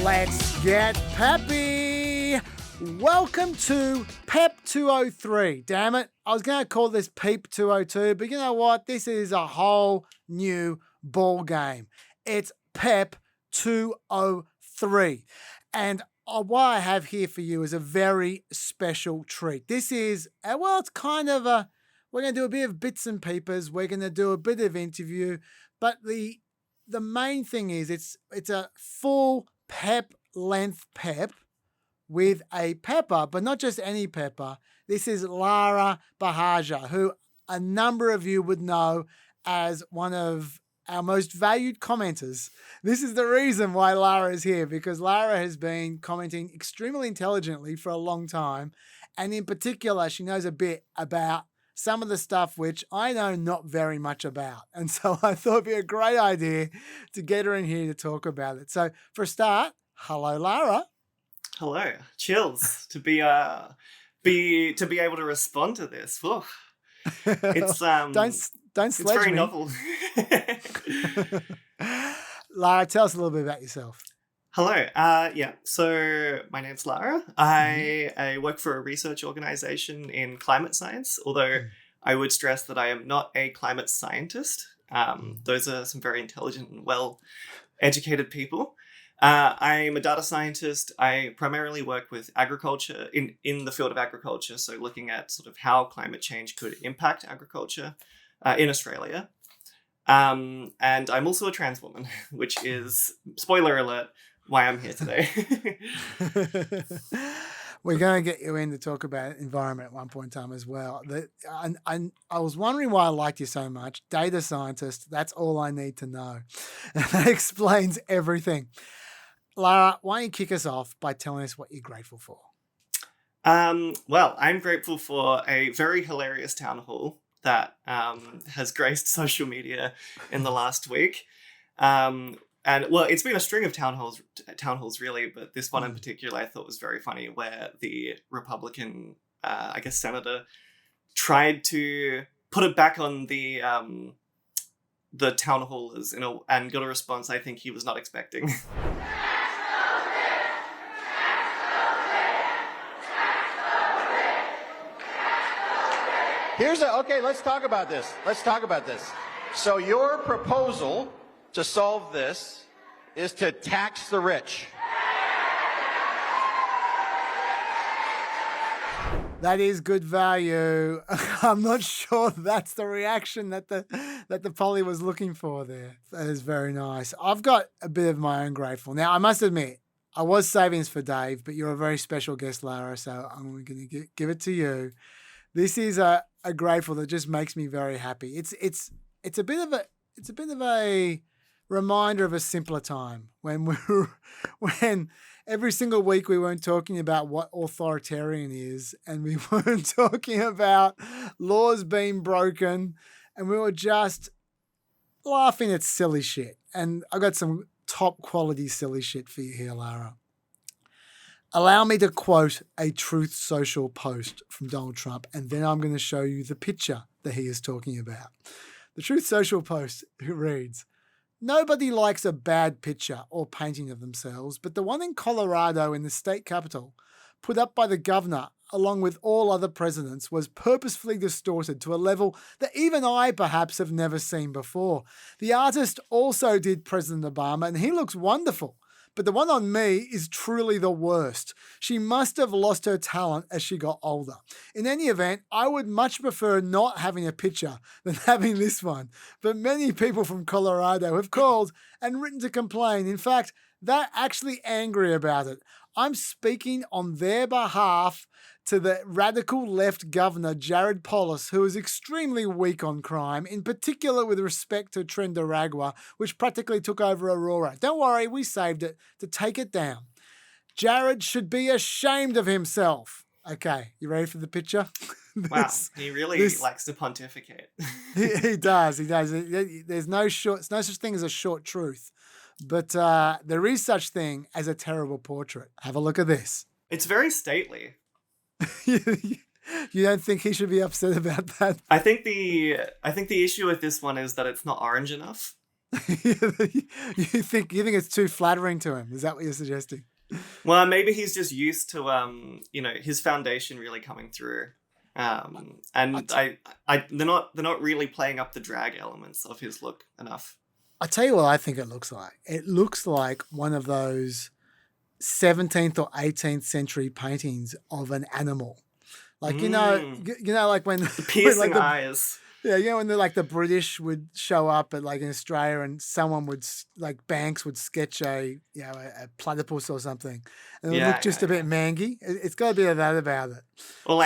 Let's get peppy! Welcome to PEP 203. Damn it, I was going to call this PEP 202, but you know what? This is a whole new ball game. It's PEP 203. And what I have here for you is a very special treat. This is, it's kind of we're going to do a bit of bits and peepers. We're going to do a bit of interview, but the main thing is it's a full PEP length PEP with a pepper, but not just any pepper. This is Lara Buhagiar, who a number of you would know as one of our most valued commenters. This is the reason why Lara is here, because Lara has been commenting extremely intelligently for a long time. And in particular, she knows a bit about some of the stuff which I know not very much about. And so I thought it'd be a great idea to get her in here to talk about it. So for a start, hello, Lara. Hello. Chills to be able to respond to this. Whew. It's don't it's sledge very me. novel. Lara, tell us a little bit about yourself. Hello. So my name's Lara. I work for a research organization in climate science, although I would stress that I am not a climate scientist. Those are some very intelligent and well-educated people. I'm a data scientist. I primarily work with agriculture in the field of agriculture, so looking at sort of how climate change could impact agriculture in Australia. And I'm also a trans woman, which is, spoiler alert, why I'm here today. We're going to get you in to talk about environment at one point in time as well. I was wondering why I liked you so much. Data scientist, that's all I need to know. That explains everything. Lara, why don't you kick us off by telling us what you're grateful for? Well, I'm grateful for a very hilarious town hall that has graced social media in the last week. And well, it's been a string of town halls really, but this one in particular I thought was very funny, where the Republican, senator tried to put it back on the town hallers and got a response I think he was not expecting. Okay, let's talk about this. So your proposal to solve this is to tax the rich. That is good value. I'm not sure that's the reaction that the poly was looking for there. That is very nice. I've got a bit of my own grateful. Now, I must admit, I was saving this for Dave, but you're a very special guest, Lara, so I'm going to give it to you. This is a grateful that just makes me very happy. It's a bit of a reminder of a simpler time when every single week we weren't talking about what authoritarian is, and we weren't talking about laws being broken, and we were just laughing at silly shit. And I got some top quality silly shit for you here, Lara. Allow me to quote a Truth Social post from Donald Trump, and then I'm going to show you the picture that he is talking about. The Truth Social post reads, "Nobody likes a bad picture or painting of themselves, but the one in Colorado in the state capital, put up by the governor along with all other presidents, was purposefully distorted to a level that even I perhaps have never seen before. The artist also did President Obama, and he looks wonderful. But the one on me is truly the worst. She must have lost her talent as she got older. In any event, I would much prefer not having a picture than having this one. But many people from Colorado have called and written to complain. In fact, they're actually angry about it. I'm speaking on their behalf to the radical left governor, Jared Polis, who is extremely weak on crime, in particular with respect to Trendaragua, which practically took over Aurora. Don't worry, we saved it to take it down. Jared should be ashamed of himself." Okay, you ready for the picture? Wow, he really likes to pontificate. He does. There's no such thing as a short truth. But there is such thing as a terrible portrait. Have a look at this. It's very stately. You don't think he should be upset about that? I think the issue with this one is that it's not orange enough. You think it's too flattering to him? Is that what you're suggesting? Well, maybe he's just used to his foundation really coming through. And they're not really playing up the drag elements of his look enough. I'll tell you what I think it looks like. It looks like one of those 17th or 18th century paintings of an animal. Like, like when The piercing like eyes. Yeah, when the British would show up at in Australia and someone would Banks would sketch a platypus or something, and it would look just a bit mangy. It's got a bit of that about it. Or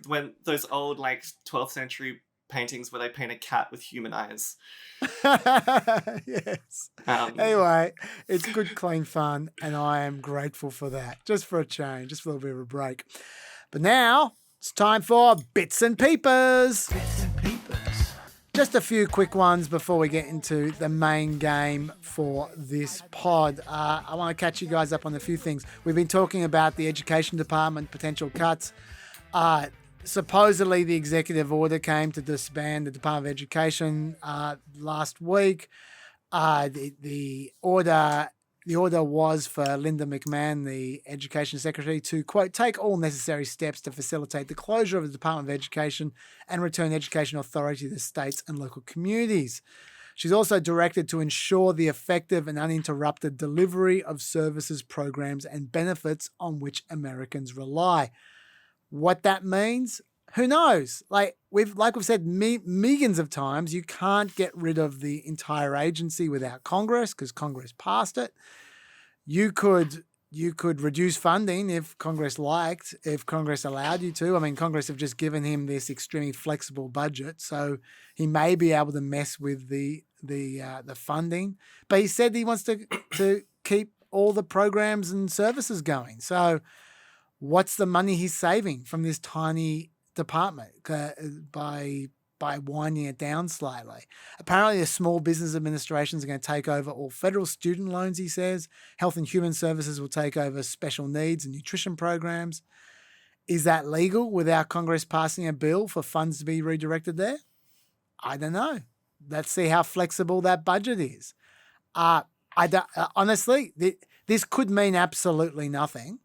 when those old 12th century paintings where they paint a cat with human eyes. Yes. Anyway, it's good, clean fun, and I am grateful for that. Just for a change, just for a little bit of a break. But now it's time for Bits and Peepers. Bits and Peepers. Just a few quick ones before we get into the main game for this pod. I want to catch you guys up on a few things. We've been talking about the education department, potential cuts. Supposedly the executive order came to disband the Department of Education last week. The order was for Linda McMahon, the Education Secretary, to, quote, take all necessary steps to facilitate the closure of the Department of Education and return education authority to the states and local communities. She's also directed to ensure the effective and uninterrupted delivery of services, programs, and benefits on which Americans rely. What that means, who knows? We've said millions of times, you can't get rid of the entire agency without Congress because Congress passed it. You could reduce funding if Congress allowed you to. I mean, Congress have just given him this extremely flexible budget, so he may be able to mess with the funding. But he said he wants to keep all the programs and services going. So what's the money he's saving from this tiny department by winding it down slightly? Apparently, the Small Business Administration is going to take over all federal student loans, he says. Health and Human Services will take over special needs and nutrition programs. Is that legal without Congress passing a bill for funds to be redirected there? I don't know. Let's see how flexible that budget is. Honestly, this could mean absolutely nothing.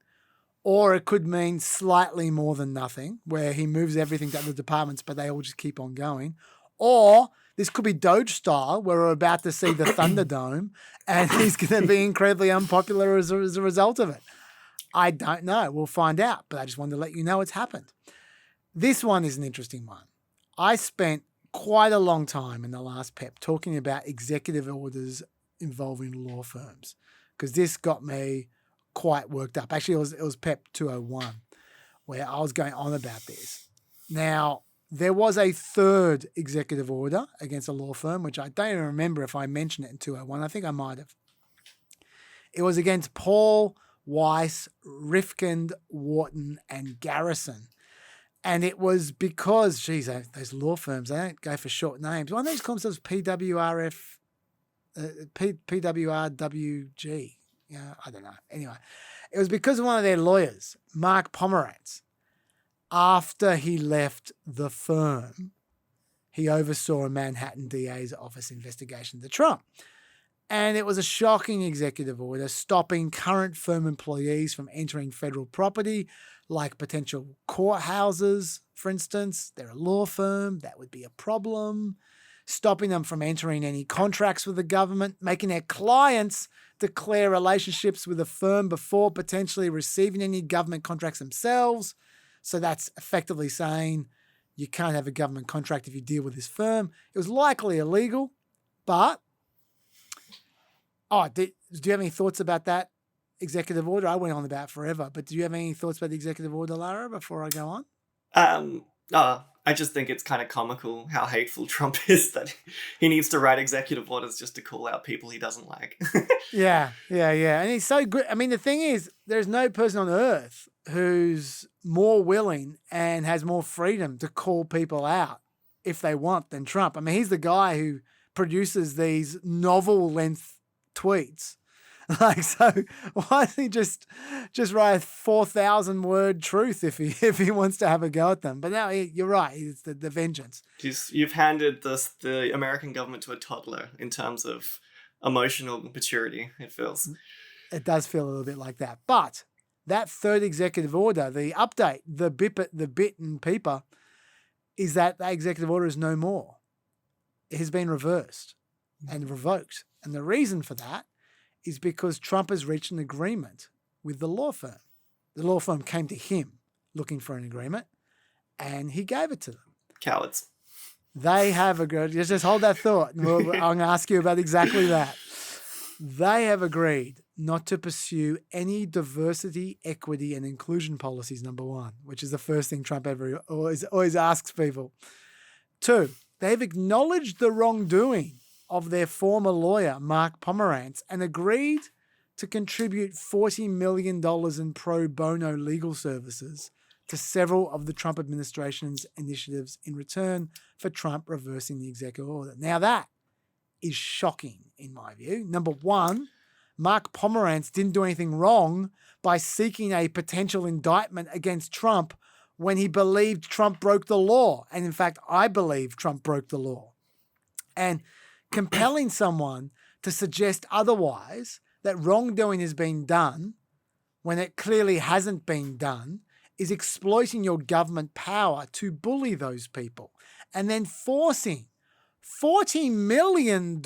Or it could mean slightly more than nothing, where he moves everything to other departments, but they all just keep on going. Or this could be DOGE style, where we're about to see the Thunderdome, and he's going to be incredibly unpopular as a result of it. I don't know. We'll find out, but I just wanted to let you know it's happened. This one is an interesting one. I spent quite a long time in the last PEP talking about executive orders involving law firms, because this got me quite worked up. Actually, it was PEP 201 where I was going on about this. Now, there was a third executive order against a law firm, which I don't even remember if I mentioned it in 201. I think I might have. It was against Paul, Weiss, Rifkind, Wharton, and Garrison. And it was because, those law firms, they don't go for short names. One of these call themselves PWRF, PWRWG. I don't know. Anyway, it was because of one of their lawyers, Mark Pomerantz. After he left the firm, he oversaw a Manhattan DA's office investigation into Trump. And it was a shocking executive order stopping current firm employees from entering federal property, like potential courthouses, for instance. They're a law firm. That would be a problem. Stopping them from entering any contracts with the government, making their clients declare relationships with a firm before potentially receiving any government contracts themselves. So that's effectively saying you can't have a government contract if you deal with this firm. It was likely illegal, but... do you have any thoughts about that executive order? I went on about it forever, but do you have any thoughts about the executive order, Lara, before I go on? I just think it's kind of comical how hateful Trump is that he needs to write executive orders just to call out people he doesn't like. Yeah. And he's so good. I mean, the thing is, there's no person on earth who's more willing and has more freedom to call people out if they want than Trump. I mean, he's the guy who produces these novel-length tweets Like, so why doesn't he just write a 4,000 word truth if he wants to have a go at them? But now you're right. It's the vengeance. You've handed the American government to a toddler in terms of emotional maturity, it feels. It does feel a little bit like that. But that third executive order, the update, the bit and PEPper, is that executive order is no more. It has been reversed and revoked. And the reason for that is because Trump has reached an agreement with the law firm. The law firm came to him looking for an agreement, and he gave it to them. Cowards. They have agreed. Just hold that thought. I'm going to ask you about exactly that. They have agreed not to pursue any diversity, equity, and inclusion policies, number one, which is the first thing Trump always asks people. Two, they've acknowledged the wrongdoing of their former lawyer, Mark Pomerantz, and agreed to contribute $40 million in pro bono legal services to several of the Trump administration's initiatives in return for Trump reversing the executive order. Now that is shocking in my view. Number one, Mark Pomerantz didn't do anything wrong by seeking a potential indictment against Trump when he believed Trump broke the law. And in fact, I believe Trump broke the law. And compelling someone to suggest otherwise, that wrongdoing has been done when it clearly hasn't been done, is exploiting your government power to bully those people and then forcing $40 million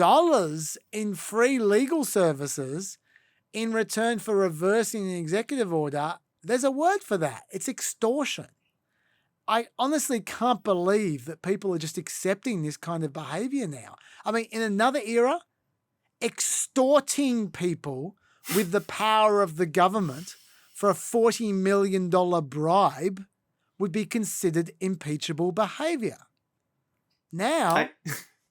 in free legal services in return for reversing an executive order. There's a word for that. It's extortion. I honestly can't believe that people are just accepting this kind of behavior now. I mean, in another era, extorting people with the power of the government for a $40 million bribe would be considered impeachable behavior. Now,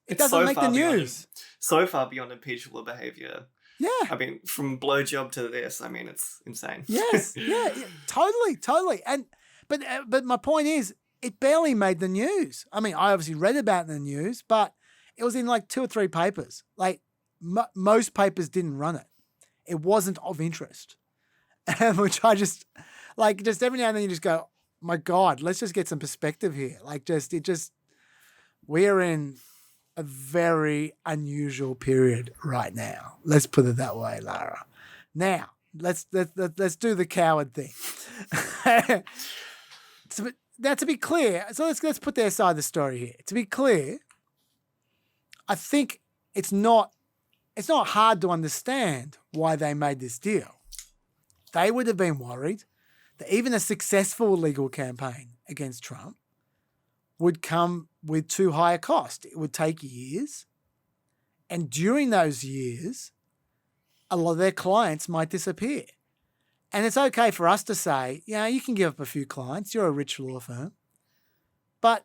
it doesn't so make the news. So far beyond impeachable behavior. Yeah. I mean, from blowjob to this, I mean, it's insane. Yes. Yeah. Totally. And but my point is, it barely made the news. I mean, I obviously read about it in the news, but it was in like 2 or 3 papers. Like most papers didn't run it. It wasn't of interest. Which I just every now and then you just go, my God, let's just get some perspective here. Like we're in a very unusual period right now. Let's put it that way, Lara. Now, let's do the coward thing. Now, to be clear, so let's put their side of the story here. To be clear, I think it's not hard to understand why they made this deal. They would have been worried that even a successful legal campaign against Trump would come with too high a cost. It would take years. And during those years, a lot of their clients might disappear. And it's okay for us to say, you can give up a few clients. You're a rich law firm. But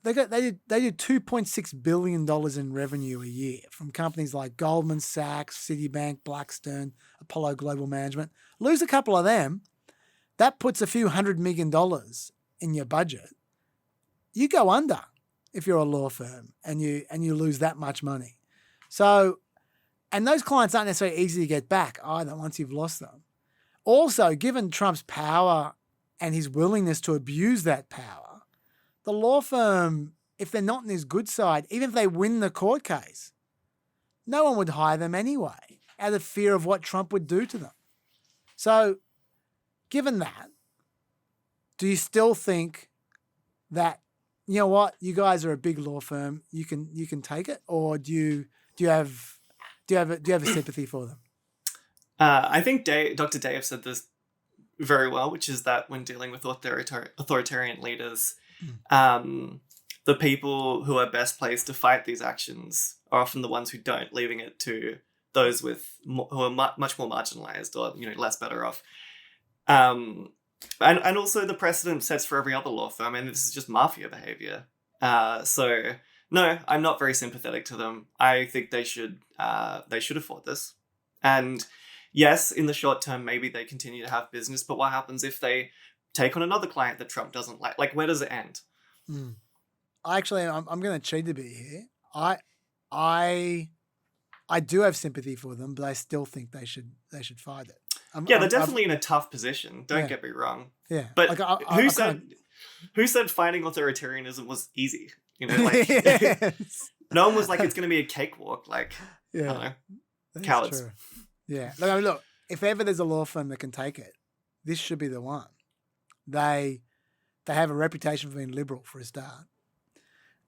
they did $2.6 billion in revenue a year from companies like Goldman Sachs, Citibank, Blackstone, Apollo Global Management. Lose a couple of them, that puts a few $100 million in your budget. You go under if you're a law firm and you lose that much money. So, and those clients aren't necessarily easy to get back either once you've lost them. Also, given Trump's power and his willingness to abuse that power, the law firm, if they're not in his good side, even if they win the court case, no one would hire them anyway out of fear of what Trump would do to them. So, given that, do you still think that, you know what, you guys are a big law firm, you can take it, or do you have a sympathy for them? I think Dr. Dave said this very well, which is that when dealing with authoritarian leaders, the people who are best placed to fight these actions are often the ones who don't, leaving it to those who are much more marginalized or less better off. And also the precedent sets for every other law firm, and this is just mafia behavior. So no, I'm not very sympathetic to them. I think they should afford this. And yes, in the short term, maybe they continue to have business, but what happens if they take on another client that Trump doesn't like? Like, where does it end? Actually, I'm going to cheat a bit here. I I do have sympathy for them, but I still think they should fight it. They're definitely in a tough position. Don't get me wrong. Yeah, but who said fighting authoritarianism was easy? Yes. No one was like, it's going to be a cakewalk. Like, I don't know, cowards. True. Yeah. Look, if ever there's a law firm that can take it, this should be the one. They have a reputation for being liberal for a start,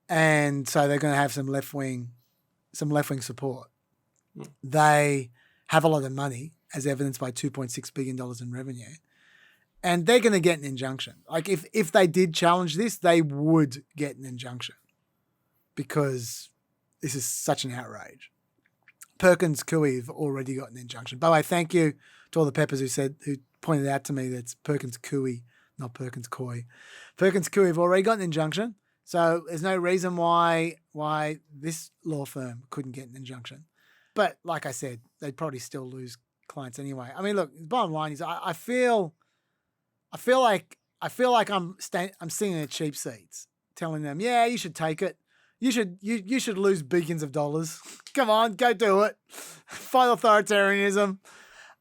and so they're going to have some left wing support. They have a lot of money, as evidenced by $2.6 billion in revenue. And they're going to get an injunction. Like if they did challenge this, they would get an injunction because this is such an outrage. Perkins Coie have already got an injunction. By the way, thank you to all the peppers who pointed out to me that it's Perkins Coie, not Perkins Coie. Perkins Coie have already got an injunction. So there's no reason why this law firm couldn't get an injunction. But like I said, they'd probably still lose clients anyway. I mean, look, the bottom line is I feel like I'm sitting in the cheap seats telling them, yeah, you should take it. You should lose billions of dollars. Come on, go do it. Fight authoritarianism.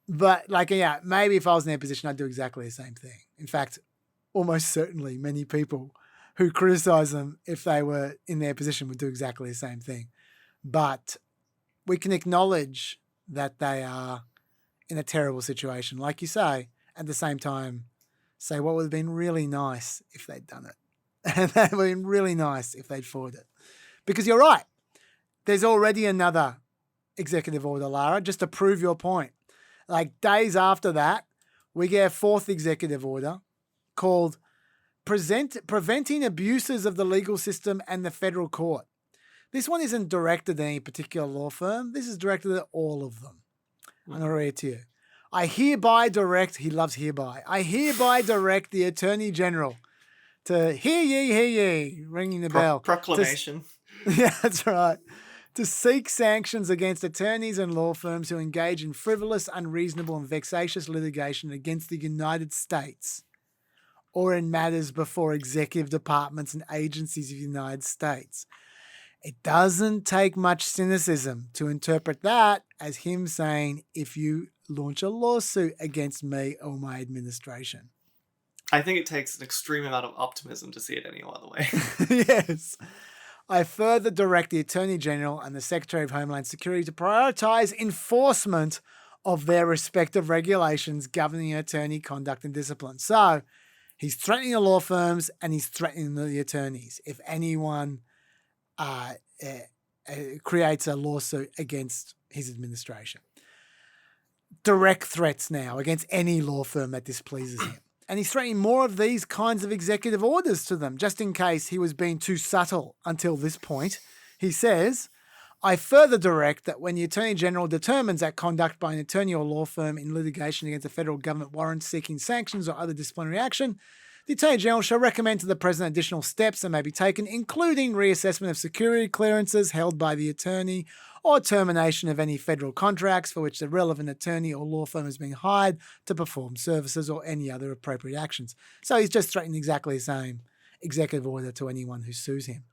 But maybe if I was in their position, I'd do exactly the same thing. In fact, almost certainly many people who criticize them, if they were in their position, would do exactly the same thing. But we can acknowledge that they are in a terrible situation, like you say, at the same time, say what would have been really nice if they'd done it. And that would have been really nice if they'd fought it. Because you're right. There's already another executive order, Lara, just to prove your point. Like days after that, we get a fourth executive order called Preventing Abuses of the Legal System and the Federal Court. This one isn't directed at any particular law firm. This is directed at all of them. I'm going to read it to you. I hereby direct the Attorney General to hear ye, ringing the bell. Proclamation. Yeah, that's right. To seek sanctions against attorneys and law firms who engage in frivolous, unreasonable, and vexatious litigation against the United States or in matters before executive departments and agencies of the United States. It doesn't take much cynicism to interpret that as him saying, if you launch a lawsuit against me or my administration. I think it takes an extreme amount of optimism to see it any other way. Yes. I further direct the Attorney General and the Secretary of Homeland Security to prioritize enforcement of their respective regulations governing attorney conduct and discipline. So he's threatening the law firms and he's threatening the attorneys. If anyone creates a lawsuit against his administration. Direct threats now against any law firm that displeases him. And he's threatening more of these kinds of executive orders to them, just in case he was being too subtle until this point. He says, I further direct that when the Attorney General determines that conduct by an attorney or law firm in litigation against a federal government warrants seeking sanctions or other disciplinary action, the Attorney General shall recommend to the President additional steps that may be taken, including reassessment of security clearances held by the attorney or termination of any federal contracts for which the relevant attorney or law firm has been hired to perform services or any other appropriate actions. So he's just threatening exactly the same executive order to anyone who sues him.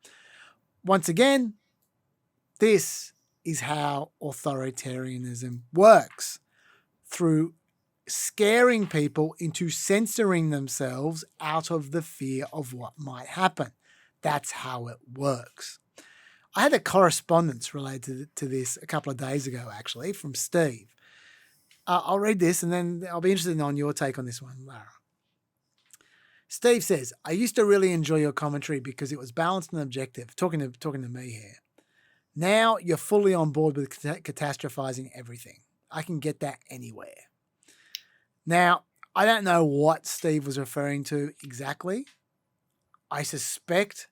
Once again, this is how authoritarianism works, through scaring people into censoring themselves out of the fear of what might happen. That's how it works. I had a correspondence related to this a couple of days ago, actually, from Steve. I'll read this and then I'll be interested in your take on this one, Lara. Steve says, I used to really enjoy your commentary because it was balanced and objective, talking to me here. Now you're fully on board with catastrophizing everything. I can get that anywhere. Now, I don't know what Steve was referring to exactly. I suspect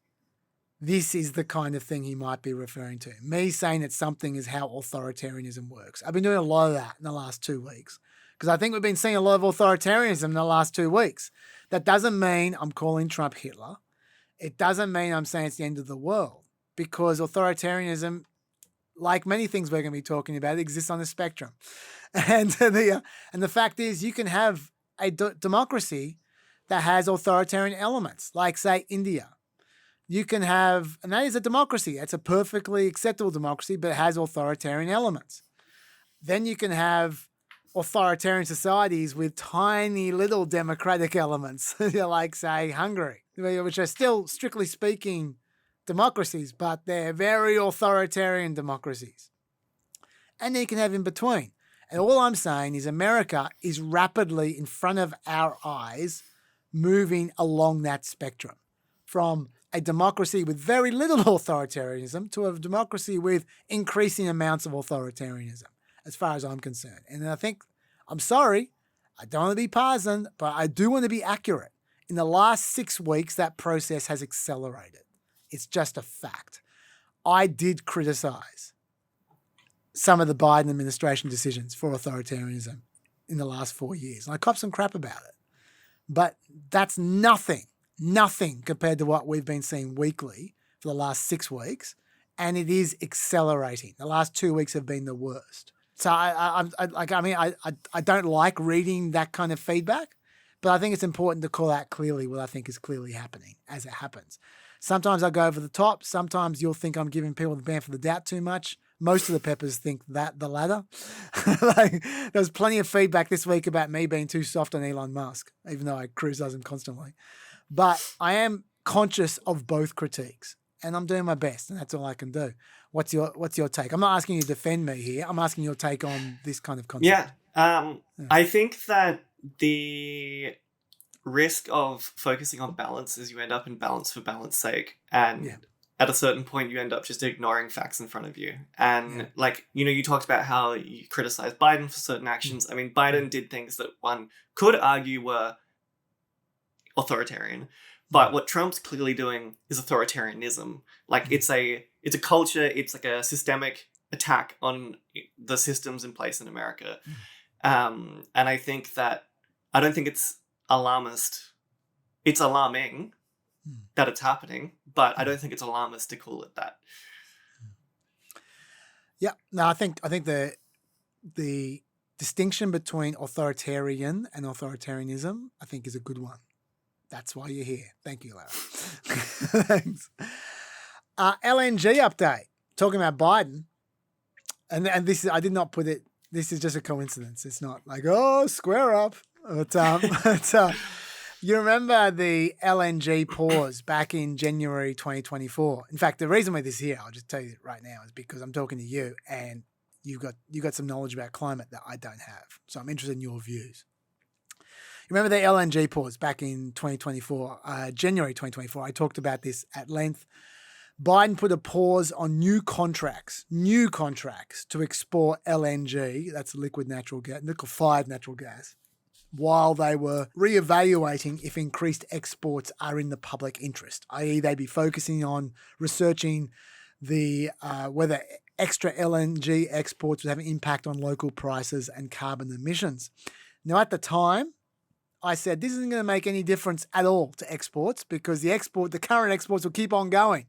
this is the kind of thing he might be referring to. Me saying that something is how authoritarianism works. I've been doing a lot of that in the last 2 weeks because I think we've been seeing a lot of authoritarianism in the last 2 weeks. That doesn't mean I'm calling Trump Hitler. It doesn't mean I'm saying it's the end of the world, because authoritarianism, like many things we're going to be talking about, exists on the spectrum. And the fact is, you can have a democracy that has authoritarian elements, like, say, India. you can have, and that is a democracy. It's a perfectly acceptable democracy, but it has authoritarian elements. Then you can have authoritarian societies with tiny little democratic elements, like, say, Hungary, which are still, strictly speaking, democracies, but they're very authoritarian democracies. And then you can have in between. And all I'm saying is America is rapidly in front of our eyes moving along that spectrum from a democracy with very little authoritarianism to a democracy with increasing amounts of authoritarianism, as far as I'm concerned. And I think, I'm sorry, I don't want to be partisan, but I do want to be accurate. In the last 6 weeks, that process has accelerated. It's just a fact. I did criticize some of the Biden administration decisions for authoritarianism in the last 4 years. And I copped some crap about it. But that's nothing compared to what we've been seeing weekly for the last 6 weeks. And it is accelerating. The last 2 weeks have been the worst. So I don't like reading that kind of feedback, but I think it's important to call out clearly what I think is clearly happening as it happens. Sometimes I go over the top. Sometimes you'll think I'm giving people the benefit of the doubt too much. Most of the peppers think that the latter. There was plenty of feedback this week about me being too soft on Elon Musk, even though I criticize him constantly. But I am conscious of both critiques, and I'm doing my best, and that's all I can do. What's your take? I'm not asking you to defend me here. I'm asking your take on this kind of concept. Yeah. I think that the risk of focusing on balance is you end up in balance for balance sake. And at a certain point, you end up just ignoring facts in front of you. And you talked about how you criticize Biden for certain actions. I mean, Biden did things that one could argue were authoritarian. But what Trump's clearly doing is authoritarianism. It's a culture, it's like a systemic attack on the systems in place in America. And I think that, I don't think it's alarmist. It's alarming that it's happening, but I don't think it's alarmist to call it that. Yeah, no, I think the distinction between authoritarian and authoritarianism, I think, is a good one. That's why you're here. Thank you, Lara. Thanks. LNG update. Talking about Biden, and this is, I did not put it. This is just a coincidence. It's not like, oh, square up. But you remember the LNG pause back in January 2024. In fact, the reason why this is here, I'll just tell you right now, is because I'm talking to you, and you got some knowledge about climate that I don't have. So I'm interested in your views. You remember the LNG pause back in 2024, January 2024? I talked about this at length. Biden put a pause on new contracts to export LNG, that's liquid natural gas, liquefied natural gas, while they were reevaluating if increased exports are in the public interest, i.e. they'd be focusing on researching the whether extra LNG exports would have an impact on local prices and carbon emissions. Now, at the time, I said this isn't going to make any difference at all to exports because the current exports will keep on going.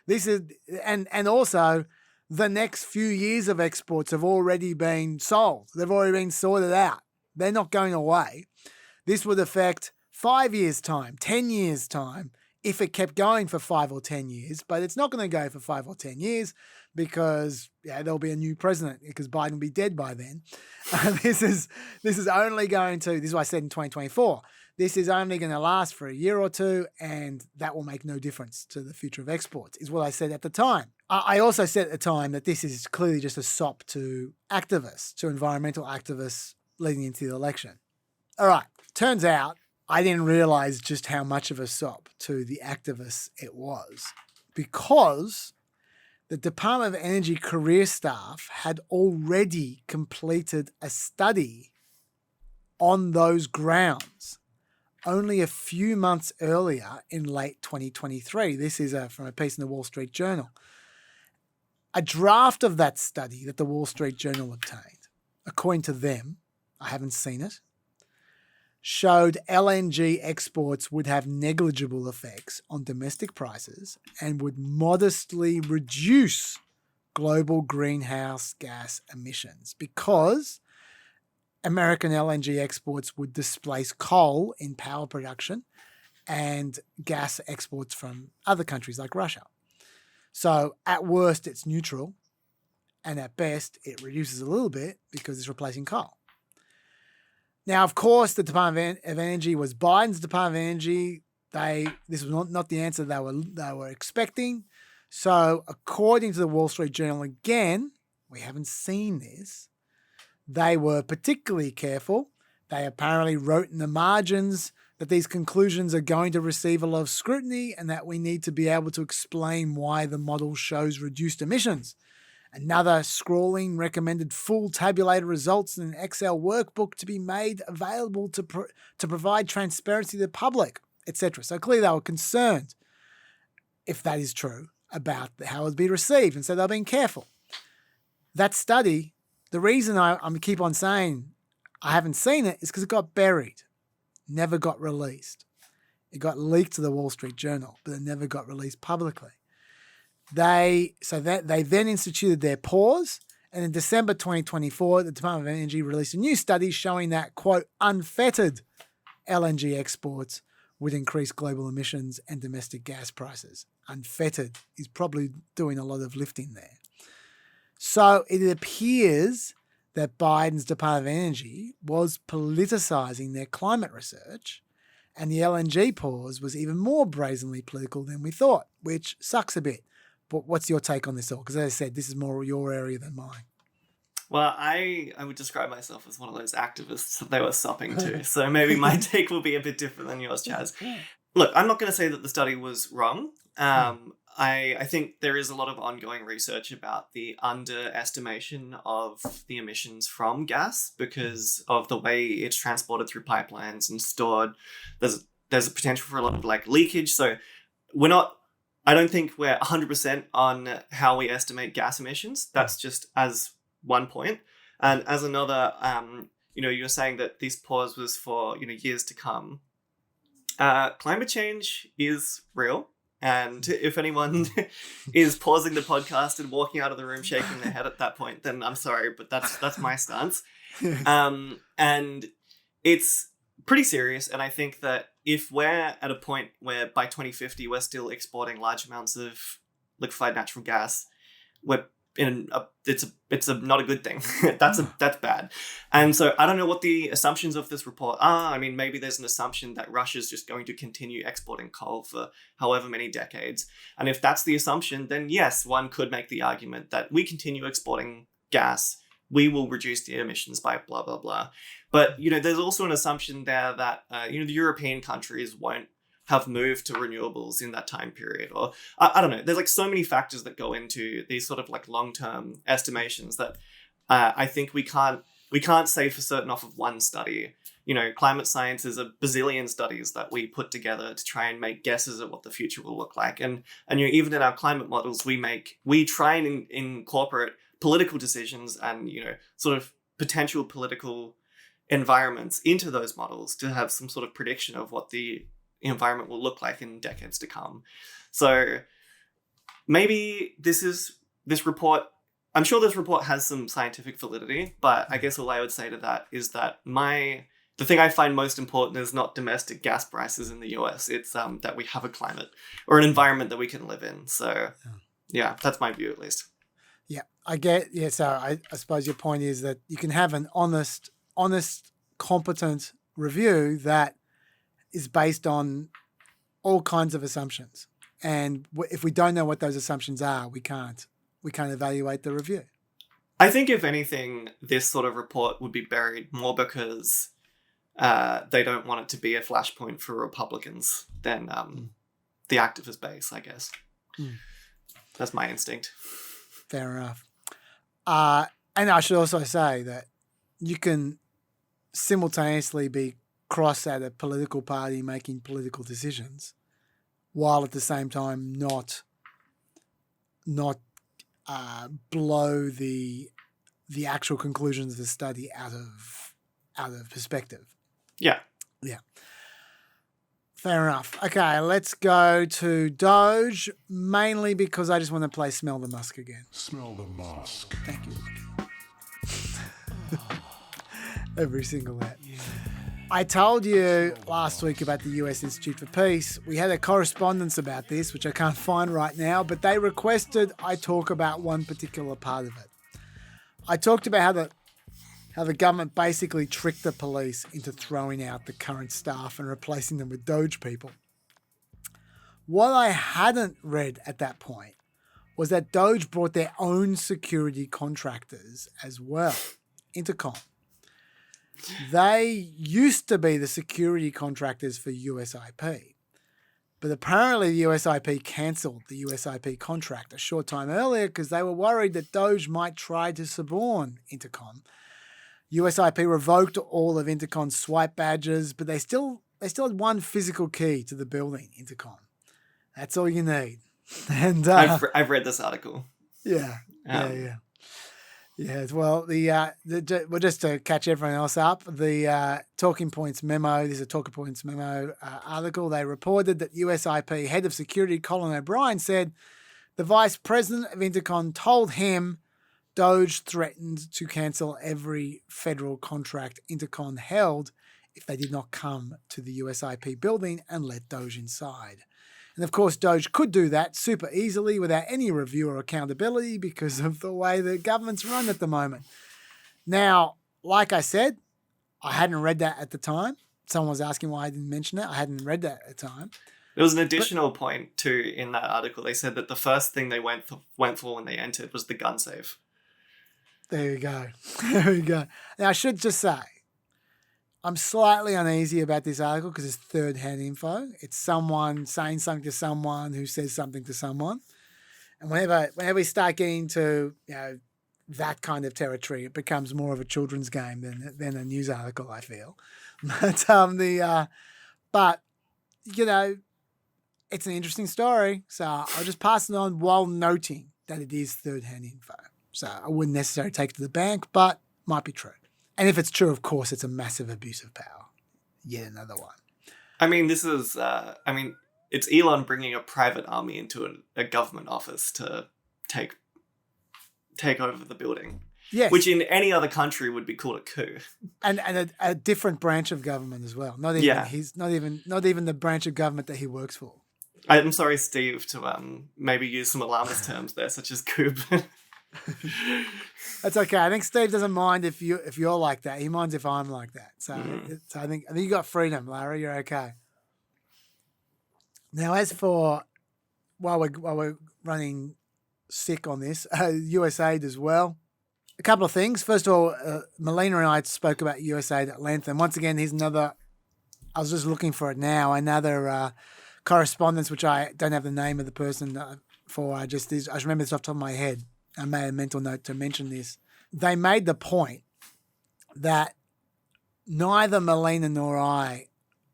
This is and also the next few years of exports have already been sold. They've already been sorted out. They're not going away. This would affect 5 years' time, 10 years' time, if it kept going for 5 or 10 years. But it's not going to go for 5 or 10 years because there'll be a new president because Biden will be dead by then. This is only going to, this is what I said in 2024, this is only going to last for a year or two, and that will make no difference to the future of exports, is what I said at the time. I also said at the time that this is clearly just a sop to activists, to environmental activists leading into the election. All right, turns out I didn't realize just how much of a sop to the activists it was because the Department of Energy career staff had already completed a study on those grounds only a few months earlier in late 2023. This is from a piece in the Wall Street Journal. A draft of that study that the Wall Street Journal obtained, according to them, I haven't seen it, showed LNG exports would have negligible effects on domestic prices and would modestly reduce global greenhouse gas emissions because American LNG exports would displace coal in power production and gas exports from other countries like Russia. So at worst, it's neutral, and at best, it reduces a little bit because it's replacing coal. Now, of course, the Department of Energy was Biden's Department of Energy. This was not the answer they were expecting. So according to the Wall Street Journal, again, we haven't seen this. They were particularly careful. They apparently wrote in the margins that these conclusions are going to receive a lot of scrutiny and that we need to be able to explain why the model shows reduced emissions. Another scrawling recommended full tabulated results in an Excel workbook to be made available to provide transparency to the public, etc. So clearly they were concerned, if that is true, about how it would be received, and so they're being careful. That study, the reason I'm keep on saying I haven't seen it is because it got buried, never got released. It got leaked to the Wall Street Journal, but it never got released publicly. They then instituted their pause, and in December 2024, the Department of Energy released a new study showing that, quote, unfettered LNG exports would increase global emissions and domestic gas prices. Unfettered is probably doing a lot of lifting there. So it appears that Biden's Department of Energy was politicizing their climate research, and the LNG pause was even more brazenly political than we thought, which sucks a bit. But what's your take on this all? Because as I said, this is more your area than mine. Well, I would describe myself as one of those activists that they were sopping to. So maybe my take will be a bit different than yours, Chaz. Look, I'm not going to say that the study was wrong. I think there is a lot of ongoing research about the underestimation of the emissions from gas because of the way it's transported through pipelines and stored. There's a potential for a lot of leakage. So I don't think we're 100% on how we estimate gas emissions. That's just as one point. And as another, you're saying that this pause was for, years to come. Climate change is real. And if anyone is pausing the podcast and walking out of the room shaking their head at that point, then I'm sorry, but that's my stance. And it's pretty serious. And I think that if we're at a point where by 2050 we're still exporting large amounts of liquefied natural gas, it's not a good thing. That's bad. And so I don't know what the assumptions of this report are. I mean, maybe there's an assumption that Russia's just going to continue exporting coal for however many decades. And if that's the assumption, then yes, one could make the argument that we continue exporting gas, we will reduce the emissions by blah, blah, blah. But, there's also an assumption there that, the European countries won't have moved to renewables in that time period. Or, I don't know, there's so many factors that go into these sort of long-term estimations that I think we can't say for certain off of one study. Climate science is a bazillion studies that we put together to try and make guesses at what the future will look like. And even in our climate models, we try and incorporate political decisions and, sort of potential political environments into those models to have some sort of prediction of what the environment will look like in decades to come. So maybe this report, I'm sure this report has some scientific validity, but I guess all I would say to that is that the thing I find most important is not domestic gas prices in the US. It's that we have a climate or an environment that we can live in. So yeah, that's my view at least. Yeah, I get. Yeah, so I suppose your point is that you can have an honest, competent review that is based on all kinds of assumptions. And if we don't know what those assumptions are, we can't evaluate the review. I think if anything, this sort of report would be buried more because they don't want it to be a flashpoint for Republicans than the activist base, I guess. That's my instinct. Fair enough. And I should also say that you can simultaneously be cross at a political party making political decisions while at the same time not blow the actual conclusions of the study out of perspective. Yeah. Fair enough. Okay, let's go to DOGE, mainly because I just want to play Smell the Musk again. Smell the musk. Thank you. Every single ad. I told you last week about the US Institute for Peace. We had a correspondence about this, which I can't find right now, but they requested I talk about one particular part of it. I talked about how the government basically tricked the police into throwing out the current staff and replacing them with DOGE people. What I hadn't read at that point was that DOGE brought their own security contractors as well, Intercom. They used to be the security contractors for USIP, but apparently the USIP cancelled the USIP contract a short time earlier because they were worried that DOGE might try to suborn Intercom. USIP revoked all of Intercom's swipe badges, but they still had one physical key to the building, Intercom. That's all you need. And I've read this article. Yeah. Well, well, just to catch everyone else up, the Talking Points memo. This is a Talking Points memo article. They reported that USIP head of security Colin O'Brien said the vice president of Intercom told him DOGE threatened to cancel every federal contract Intercom held if they did not come to the USIP building and let DOGE inside. And of course, DOGE could do that super easily without any review or accountability because of the way the government's run at the moment. Now, like I said, I hadn't read that at the time. Someone was asking why I didn't mention it. I hadn't read that at the time. There was an additional point too in that article. They said that the first thing they went for when they entered was the gun safe. There you go. There you go. Now, I should just say, I'm slightly uneasy about this article because it's third-hand info. It's someone saying something to someone who says something to someone. And whenever we start getting to that kind of territory, it becomes more of a children's game than a news article, I feel. But it's an interesting story. So I'll just pass it on while noting that it is third-hand info. So I wouldn't necessarily take it to the bank, but might be true. And if it's true, of course, it's a massive abuse of power. Yet another one. I mean, this is, it's Elon bringing a private army into a government office to take over the building. Yes. Which in any other country would be called a coup. And a different branch of government as well. Not even the branch of government that he works for. I'm sorry, Steve, to maybe use some alarmist terms there, such as coup. That's okay. I think Steve doesn't mind if you're like that. He minds if I'm like that. So, so I think you got freedom, Lara. You're okay. Now, as for while we're running sick on this, USAID as well. A couple of things. First of all, Melina and I spoke about USAID at length, and once again, here's another. I was just looking for it now. Another correspondence, which I don't have the name of the person for. I just remember this off the top of my head. I made a mental note to mention this. They made the point that neither Melina nor I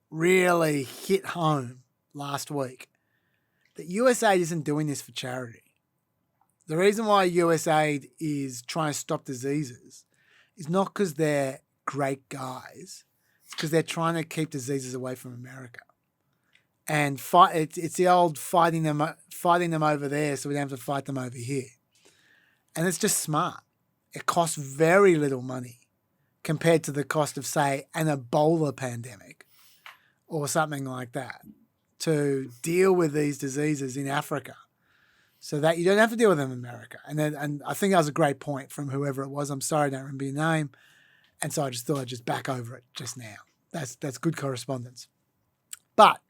really hit home last week that USAID isn't doing this for charity. The reason why USAID is trying to stop diseases is not because they're great guys. It's because they're trying to keep diseases away from America. And it's the old fighting them over there so we don't have to fight them over here. And it's just smart. It costs very little money compared to the cost of, say, an Ebola pandemic or something like that to deal with these diseases in Africa so that you don't have to deal with them in America. And I think that was a great point from whoever it was. I'm sorry, I don't remember your name. And so I just thought I'd just back over it just now. That's good correspondence. But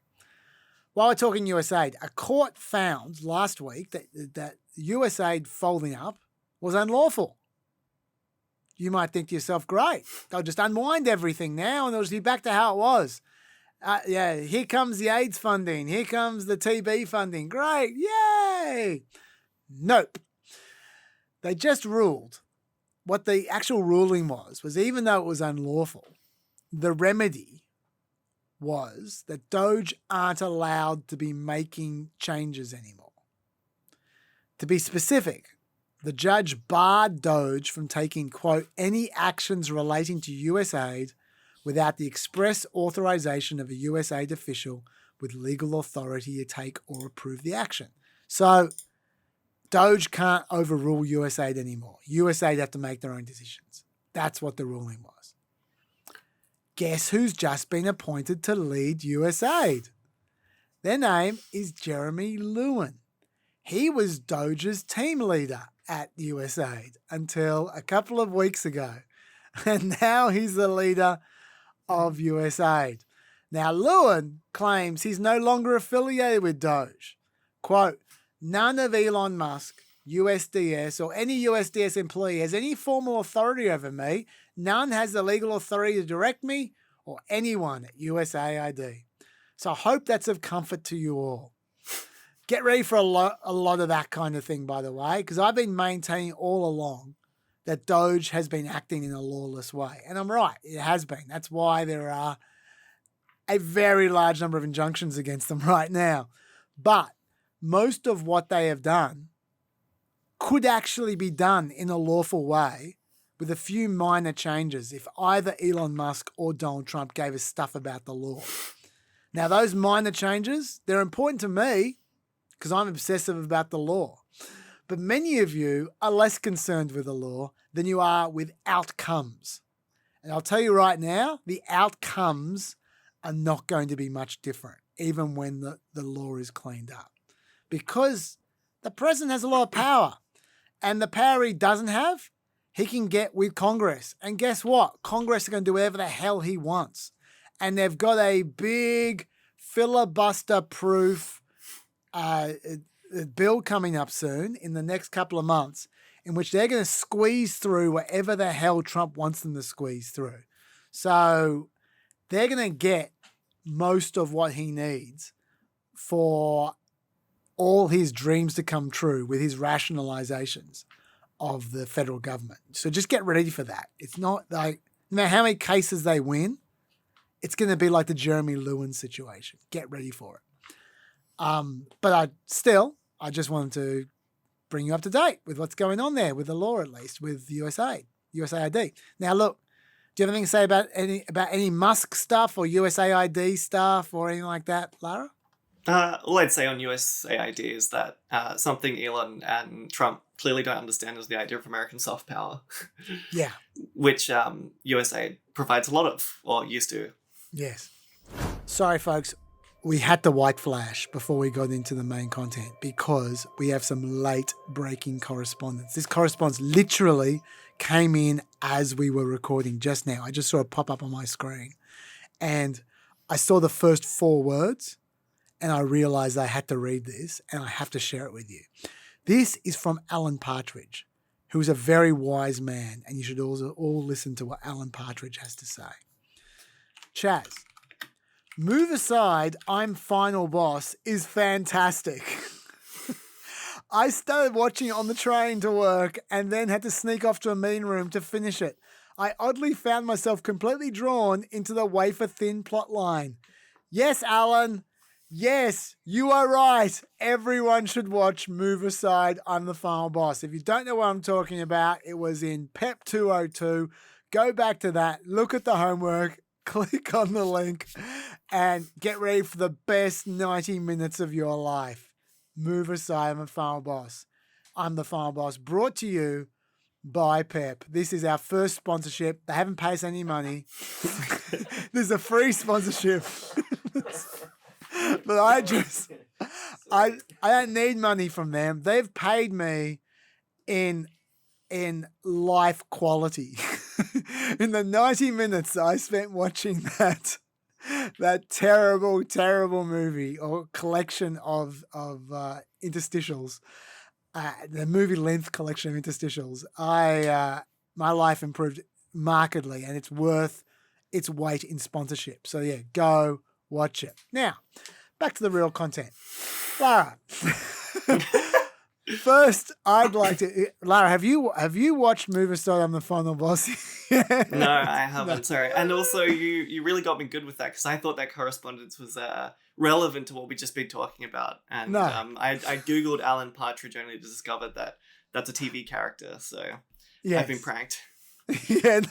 while we're talking USAID, a court found last week that USAID folding up was unlawful. You might think to yourself, great, they'll just unwind everything now and they'll just be back to how it was. Here comes the AIDS funding. Here comes the TB funding. Great, yay! Nope. They just ruled. What the actual ruling was even though it was unlawful, the remedy was that DOGE aren't allowed to be making changes anymore. To be specific, the judge barred DOGE from taking, quote, any actions relating to USAID without the express authorization of a USAID official with legal authority to take or approve the action. So DOGE can't overrule USAID anymore. USAID have to make their own decisions. That's what the ruling was. Guess who's just been appointed to lead USAID? Their name is Jeremy Lewin. He was DOGE's team leader at USAID until a couple of weeks ago. And now he's the leader of USAID. Now, Lewin claims he's no longer affiliated with DOGE. Quote, none of Elon Musk, USDS, or any USDS employee has any formal authority over me. None has the legal authority to direct me or anyone at USAID. So I hope that's of comfort to you all. Get ready for a lot of that kind of thing, by the way, because I've been maintaining all along that DOGE has been acting in a lawless way. And I'm right, it has been. That's why there are a very large number of injunctions against them right now. But most of what they have done could actually be done in a lawful way with a few minor changes if either Elon Musk or Donald Trump gave us stuff about the law. Now, those minor changes, they're important to me because I'm obsessive about the law. But many of you are less concerned with the law than you are with outcomes. And I'll tell you right now, the outcomes are not going to be much different, even when the law is cleaned up. Because the president has a lot of power. And the power he doesn't have, he can get with Congress. And guess what? Congress are going to do whatever the hell he wants. And they've got a big filibuster-proof bill coming up soon in the next couple of months in which they're going to squeeze through whatever the hell Trump wants them to squeeze through. So they're going to get most of what he needs for all his dreams to come true with his rationalizations of the federal government. So just get ready for that. It's not like, no matter how many cases they win, it's going to be like the Jeremy Lewin situation. Get ready for it. But I just wanted to bring you up to date with what's going on there, with the law at least, with USAID. Now, look, do you have anything to say about any Musk stuff or USAID stuff or anything like that, Lara? All I'd say on USAID is that something Elon and Trump clearly don't understand is the idea of American soft power. Yeah. Which USAID provides a lot of, or used to. Yes. Sorry, folks. We had to white flash before we got into the main content because we have some late breaking correspondence. This correspondence literally came in as we were recording just now. I just saw it pop up on my screen and I saw the first 4 words and I realized I had to read this and I have to share it with you. This is from Alan Partridge, who is a very wise man, and you should also all listen to what Alan Partridge has to say. Chaz, Move Aside, I'm Final Boss is fantastic. I started watching it on the train to work and then had to sneak off to a meeting room to finish it. I oddly found myself completely drawn into the wafer-thin plotline. Yes, Alan. Yes, you are right. Everyone should watch Move Aside, I'm the Final Boss. If you don't know what I'm talking about, it was in PEP 202. Go back to that. Look at the homework. Click on the link and get ready for the best 90 minutes of your life. Move Aside, I'm the Final Boss. I'm the Final Boss. Brought to you by PEP. This is our first sponsorship. They haven't paid us any money. This is a free sponsorship. But I don't need money from them. They've paid me in life quality. In the 90 minutes I spent watching that terrible, terrible movie or collection of interstitials, the movie length collection of interstitials, my life improved markedly and it's worth its weight in sponsorship. So yeah, go watch it. Now, back to the real content. Lara, first, I'd like to... Lara, have you watched Move Aside, I'm the Final Boss? No, I haven't, no. Sorry. And also, you really got me good with that because I thought that correspondence was relevant to what we just been talking about. And no. I Googled Alan Partridge only to discover that that's a TV character. So yes. I've been pranked. Yeah,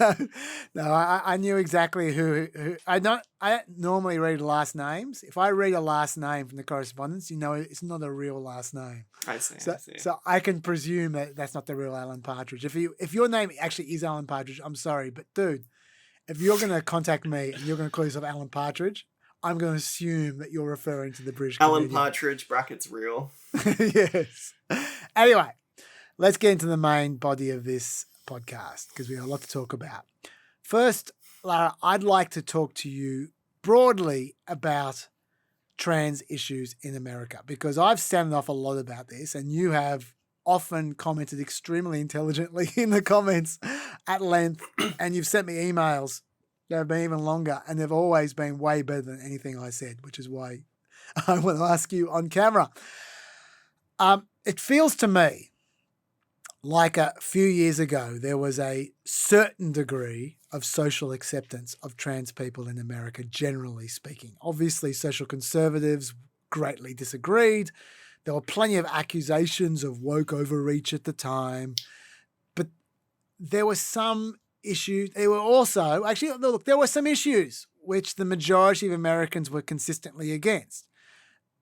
no, I knew exactly who I don't normally read last names. If I read a last name from the correspondence, you know it's not a real last name. I see. So I can presume that that's not the real Alan Partridge. If your name actually is Alan Partridge, I'm sorry, but dude, if you're going to contact me and you're going to call yourself Alan Partridge, I'm going to assume that you're referring to the British Alan comedian. Partridge, brackets real. Yes. Anyway, let's get into the main body of this podcast because we have a lot to talk about. First, Lara, I'd like to talk to you broadly about trans issues in America because I've sounded off a lot about this and you have often commented extremely intelligently in the comments at length and you've sent me emails that have been even longer and they've always been way better than anything I said, which is why I want to ask you on camera. It feels to me like a few years ago, there was a certain degree of social acceptance of trans people in America, generally speaking. Obviously, social conservatives greatly disagreed. There were plenty of accusations of woke overreach at the time. But there were some issues. There were also, actually, look, there were some issues which the majority of Americans were consistently against.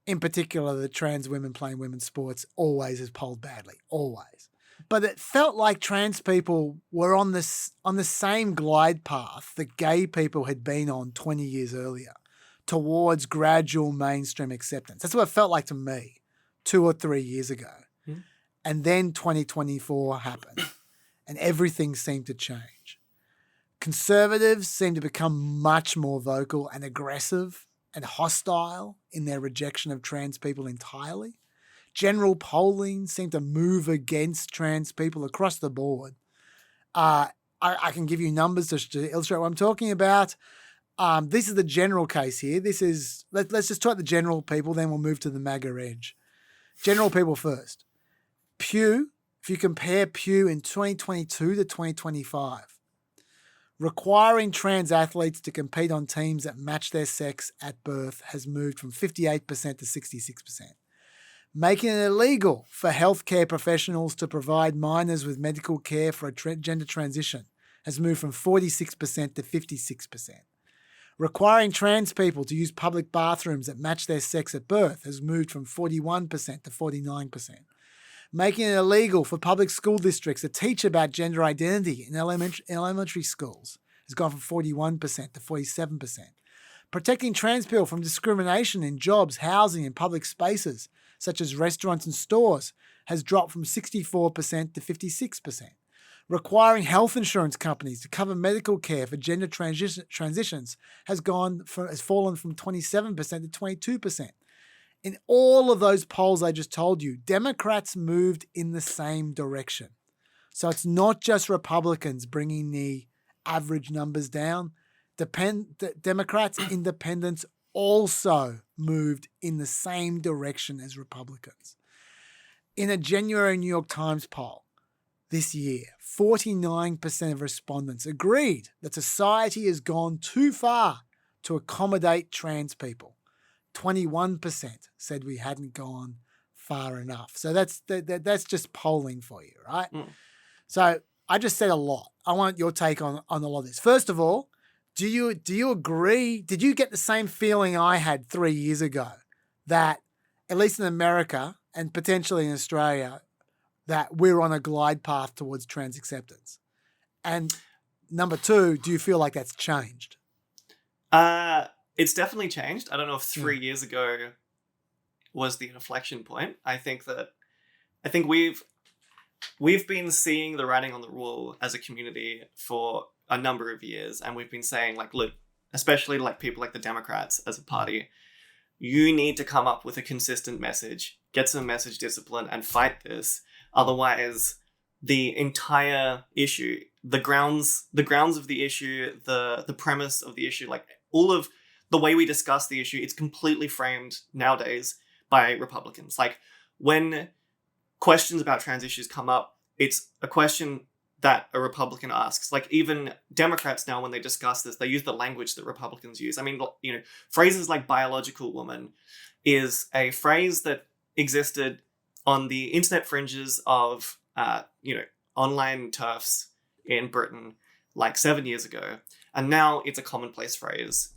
In particular, the trans women playing women's sports always has polled badly, always. But it felt like trans people were on the same glide path that gay people had been on 20 years earlier towards gradual mainstream acceptance. That's what it felt like to me 2 or 3 years ago. Mm. And then 2024 happened and everything seemed to change. Conservatives seemed to become much more vocal and aggressive and hostile in their rejection of trans people entirely. General polling seemed to move against trans people across the board. I can give you numbers to illustrate what I'm talking about. This is the general case here. Let's just talk the general people, then we'll move to the MAGA edge. General people first. Pew, if you compare Pew in 2022 to 2025, requiring trans athletes to compete on teams that match their sex at birth has moved from 58% to 66%. Making it illegal for healthcare professionals to provide minors with medical care for a gender transition has moved from 46% to 56%. Requiring trans people to use public bathrooms that match their sex at birth has moved from 41% to 49%. Making it illegal for public school districts to teach about gender identity in elementary schools has gone from 41% to 47%. Protecting trans people from discrimination in jobs, housing, and public spaces, such as restaurants and stores, has dropped from 64% to 56%. Requiring health insurance companies to cover medical care for gender transitions has fallen from 27% to 22%. In all of those polls I just told you, Democrats moved in the same direction. So it's not just Republicans bringing the average numbers down. Democrats, independents also moved in the same direction as Republicans. In a January New York Times poll this year, 49% of respondents agreed that society has gone too far to accommodate trans people. 21% said we hadn't gone far enough. So that's just polling for you, right? Mm. So I just said a lot. I want your take on a lot of this. First of all, do you agree? Did you get the same feeling I had 3 years ago that, at least in America and potentially in Australia, that we're on a glide path towards trans acceptance? And number two, do you feel like that's changed? It's definitely changed. I don't know if 3 years ago was the inflection point. I think we've been seeing the writing on the wall as a community for a number of years, and we've been saying, like, look, especially like people like the Democrats as a party, you need to come up with a consistent message, get some message discipline, and fight this. Otherwise, the entire issue, the grounds of the issue, the premise of the issue, like all of the way we discuss the issue, it's completely framed nowadays by Republicans. Like, when questions about trans issues come up, it's a question that a Republican asks. Like, even Democrats now, when they discuss this, they use the language that Republicans use. I mean, phrases like biological woman is a phrase that existed on the internet fringes of, online turfs in Britain like 7 years ago. And now it's a commonplace phrase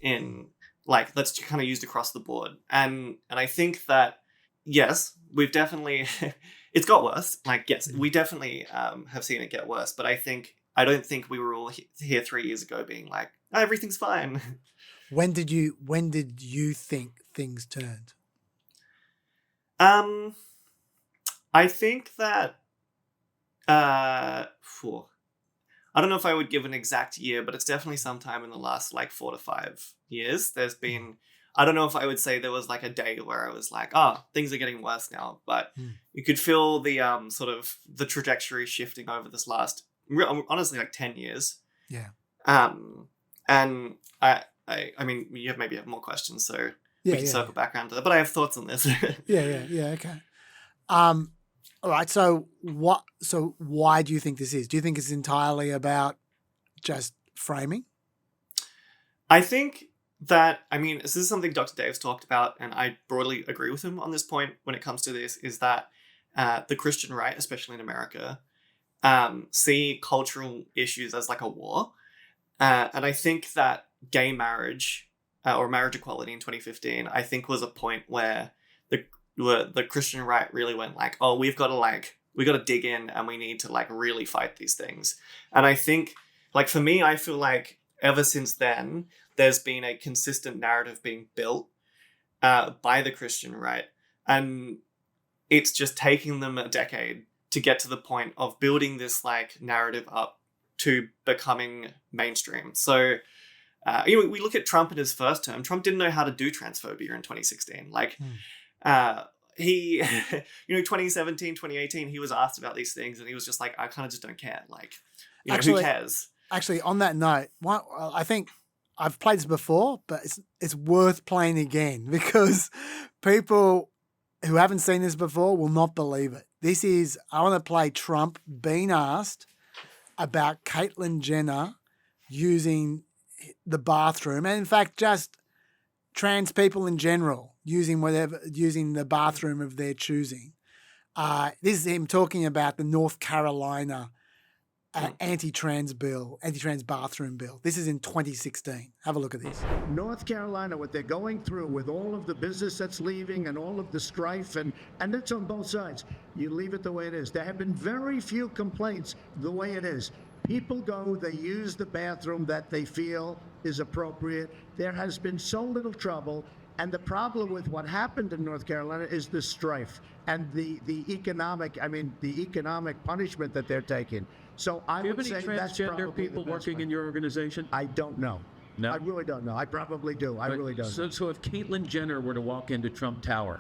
that's kind of used across the board. And I think that, yes, we've definitely, it's got worse. Like, yes, we definitely have seen it get worse. But I think I don't think we were all here 3 years ago being like, oh, everything's fine. When did you think things turned? I think that I don't know if I would give an exact year, but it's definitely sometime in the last like 4 to 5 years. There's been, I don't know if I would say there was like a day where I was like, oh, things are getting worse now, but you could feel the sort of the trajectory shifting over this last, honestly, like 10 years. Yeah. And I mean, you maybe have more questions, so we can circle back around to that. But I have thoughts on this. Yeah. Okay. All right. So why do you think this is? Do you think it's entirely about just framing? I think that, I mean, this is something Dr. Dave's talked about, and I broadly agree with him on this point when it comes to this, is that the Christian right, especially in America, see cultural issues as like a war. And I think that gay marriage or marriage equality in 2015, I think was a point where the Christian right really went like, oh, we got to dig in and we need to like really fight these things. And I think, like, for me, I feel like ever since then, there's been a consistent narrative being built by the Christian right. And it's just taking them a decade to get to the point of building this like narrative up to becoming mainstream. So, we look at Trump in his first term. Trump didn't know how to do transphobia in 2016. Like, he, 2017, 2018, he was asked about these things and he was just like, I kind of just don't care. Like, who cares? Actually, on that note, I think I've played this before, but it's worth playing again because people who haven't seen this before will not believe it. I want to play Trump being asked about Caitlyn Jenner using the bathroom, and in fact, just trans people in general using the bathroom of their choosing. This is him talking about the North Carolina anti-trans bathroom bill. This is in 2016. Have a look at this. North Carolina, what they're going through with all of the business that's leaving and all of the strife, and it's on both sides. You leave it the way it is. There have been very few complaints the way it is. People go, they use the bathroom that they feel is appropriate. There has been so little trouble. And the problem with what happened in North Carolina is the strife and the economic punishment that they're taking. So I would say that's transgender people working in your organization? I don't know. No? I really don't know. I probably do. I really don't know. So if Caitlyn Jenner were to walk into Trump Tower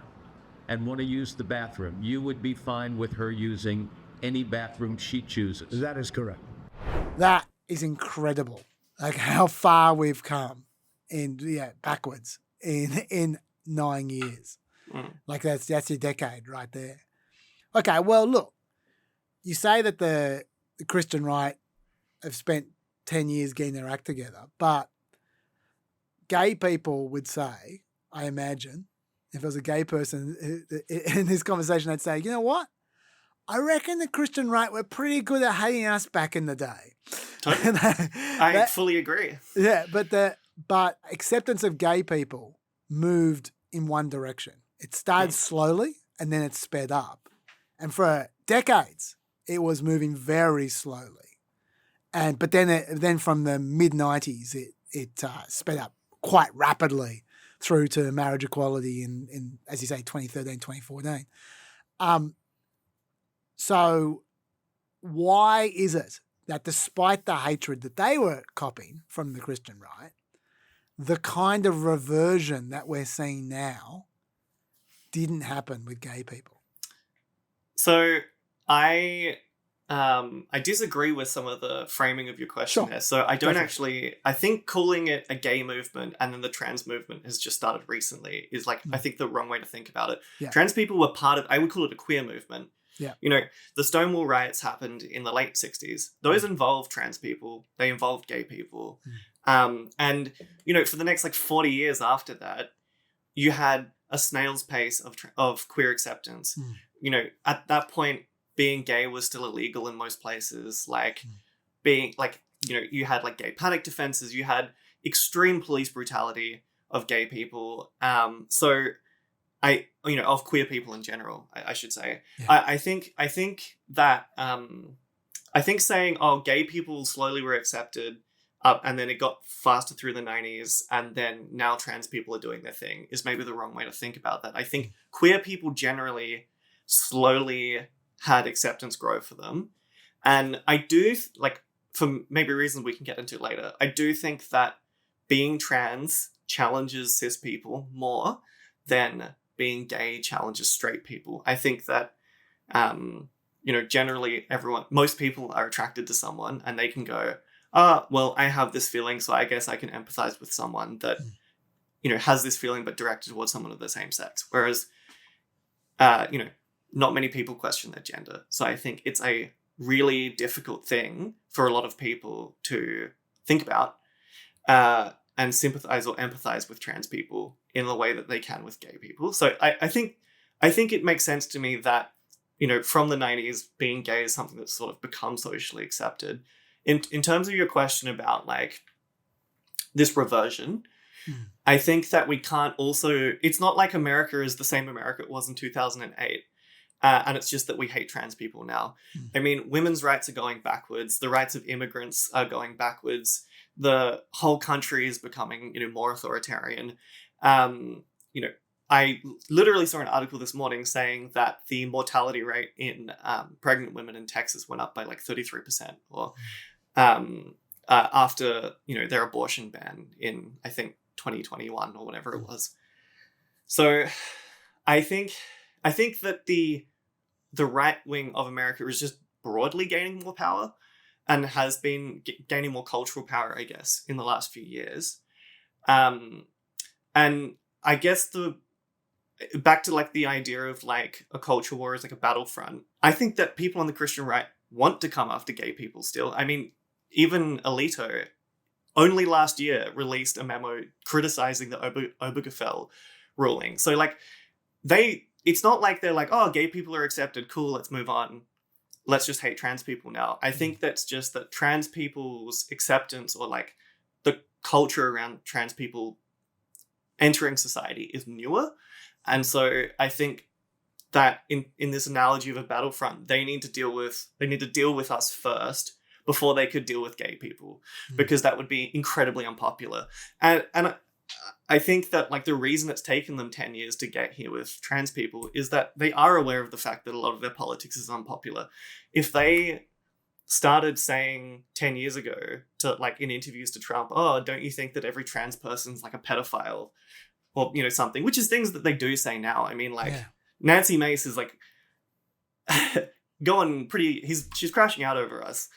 and want to use the bathroom, you would be fine with her using any bathroom she chooses? That is correct. That is incredible. Like how far we've come backwards in 9 years. Like that's a decade right there. Okay, well, look, you say that the Christian right have spent 10 years getting their act together, but gay people would say, I imagine, if there was a gay person in this conversation, they'd say, you know what? I reckon the Christian right were pretty good at hating us back in the day. Totally. I fully agree. Yeah, but acceptance of gay people moved in one direction. It started slowly and then it sped up. And for decades, it was moving very slowly. But then from the mid-90s, it sped up quite rapidly through to marriage equality in as you say, 2013, 2014. So why is it that despite the hatred that they were copying from the Christian right, the kind of reversion that we're seeing now didn't happen with gay people? So I disagree with some of the framing of your question there. So I don't I think calling it a gay movement and then the trans movement has just started recently is like, I think the wrong way to think about it. Yeah. Trans people were I would call it a queer movement. Yeah. The Stonewall riots happened in the late 60s. Those involved trans people. They involved gay people. And, for the next 40 years after that, you had a snail's pace of queer acceptance. At that point, being gay was still illegal in most places. You had gay panic defenses. You had extreme police brutality of gay people. Of queer people in general, I should say. Yeah. I think that I think saying, oh, gay people slowly were accepted, and then it got faster through the 90s, and then now trans people are doing their thing is maybe the wrong way to think about that. I think queer people generally slowly had acceptance grow for them. And I do, for maybe reasons we can get into later, I do think that being trans challenges cis people more than being gay challenges straight people. I think that, generally most people are attracted to someone and they can go, well, I have this feeling, so I guess I can empathize with someone that, has this feeling but directed towards someone of the same sex. Whereas, not many people question their gender. So I think it's a really difficult thing for a lot of people to think about and sympathize or empathize with trans people in the way that they can with gay people. So I think it makes sense to me that, from the 90s, being gay is something that's sort of become socially accepted. In terms of your question about this reversion, I think that we can't also, it's not like America is the same America it was in 2008. And it's just that we hate trans people now. I mean, women's rights are going backwards. The rights of immigrants are going backwards. The whole country is becoming, more authoritarian. I literally saw an article this morning saying that the mortality rate in pregnant women in Texas went up by 33%, or after their abortion ban in, I think, 2021 or whatever it was. So I think that the right wing of America is just broadly gaining more power and has been gaining more cultural power, I guess, in the last few years. And I guess back to the idea of a culture war is a battlefront. I think that people on the Christian right want to come after gay people still. I mean, even Alito only last year released a memo criticizing the Obergefell ruling. So it's not like they're oh, gay people are accepted, cool, let's move on. Let's just hate trans people now. I think that's just that trans people's acceptance or the culture around trans people entering society is newer. And so I think that in this analogy of a battlefront, they need to deal with us first before they could deal with gay people, because that would be incredibly unpopular. And I think that the reason it's taken them 10 years to get here with trans people is that they are aware of the fact that a lot of their politics is unpopular. If they started saying 10 years ago to in interviews to Trump, oh, don't you think that every trans person's a pedophile or, something, which is things that they do say now. I mean, Nancy Mace is going she's crashing out over us.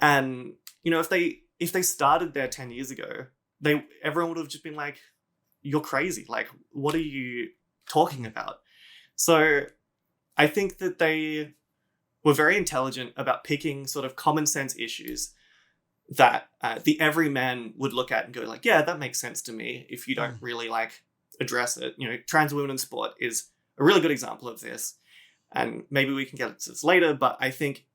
And, if they started there 10 years ago, everyone would have just been you're crazy. What are you talking about? So I think that they were very intelligent about picking sort of common sense issues that the everyman would look at and go yeah, that makes sense to me if you don't really address it. Trans women in sport is a really good example of this. And maybe we can get into this later, but I think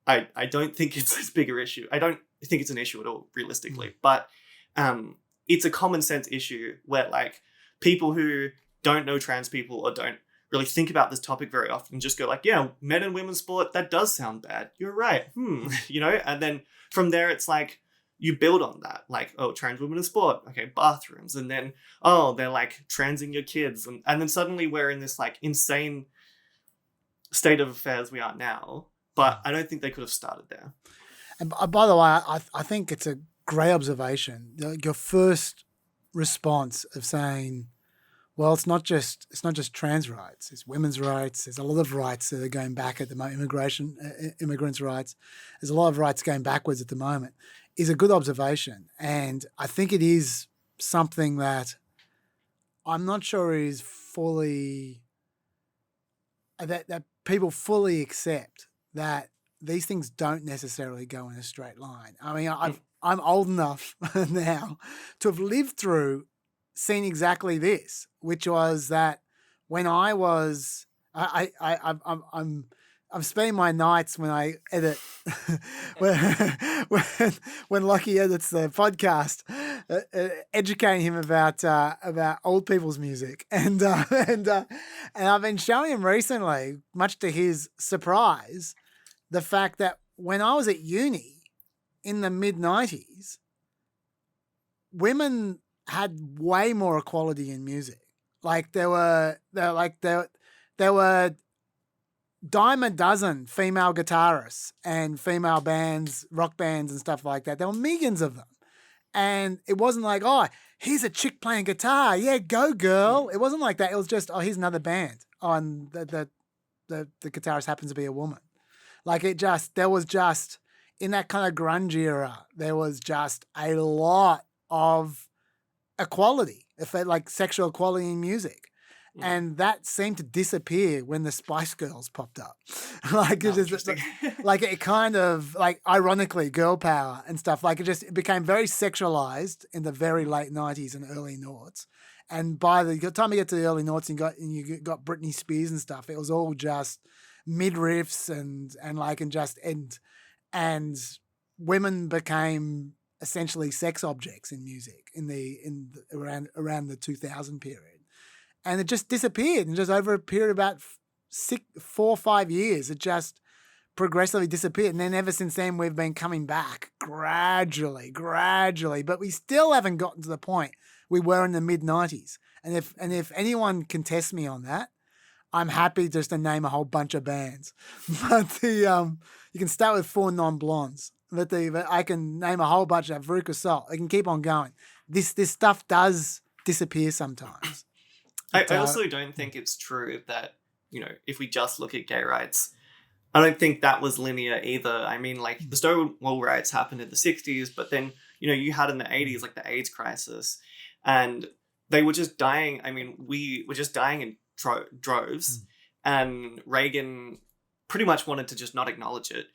I don't think it's this bigger issue. I don't think it's an issue at all, realistically. But it's a common sense issue where people who don't know trans people or don't really think about this topic very often just go yeah, men and women's sport, that does sound bad. You're right. And then from there it's you build on that. Oh, trans women in sport. Okay, bathrooms. And then, oh, they're transing your kids. And then suddenly we're in this insane state of affairs we are now. But I don't think they could have started there. And by the way, I think it's a great observation. Your first response of saying, well, it's not just trans rights, it's women's rights. There's a lot of rights that are going back at the moment. Immigrants' rights. There's a lot of rights going backwards at the moment. Is a good observation. And I think it is something that I'm not sure is fully, that people fully accept that these things don't necessarily go in a straight line. I mean, I'm old enough now to have lived through, seen exactly this, which was that when I was, I'm spending my nights when I edit, when Lockie edits the podcast, educating him about old people's music, and I've been showing him recently, much to his surprise, the fact that when I was at uni in the mid-90s, women had way more equality in music. Like there were dime a dozen female guitarists and female bands, rock bands and stuff like that. There were millions of them. And it wasn't like, oh, here's a chick playing guitar. Yeah, go girl. It wasn't like that. It was just, oh, here's another band. Oh, and the guitarist happens to be a woman. Like there was just, in that kind of grunge era, there was just a lot of equality, like sexual equality in music. And that seemed to disappear when the Spice Girls popped up. Like it just, like it kind of like ironically girl power and stuff. Like it became very sexualized in the very late 90s and early noughts. And by the time you get to the early noughts and you got Britney Spears and stuff, it was all just midriffs and women became essentially sex objects in music around the 2000 period. And it just disappeared. And just over a period of about 4 or 5 years, it just progressively disappeared. And then ever since then, we've been coming back gradually. But we still haven't gotten to the point we were in the mid-90s. And if anyone can test me on that, I'm happy just to name a whole bunch of bands. But you can start with 4 Non-Blondes. But I can name a whole bunch of Veruca Salt. I can keep on going. This stuff does disappear sometimes. I also don't think it's true that, if we just look at gay rights, I don't think that was linear either. I mean, like, the Stonewall riots happened in the 60s, but then, you had in the 80s, like, the AIDS crisis, and they were just dying. I mean, we were just dying in droves, and Reagan pretty much wanted to just not acknowledge it.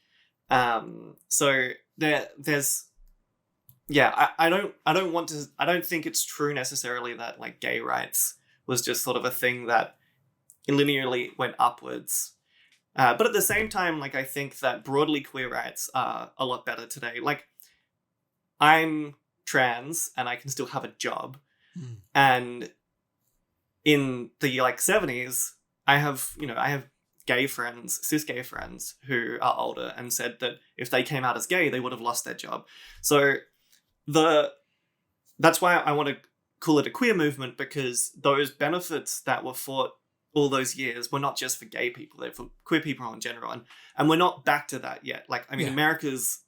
So there's... Yeah, I don't think it's true necessarily that, like, gay rights was just sort of a thing that linearly went upwards. But at the same time, like, I think that broadly queer rights are a lot better today. Like, I'm trans and I can still have a job. And in the, 70s, I have gay friends, cis gay friends who are older and said that if they came out as gay, they would have lost their job. So that's why I want to call it a queer movement, because those benefits that were fought all those years were not just for gay people, they're for queer people in general. And we're not back to that yet. Like, I mean, America's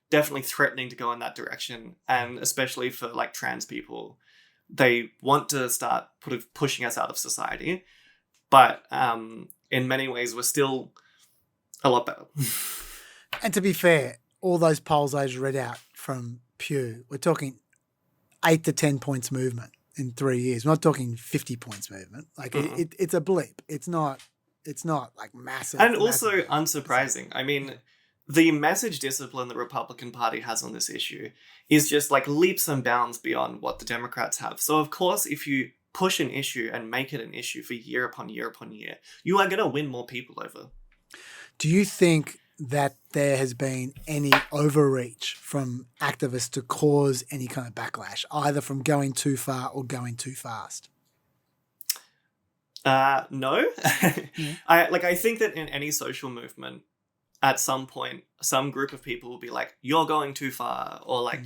definitely threatening to go in that direction. And especially for, like, trans people, they want to start pushing us out of society. But in many ways, we're still a lot better. And to be fair, all those polls I just read out from Pew, we're talking 8 to 10 points movement in 3 years. We're not talking 50 points movement. Like it's a blip. It's not like massive. And also unsurprising. I mean, the message discipline the Republican Party has on this issue is just like leaps and bounds beyond what the Democrats have. So of course, if you push an issue and make it an issue for year upon year upon year, you are going to win more people over. Do you think that there has been any overreach from activists to cause any kind of backlash, either from going too far or going too fast? No. I think that in any social movement, at some point, some group of people will be like, you're going too far, or like,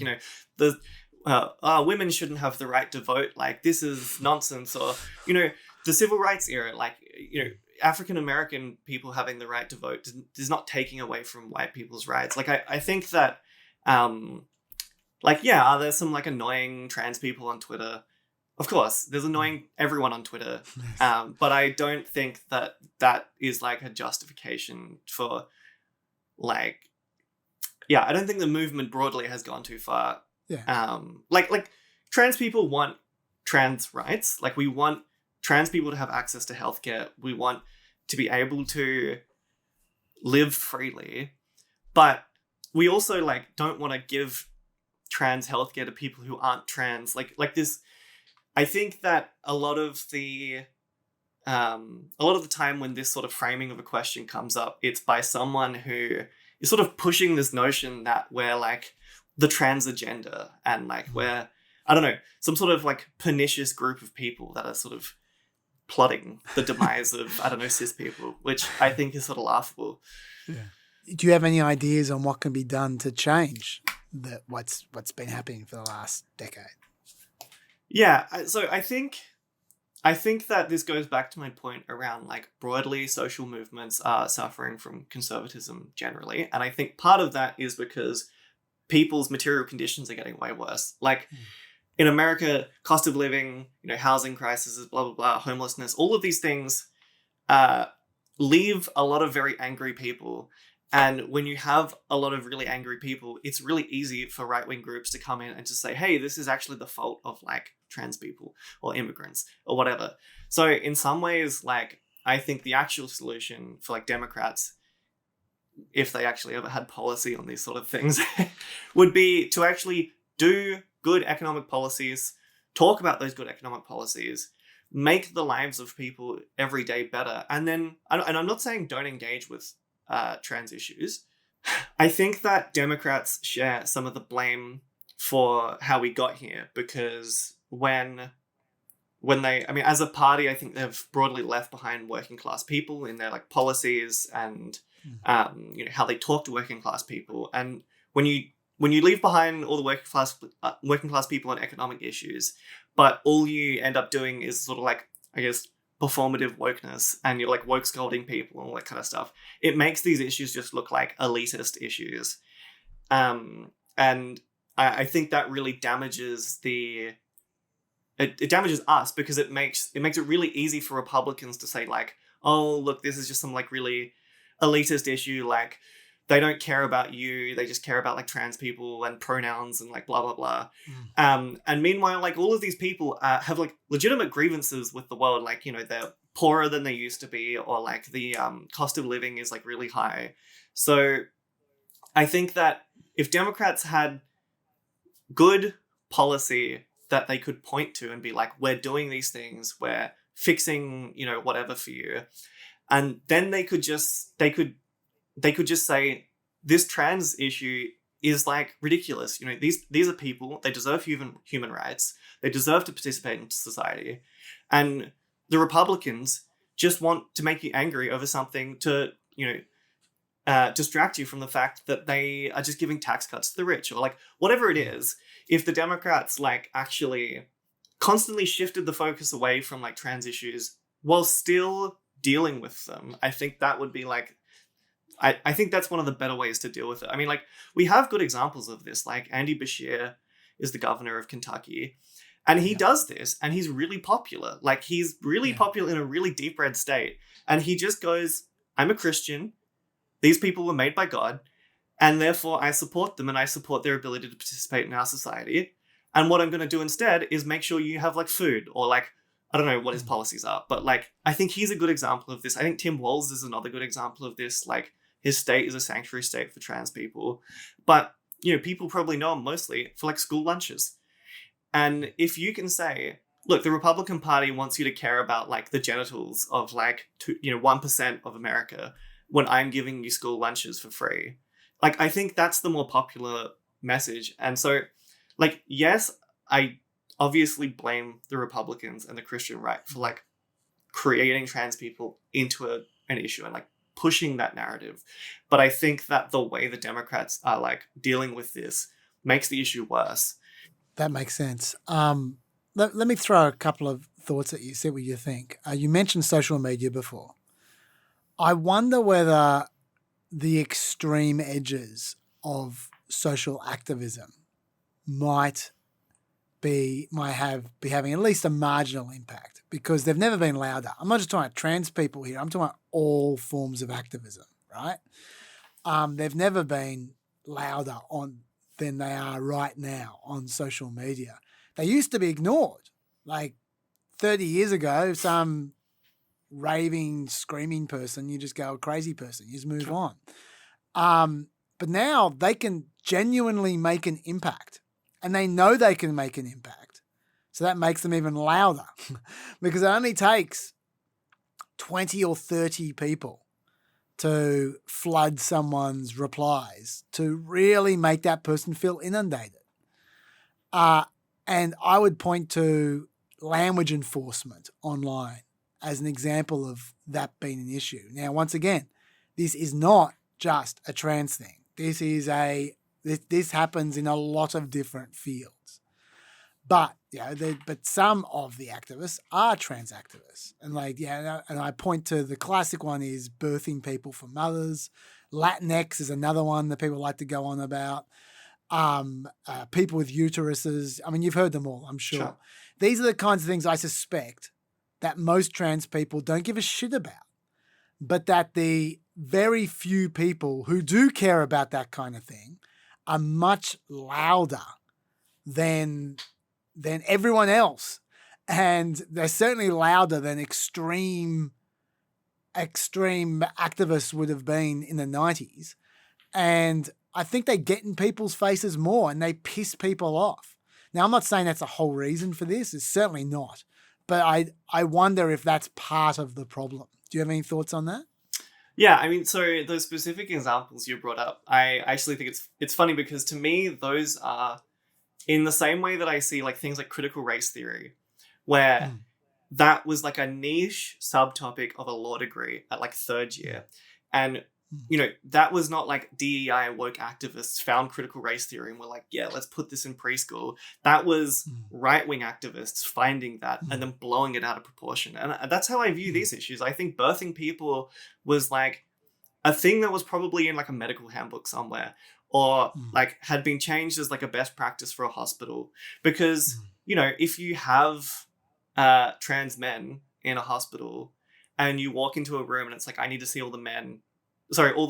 women shouldn't have the right to vote, like, this is nonsense, or, the civil rights era, like, African-American people having the right to vote is not taking away from white people's rights. Like, I think that, there's some, like, annoying trans people on Twitter. Of course, there's annoying everyone on Twitter. But I don't think that is, like, a justification for, like... Yeah, I don't think the movement broadly has gone too far. Yeah. Like, trans people want trans rights. Like, we want trans people to have access to healthcare. We want to be able to live freely. But we also, like, don't want to give trans healthcare to people who aren't trans. Like this, I think that a lot of the time when this sort of framing of a question comes up, it's by someone who is sort of pushing this notion that we're, like, the trans agenda, and, like, we're, I don't know, some sort of, like, pernicious group of people that are sort of plotting the demise of, I don't know, cis people, which I think is sort of laughable. Yeah. Do you have any ideas on what can be done to change what's been happening for the last decade? Yeah, so I think that this goes back to my point around like broadly social movements are suffering from conservatism generally, and I think part of that is because people's material conditions are getting way worse. Like in America, cost of living, housing crises, blah blah blah, homelessness, all of these things leave a lot of very angry people. And when you have a lot of really angry people, it's really easy for right-wing groups to come in and to say, hey, this is actually the fault of like trans people or immigrants or whatever. So in some ways, like, I think the actual solution for like Democrats, if they actually ever had policy on these sort of things, would be to actually do good economic policies, talk about those good economic policies, make the lives of people every day better. And then, and I'm not saying don't engage with trans issues. I think that Democrats share some of the blame for how we got here, because when they, I mean, as a party, I think they've broadly left behind working class people in their like policies and how they talk to working class people. And when you leave behind all the working class people on economic issues, but all you end up doing is sort of like, I guess, performative wokeness, and you're like woke scolding people and all that kind of stuff, it makes these issues just look like elitist issues. And I think that really damages it damages us, because it makes it really easy for Republicans to say like, oh, look, this is just some like really elitist issue, like they don't care about you, they just care about like trans people and pronouns and like blah blah blah. And meanwhile, like all of these people have like legitimate grievances with the world, like they're poorer than they used to be, or like the cost of living is like really high. So I think that if Democrats had good policy that they could point to and be like, we're doing these things, we're fixing whatever for you, and then they could just say, this trans issue is like ridiculous. These are people, they deserve human rights, they deserve to participate in society, and the Republicans just want to make you angry over something to distract you from the fact that they are just giving tax cuts to the rich, or like whatever it is. If the Democrats like actually constantly shifted the focus away from like trans issues while still dealing with them, I think that would be like, I think that's one of the better ways to deal with it. I mean, like, we have good examples of this. Like, Andy Beshear is the governor of Kentucky, and he does this, and he's really popular. Like, he's really popular in a really deep red state. And he just goes, I'm a Christian. These people were made by God, and therefore I support them, and I support their ability to participate in our society. And what I'm going to do instead is make sure you have, like, food, or, like, I don't know what his policies are, but, like, I think he's a good example of this. I think Tim Walz is another good example of this. Like, his state is a sanctuary state for trans people. But, people probably know him mostly for like school lunches. And if you can say, look, the Republican Party wants you to care about like the genitals of like 1% of America when I'm giving you school lunches for free. Like, I think that's the more popular message. And so, like, yes, I obviously blame the Republicans and the Christian right for like creating trans people into an issue and like pushing that narrative. But I think that the way the Democrats are like dealing with this makes the issue worse. That makes sense. Let me throw a couple of thoughts at you, see what you think. You mentioned social media before. I wonder whether the extreme edges of social activism might be having at least a marginal impact, because they've never been louder. I'm not just talking about trans people here. I'm talking about all forms of activism, right? They've never been louder than they are right now on social media. They used to be ignored. Like 30 years ago, some raving, screaming person, you just go a crazy person, you just move on. But now they can genuinely make an impact. And they know they can make an impact. So that makes them even louder because it only takes 20 or 30 people to flood someone's replies to really make that person feel inundated. And I would point to language enforcement online as an example of that being an issue. Now, once again, this is not just a trans thing. This happens in a lot of different fields. But but some of the activists are trans activists, and and I point to the classic one is birthing people for mothers. Latinx is another one that people like to go on about. People with uteruses. I mean, you've heard them all, I'm sure. Sure. These are the kinds of things I suspect that most trans people don't give a shit about, but that the very few people who do care about that kind of thing are much louder than everyone else. And they're certainly louder than extreme activists would have been in the 90s. And I think they get in people's faces more and they piss people off. Now, I'm not saying that's the whole reason for this. It's certainly not. But I wonder if that's part of the problem. Do you have any thoughts on that? Yeah, I mean, so those specific examples you brought up, I actually think it's funny because to me, those are in the same way that I see like things like critical race theory, where that was like a niche subtopic of a law degree at like third year. And, you know, that was not like DEI woke activists found critical race theory and were like, yeah, let's put this in preschool. That was right-wing activists finding that and then blowing it out of proportion. And that's how I view these issues. I think birthing people was like a thing that was probably in like a medical handbook somewhere, or like had been changed as like a best practice for a hospital. Because, you know, if you have trans men in a hospital and you walk into a room and it's like, I need to see all the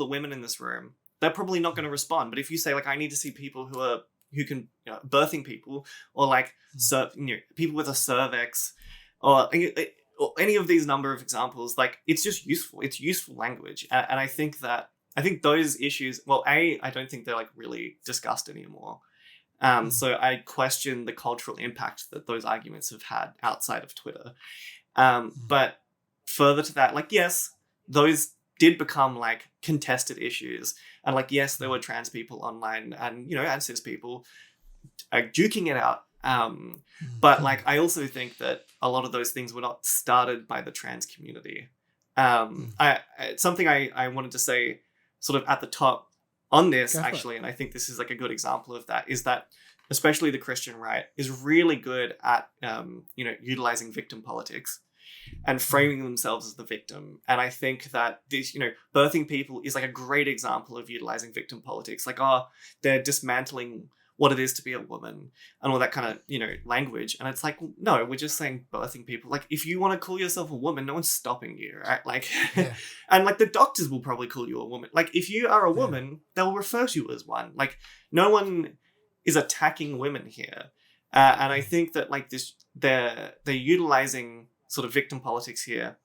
women in this room, they're probably not going to respond. But if you say like, I need to see people who can, you know, birthing people, or like, people with a cervix, or any of these number of examples, like it's just useful. It's useful language. And I think those issues, well, I don't think they're like really discussed anymore. So I question the cultural impact that those arguments have had outside of Twitter. But further to that, like, yes, those did become like contested issues. And like, yes, there were trans people online and, you know, and cis people duking it out. But like, I also think that a lot of those things were not started by the trans community. Something I wanted to say sort of at the top on this, actually, and I think this is like a good example of that, is that especially the Christian right is really good at, you know, utilizing victim politics and framing themselves as the victim. And I think that this, you know, birthing people is like a great example of utilizing victim politics. Like, oh, they're dismantling what it is to be a woman and all that kind of, you know, language. And it's like, no, we're just saying birthing people. Like, if you want to call yourself a woman, no one's stopping you, right? Like, and like the doctors will probably call you a woman. Like, if you are a woman, they'll refer to you as one. Like, no one is attacking women here. And I think that like this, they're utilizing sort of victim politics here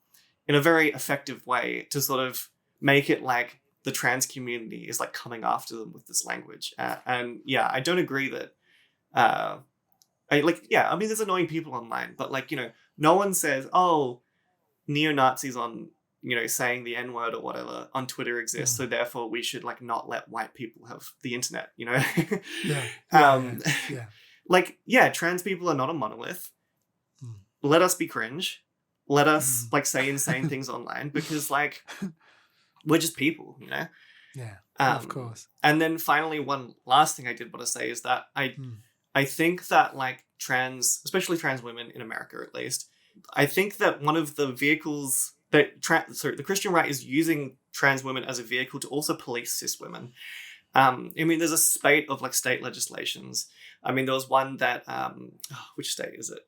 in a very effective way to sort of make it like the trans community is like coming after them with this language. And yeah, I don't agree that, I mean, there's annoying people online, but like, you know, no one says, oh, neo-Nazis on, you know, saying the N-word or whatever on Twitter exists. So therefore we should like not let white people have the internet, you know? Like, yeah, trans people are not a monolith. Let us be cringe. Let us like say insane things online because like we're just people, you know? Yeah, of course. And then finally, one last thing I did want to say is that I think that like especially trans women in America, at least, I think that one of the vehicles that the Christian right is using trans women as a vehicle to also police cis women. I mean, there's a spate of like state legislations. I mean, there was one that, which state is it?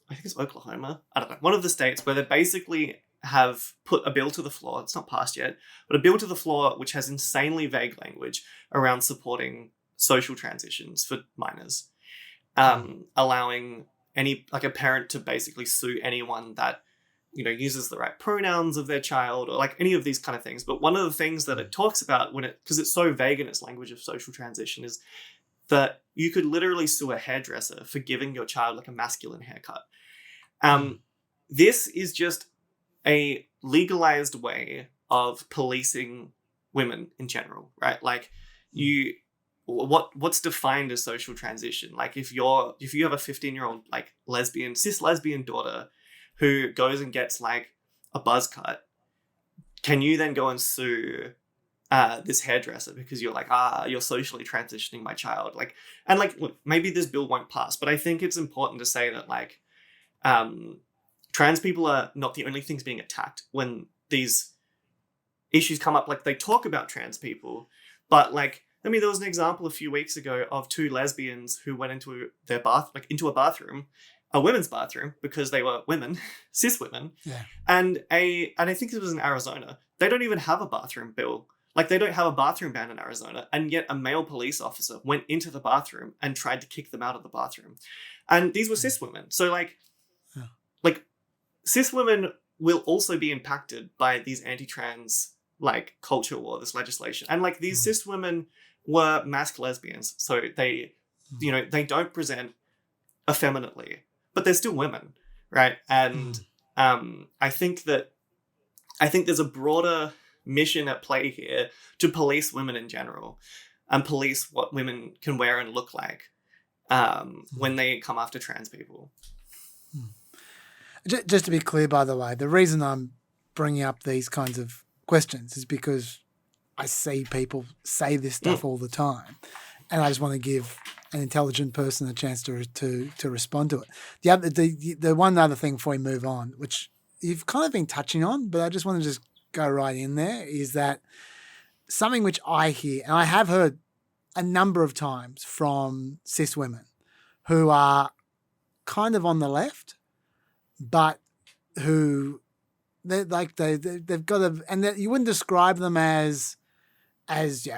I think it's Oklahoma. I don't know. One of the states where they basically have put a bill to the floor. It's not passed yet, but a bill to the floor which has insanely vague language around supporting social transitions for minors, allowing a parent to basically sue anyone that, you know, uses the right pronouns of their child or like any of these kind of things. But one of the things that it talks about because it's so vague in its language of social transition is that you could literally sue a hairdresser for giving your child like a masculine haircut. This is just a legalized way of policing women in general, right? Like what's defined as social transition? Like if you have a 15-year-old like cis lesbian daughter who goes and gets like a buzz cut, can you then go and sue this hairdresser because you're like, you're socially transitioning my child. Like, and like, look, maybe this bill won't pass, but I think it's important to say that like, trans people are not the only things being attacked when these issues come up. Like, they talk about trans people, but like, I mean, there was an example a few weeks ago of two lesbians who went into into a bathroom, a women's bathroom, because they were women, cis women. Yeah. And I think it was in Arizona. They don't even have a bathroom bill. Like, they don't have a bathroom ban in Arizona, and yet a male police officer went into the bathroom and tried to kick them out of the bathroom. And these were cis women. So like, cis women will also be impacted by these anti-trans like culture war, this legislation. And like, these cis women were masked lesbians. So they, they don't present effeminately, but they're still women, right? And I think there's a broader mission at play here to police women in general and police what women can wear and look like when they come after trans people. Just to be clear, by the way, the reason I'm bringing up these kinds of questions is because I see people say this stuff all the time, and I just want to give an intelligent person a chance to respond to it. The one other thing before we move on, which you've kind of been touching on, but I just want to just go right in there, is that something which I hear, and I have heard a number of times from cis women who are kind of on the left, but who they've got a, and that you wouldn't describe them as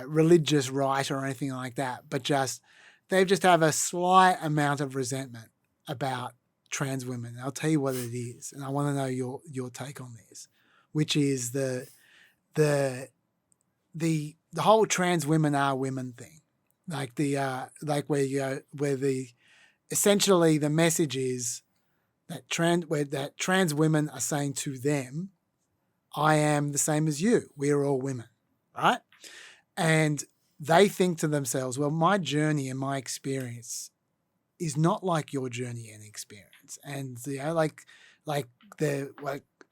religious right or anything like that, but they just have a slight amount of resentment about trans women. I'll tell you what it is, and I want to know your take on this, which is the whole trans women are women thing, like essentially the message is that trans women are saying to them, I am the same as you. We are all women, right? And they think to themselves, well, my journey and my experience is not like your journey and experience. And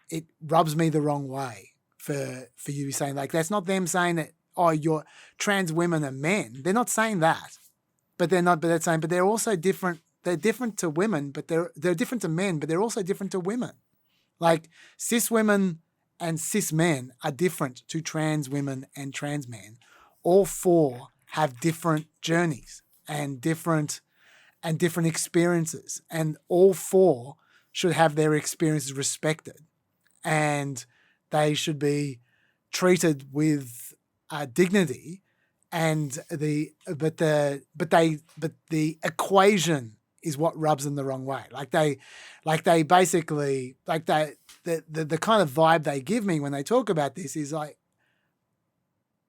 it rubs me the wrong way for you saying, like, that's not them saying that, oh, your trans women are men. They're not saying that. But they're saying, but they're also different. They're different to women, but they're different to men, but they're also different to women. Like, cis women and cis men are different to trans women and trans men. All four have different journeys and different experiences, and all four should have their experiences respected, and they should be treated with dignity. And the equation is what rubs them the wrong way. They basically, the kind of vibe they give me when they talk about this is like,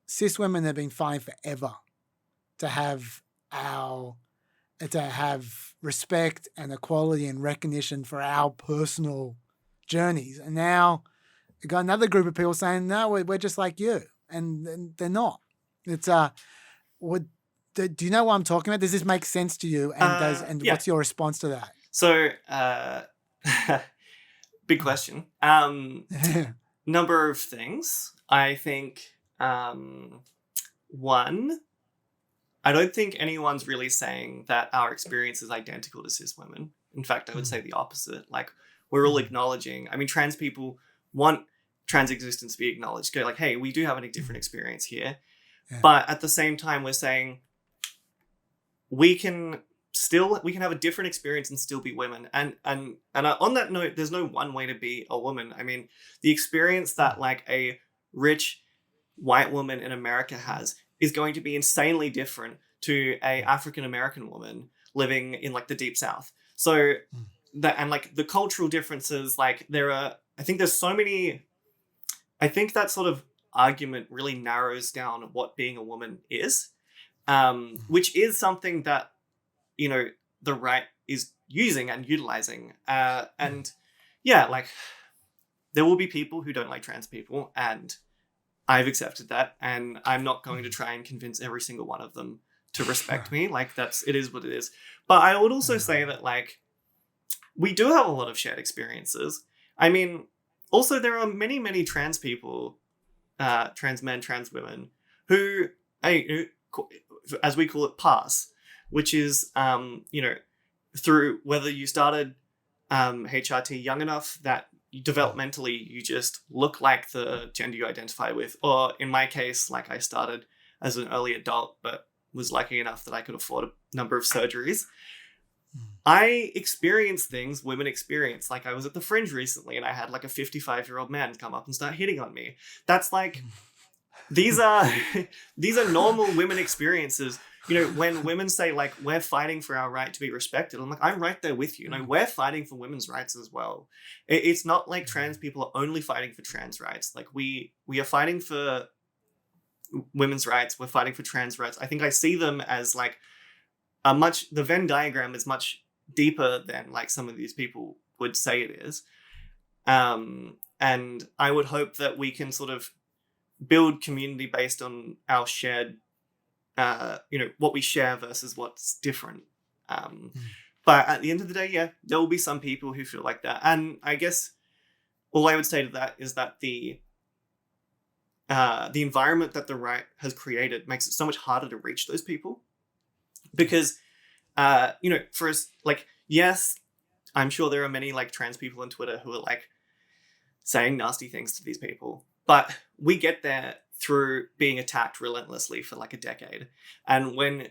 cis women have been fighting forever to have respect and equality and recognition for our personal journeys. And now you've got another group of people saying, no, we're just like you. And they're not. It's do you know what I'm talking about? Does this make sense to you? And Yeah. What's your response to that? So, big question. Number of things. I think, one, I don't think anyone's really saying that our experience is identical to cis women. In fact, I would say the opposite. Like, we're all acknowledging, I mean, trans people want trans existence to be acknowledged. Go like, hey, we do have a different experience here. Yeah. But at the same time, we're saying we can have a different experience and still be women. And on that note, there's no one way to be a woman. I mean, the experience that like a rich white woman in America has is going to be insanely different to a African American woman living in like the deep South. So and like the cultural differences, like I think there's so many. I think that sort of argument really narrows down what being a woman is, which is something that, the right is using and utilizing. And yeah, like, there will be people who don't like trans people, and I've accepted that, and I'm not going to try and convince every single one of them to respect me. Like, it is what it is. But I would also say that, like, we do have a lot of shared experiences. I mean, also there are many, many trans people, trans men, trans women, who, as we call it, pass, which is, through whether you started HRT young enough that developmentally you just look like the gender you identify with, or in my case, like I started as an early adult, but was lucky enough that I could afford a number of surgeries. I experience things women experience. Like I was at the Fringe recently and I had like a 55-year-old man come up and start hitting on me. That's like, these are normal women experiences. When women say like, we're fighting for our right to be respected, I'm like, I'm right there with you. We're fighting for women's rights as well. It's not like trans people are only fighting for trans rights. Like we are fighting for women's rights. We're fighting for trans rights. I think I see them as like the Venn diagram is much deeper than like some of these people would say it is. And I would hope that we can sort of build community based on our shared, what we share versus what's different. But at the end of the day, yeah, there will be some people who feel like that. And I guess all I would say to that is that the environment that the right has created makes it so much harder to reach those people. Because, for us, like, yes, I'm sure there are many like trans people on Twitter who are like saying nasty things to these people, but we get there through being attacked relentlessly for like a decade. And when,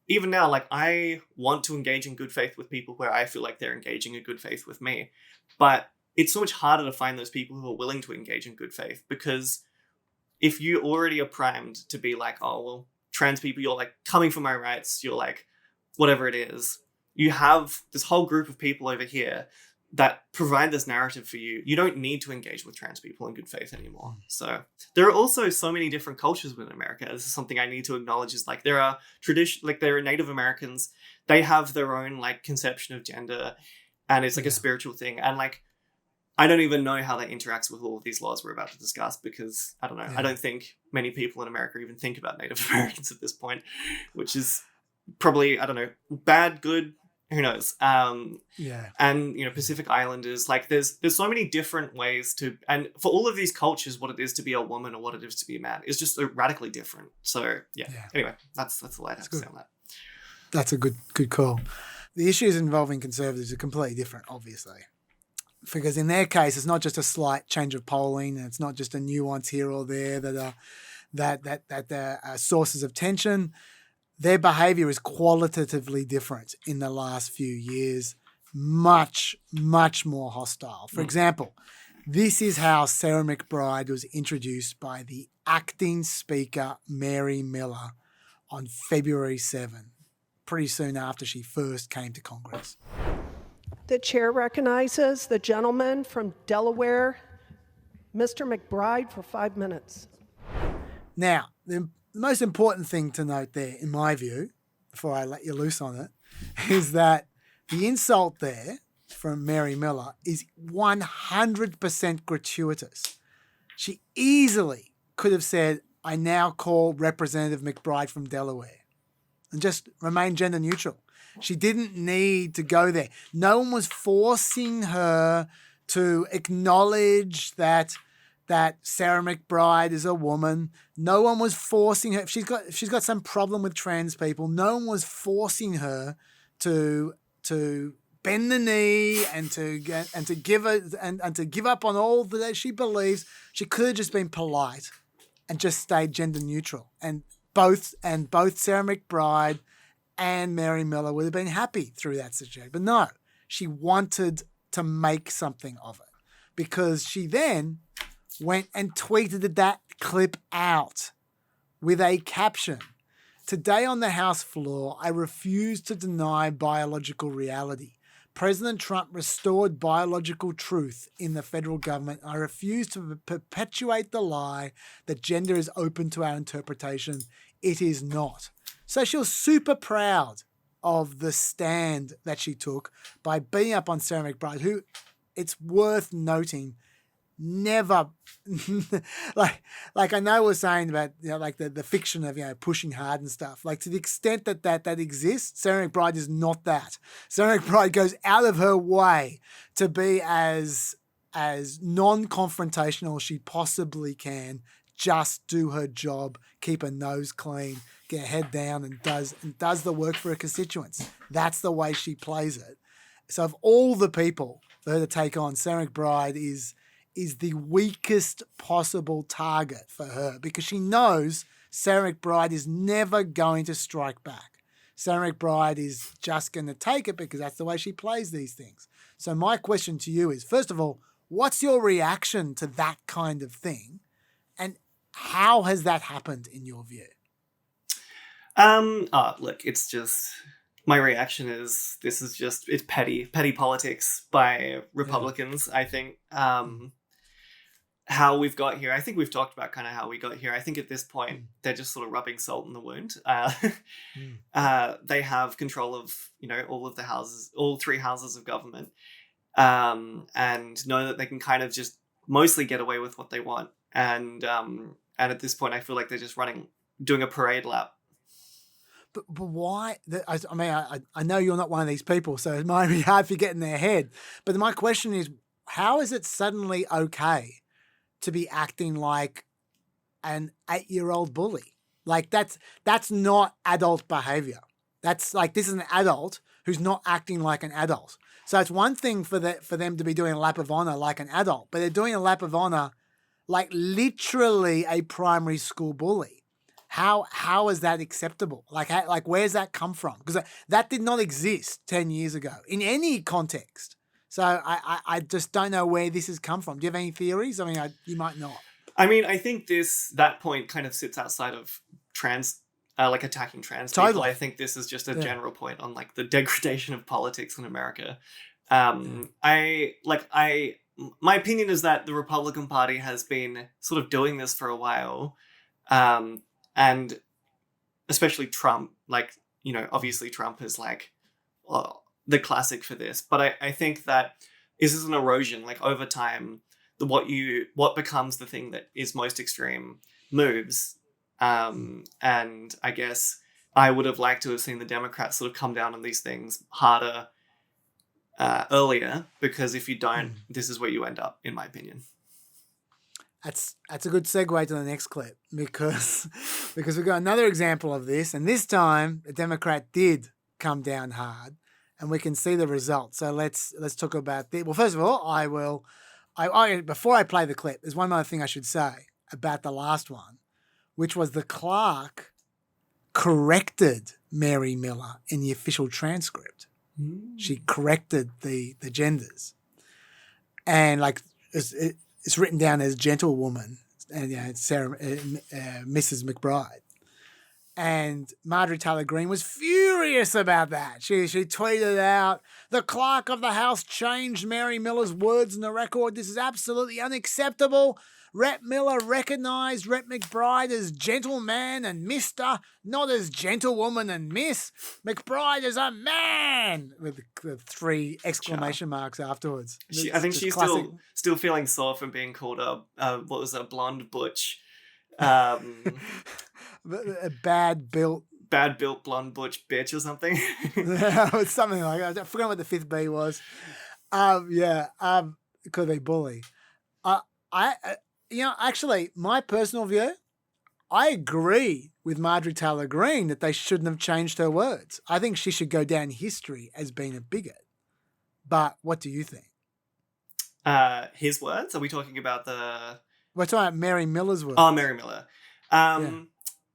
even now, like I want to engage in good faith with people where I feel like they're engaging in good faith with me, but it's so much harder to find those people who are willing to engage in good faith, because if you already are primed to be like, oh, well, trans people, you're like coming for my rights, you're like, whatever it is, you have this whole group of people over here that provide this narrative for you. You don't need to engage with trans people in good faith anymore. So there are also so many different cultures within America. This is something I need to acknowledge, is like there are there are Native Americans. They have their own like conception of gender, and it's like a spiritual thing. And like, I don't even know how that interacts with all of these laws we're about to discuss, because I don't know. Yeah. I don't think many people in America even think about Native Americans at this point, which is probably, I don't know, bad, good, who knows? And Pacific Islanders, like there's so many different ways to, and for all of these cultures, what it is to be a woman or what it is to be a man is just radically different. So anyway, that's all I have to say on that. That's a good call. The issues involving conservatives are completely different, obviously, because in their case, it's not just a slight change of polling, and it's not just a nuance here or there that are sources of tension. Their behaviour is qualitatively different in the last few years, much, much more hostile. For example, this is how Sarah McBride was introduced by the acting Speaker, Mary Miller, on February 7, pretty soon after she first came to Congress. The chair recognizes the gentleman from Delaware, Mr. McBride, for 5 minutes. Now, the most important thing to note there, in my view, before I let you loose on it, is that the insult there from Mary Miller is 100% gratuitous. She easily could have said, I now call Representative McBride from Delaware, and just remain gender neutral. She didn't need to go there. No one was forcing her to acknowledge that Sarah McBride is a woman. No one was forcing her. If she's got some problem with trans people, no one was forcing her to bend the knee and to give up on all that she believes. She could have just been polite and just stayed gender neutral. And both Sarah McBride and Mary Miller would have been happy through that situation. But no, she wanted to make something of it, because she then went and tweeted that clip out with a caption. Today on the House floor, I refuse to deny biological reality. President Trump restored biological truth in the federal government. I refuse to perpetuate the lie that gender is open to our interpretation. It is not. So she was super proud of the stand that she took by beating up on Sarah McBride, who, it's worth noting, never like I know we're saying about like the fiction of pushing hard and stuff, like to the extent that exists, Sarah McBride is not that. Sarah McBride goes out of her way to be as non-confrontational as she possibly can, just do her job, keep her nose clean, get her head down, and does the work for her constituents. That's the way she plays it. So of all the people for her to take on, Sarah McBride is the weakest possible target for her because she knows Sarah McBride is never going to strike back. Sarah McBride is just going to take it because that's the way she plays these things. So my question to you is, first of all, what's your reaction to that kind of thing? And how has that happened in your view? Look, it's just, my reaction is it's petty politics by Republicans. I think, how we've got here, I think we've talked about kind of how we got here. I think at this point, they're just sort of rubbing salt in the wound. They have control of, all of the houses, all 3 houses of government, and know that they can kind of just mostly get away with what they want. And at this point, I feel like they're just doing a parade lap. But why? I know you're not one of these people, so it might be hard for you to get in their head. But my question is, how is it suddenly okay to be acting like an 8-year-old bully? Like that's not adult behavior. That's like, this is an adult who's not acting like an adult. So it's one thing for them to be doing a lap of honor like an adult, but they're doing a lap of honor like literally a primary school bully. How is that acceptable? Like where's that come from? Because that did not exist 10 years ago in any context. So I just don't know where this has come from. Do you have any theories? I mean, you might not. I mean, I think that point kind of sits outside of attacking trans people. Totally. I think this is just a general point on like the degradation of politics in America. My opinion is that the Republican Party has been sort of doing this for a while, and especially Trump. Like, obviously Trump is like the classic for this, but I think that this is an erosion. Like over time, what becomes the thing that is most extreme moves. And I guess I would have liked to have seen the Democrats sort of come down on these things harder earlier, because if you don't, this is where you end up, in my opinion. That's a good segue to the next clip because we've got another example of this, and this time the Democrat did come down hard, and we can see the results. So let's talk about this. Well, first of all, before I play the clip, there's one other thing I should say about the last one, which was the clerk corrected Mary Miller in the official transcript. She corrected the genders, and like it's written down as gentlewoman, and it's Sarah, Mrs. McBride. And Marjorie Taylor Greene was furious about that. She tweeted out, "The clerk of the House changed Mary Miller's words in the record. This is absolutely unacceptable. Rep Miller recognised Rep McBride as gentleman and Mr., not as gentlewoman and Miss. McBride is a man!" with the 3 exclamation marks afterwards. I think she's still feeling sore from being called a blonde butch. A bad built blonde butch bitch or something. It's something like that. I forgot what the 5th B was. Could be bully. Actually, my personal view, I agree with Marjorie Taylor Greene that they shouldn't have changed her words. I think she should go down in history as being a bigot. But what do you think? His words? Are we talking about We're talking about Mary Miller's words. Oh, Mary Miller.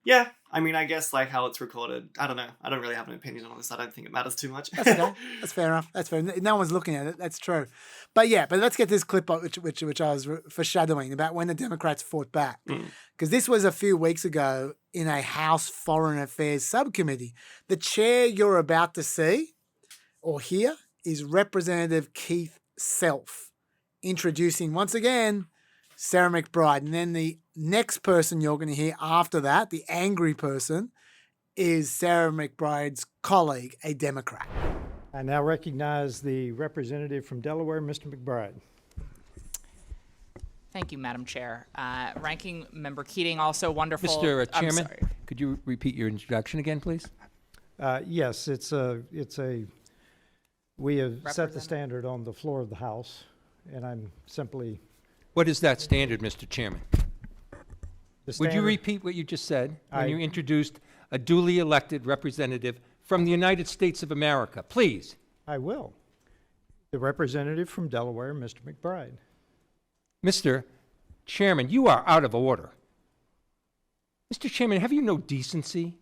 Yeah. I mean, I guess like how it's recorded. I don't know. I don't really have an opinion on this. I don't think it matters too much. That's okay. That's fair enough. That's fair. No one's looking at it. That's true. But let's get this clip up, which I was foreshadowing about when the Democrats fought back. Because this was a few weeks ago in a House Foreign Affairs subcommittee. The chair you're about to see or hear is Representative Keith Self introducing once again Sarah McBride. And then the next person you're going to hear after that, the angry person, is Sarah McBride's colleague, a Democrat. I now recognize the representative from Delaware, Mr. McBride. Thank you, Madam Chair. Ranking Member Keating, also wonderful. Mr. Chairman, could you repeat your introduction again, please? Yes, we have set the standard on the floor of the House, and I'm simply... What is that standard, Mr. Chairman? Would you repeat what you just said when you introduced a duly elected representative from the United States of America? Please. I will. The representative from Delaware, Mr. McBride. Mr. Chairman, you are out of order. Mr. Chairman, have you no decency?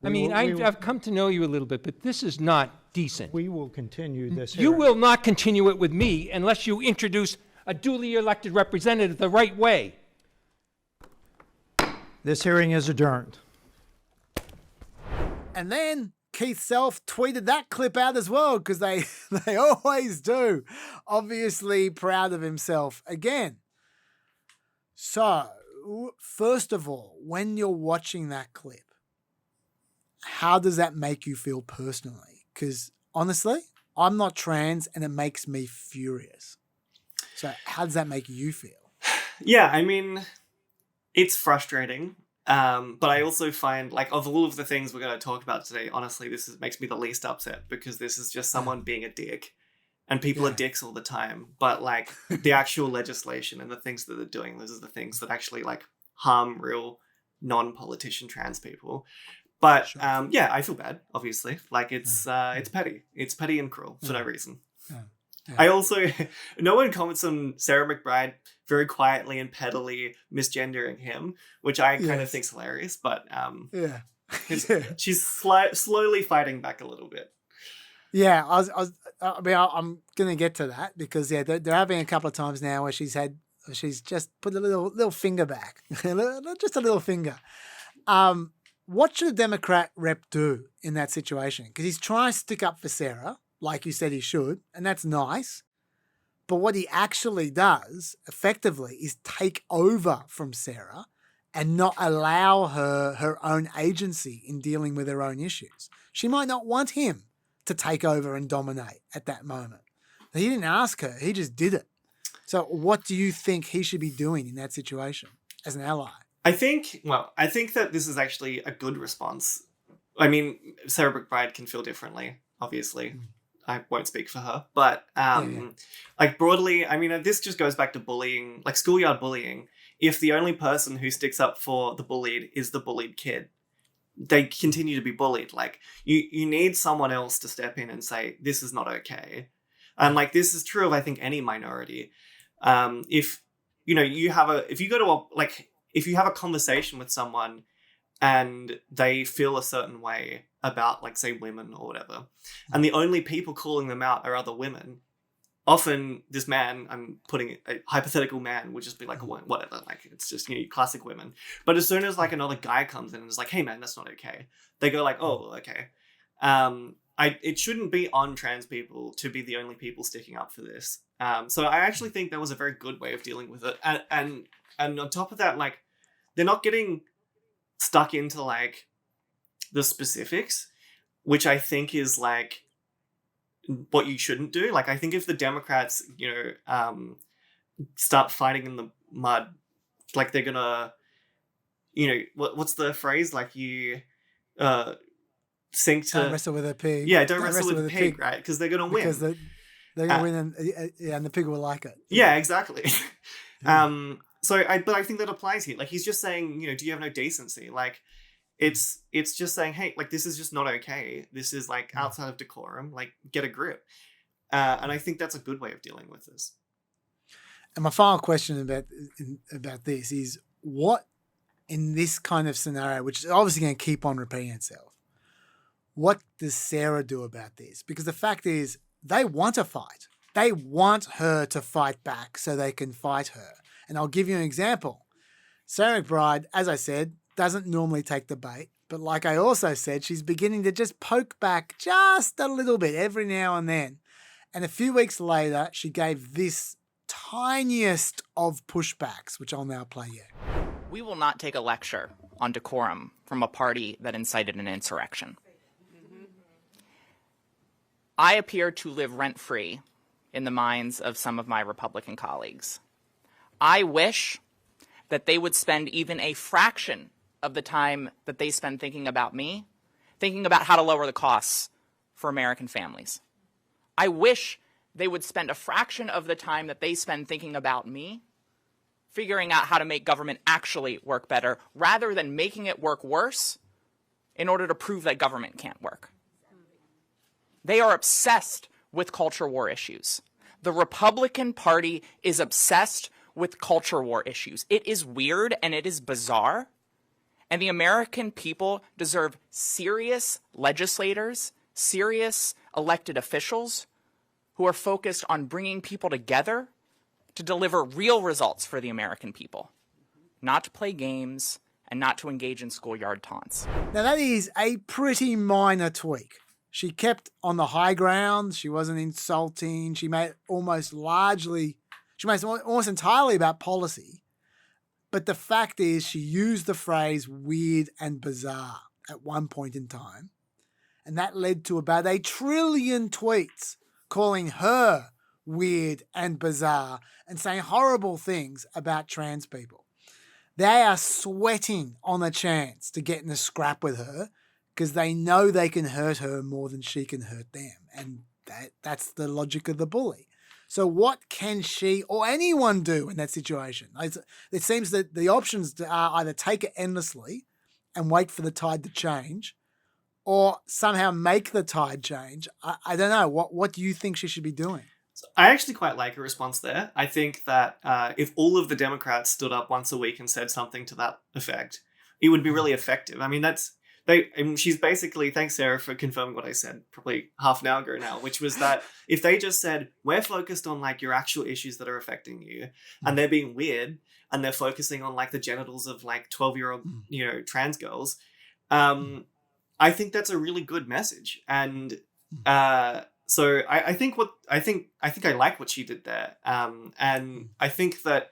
I've come to know you a little bit, but this is not decent. We will continue this You hearing. will not continue it with me unless you introduce a duly elected representative the right way. This hearing is adjourned. And then Keith Self tweeted that clip out as well, because they always do. Obviously proud of himself again. So, first of all, when you're watching that clip, how does that make you feel personally? Because honestly, I'm not trans and it makes me furious. So how does that make you feel? Yeah, I mean, it's frustrating. But I also find, like, of all of the things we're going to talk about today, honestly, makes me the least upset, because this is just someone being a dick. And people are dicks all the time. But, like, the actual legislation and the things that they're doing, those are the things that actually, like, harm real non-politician trans people. But, yeah, I feel bad, obviously. Like, it's petty. It's petty and cruel for no reason. Yeah. I also, no one comments on Sarah McBride very quietly and pettily misgendering him, which I kind of think's hilarious, but she's slowly fighting back a little bit. Yeah, I'm gonna get to that, because there have been a couple of times now where she's just put a little finger back, just a little finger. What should a Democrat rep do in that situation? Because he's trying to stick up for Sarah, like you said he should, and that's nice. But what he actually does, effectively, is take over from Sarah and not allow her own agency in dealing with her own issues. She might not want him to take over and dominate at that moment. He didn't ask her, he just did it. So what do you think he should be doing in that situation as an ally? I think that this is actually a good response. I mean, Sarah McBride can feel differently, obviously. I won't speak for her, but like, broadly, I mean, this just goes back to bullying, like schoolyard bullying. If the only person who sticks up for the bullied is the bullied kid, they continue to be bullied. Like, you need someone else to step in and say, this is not okay. And, like, this is true of, I think, any minority. If you have a conversation with someone and they feel a certain way about, like, say, women or whatever, and the only people calling them out are other women, often this man, I'm putting a hypothetical man, would just be like, whatever, like, it's just, classic women. But as soon as, like, another guy comes in and is like, hey man, that's not okay, they go like, oh, okay. It shouldn't be on trans people to be the only people sticking up for this. So I actually think that was a very good way of dealing with it. And on top of that, like, they're not getting stuck into, like, the specifics, which I think is, like, what you shouldn't do. Like, I think if the Democrats, start fighting in the mud, like, they're gonna, what's the phrase? Like, you sink to... Don't wrestle with a pig. Yeah, don't wrestle with a pig, right? Because they're gonna win. Because they're gonna win, and the pig will like it. Yeah, exactly. But I think that applies here. Like, he's just saying, do you have no decency? Like, it's just saying, hey, like, this is just not okay. This is, like, outside of decorum. Like, get a grip. And I think that's a good way of dealing with this. And my final question about this is, what in this kind of scenario, which is obviously going to keep on repeating itself, what does Sarah do about this? Because the fact is, they want to fight. They want her to fight back so they can fight her. And I'll give you an example. Sarah McBride, as I said, doesn't normally take the bait. But like I also said, she's beginning to just poke back just a little bit every now and then. And a few weeks later, she gave this tiniest of pushbacks, which I'll now play you. We will not take a lecture on decorum from a party that incited an insurrection. I appear to live rent-free in the minds of some of my Republican colleagues. I wish that they would spend even a fraction of the time that they spend thinking about me, thinking about how to lower the costs for American families. I wish they would spend a fraction of the time that they spend thinking about me, figuring out how to make government actually work better rather than making it work worse in order to prove that government can't work. They are obsessed with culture war issues. The Republican Party is obsessed with culture war issues. It is weird and it is bizarre. And the American people deserve serious legislators, serious elected officials who are focused on bringing people together to deliver real results for the American people, not to play games and not to engage in schoolyard taunts. Now, that is a pretty minor tweak. She kept on the high ground. She wasn't insulting. She made almost entirely about policy. But the fact is, she used the phrase weird and bizarre at one point in time. And that led to about 1 trillion tweets calling her weird and bizarre and saying horrible things about trans people. They are sweating on a chance to get in a scrap with her because they know they can hurt her more than she can hurt them. And that's the logic of the bully. So what can she or anyone do in that situation? It seems that the options are either take it endlessly and wait for the tide to change, or somehow make the tide change. I don't know. What do you think she should be doing? So I actually quite like her response there. I think that if all of the Democrats stood up once a week and said something to that effect, it would be really effective. I mean, she's basically, thanks Sarah for confirming what I said probably half an hour ago now, which was that if they just said, we're focused on like your actual issues that are affecting you, and they're being weird, and they're focusing on like the genitals of like 12-year-old, trans girls, I think that's a really good message. And so I think I like what she did there. And I think that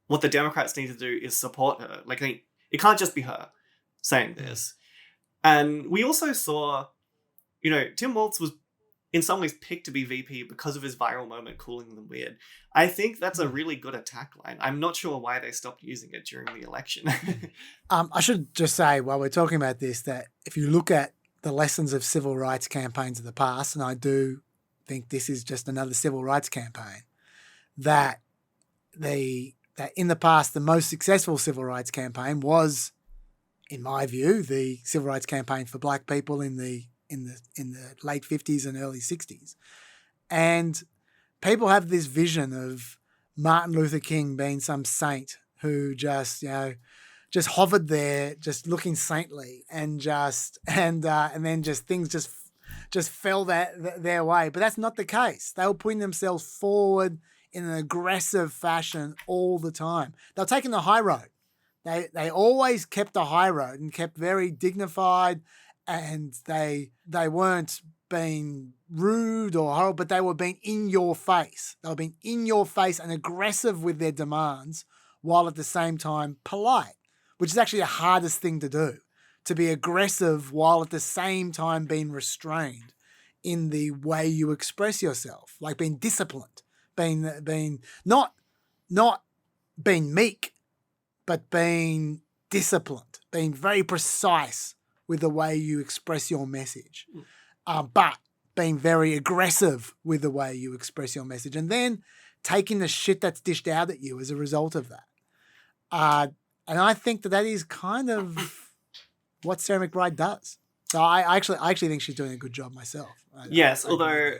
what the Democrats need to do is support her. Like, it can't just be her saying this. And we also saw, Tim Walz was in some ways picked to be VP because of his viral moment calling them weird. I think that's a really good attack line. I'm not sure why they stopped using it during the election. I should just say, while we're talking about this, that if you look at the lessons of civil rights campaigns of the past, and I do think this is just another civil rights campaign, that in the past, the most successful civil rights campaign was, in my view, the civil rights campaign for black people in the late 50s and early 60s. And people have this vision of Martin Luther King being some saint who just hovered there, just looking saintly, and then things just fell their way. But that's not the case. They were putting themselves forward in an aggressive fashion all the time. They were taking the high road. They always kept the high road and kept very dignified, and they weren't being rude or horrible, but they were being in your face. They were being in your face and aggressive with their demands, while at the same time polite, which is actually the hardest thing to do, to be aggressive while at the same time being restrained in the way you express yourself, like being disciplined, being not being meek, but being disciplined, being very precise with the way you express your message, but being very aggressive with the way you express your message, and then taking the shit that's dished out at you as a result of that. And I think that is kind of what Sarah McBride does. So I actually think she's doing a good job myself. Although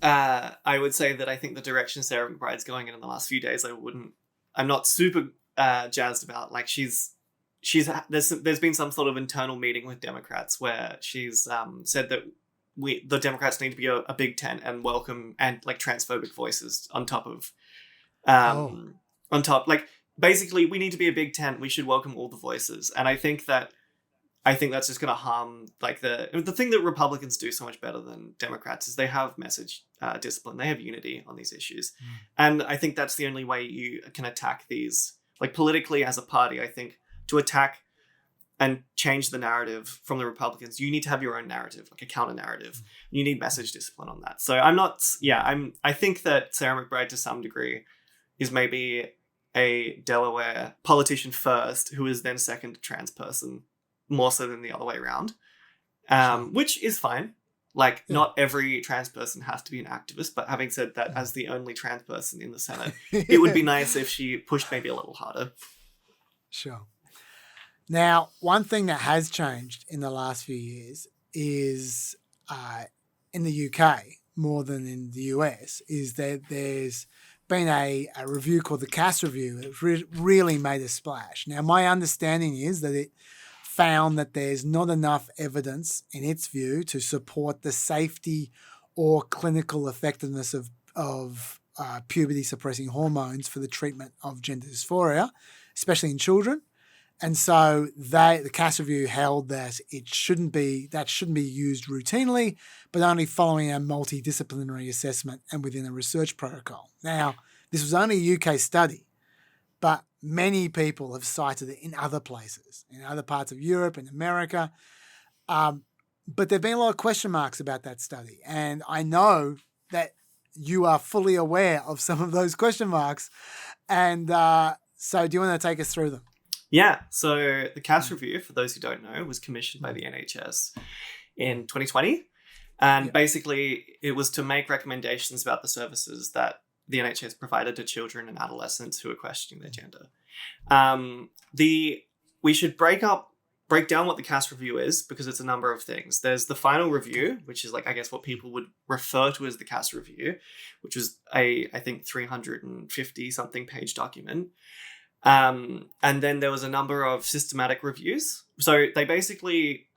I would say that I think the direction Sarah McBride's going in the last few days, I'm not super jazzed about. Like, there's been some sort of internal meeting with Democrats where she's said that the Democrats need to be a big tent and welcome and like transphobic voices on top of like basically we need to be a big tent. We should welcome all the voices. And I think that's just going to harm like the thing that Republicans do so much better than Democrats is they have message discipline. They have unity on these issues. And I think that's the only way you can attack these, like politically as a party. I think to attack and change the narrative from the Republicans, you need to have your own narrative, like a counter narrative. You need message discipline on that. So I think that Sarah McBride to some degree is maybe a Delaware politician first, who is then second trans person, more so than the other way around, which is fine. Like, not every trans person has to be an activist, but having said that, as the only trans person in the Senate, it would be nice if she pushed maybe a little harder. Sure. Now, one thing that has changed in the last few years is in the UK, more than in the US, is that there's been a review called the CAS review. It really made a splash. Now, my understanding is that it found that there's not enough evidence, in its view, to support the safety or clinical effectiveness of puberty-suppressing hormones for the treatment of gender dysphoria, especially in children. And so the CAS review held that it shouldn't be used routinely, but only following a multidisciplinary assessment and within a research protocol. Now, this was only a UK study, but many people have cited it in other places, in other parts of Europe and America. But there have been a lot of question marks about that study. And I know that you are fully aware of some of those question marks. And so do you want to take us through them? Yeah, so the CAS review, for those who don't know, was commissioned by the NHS in 2020. And basically, it was to make recommendations about the services that the NHS provided to children and adolescents who are questioning their gender. We should break down what the CAS review is, because it's a number of things. There's the final review, which is like, I guess, what people would refer to as the CAS review, which was I think 350 something page document. And then there was a number of systematic reviews. So they basically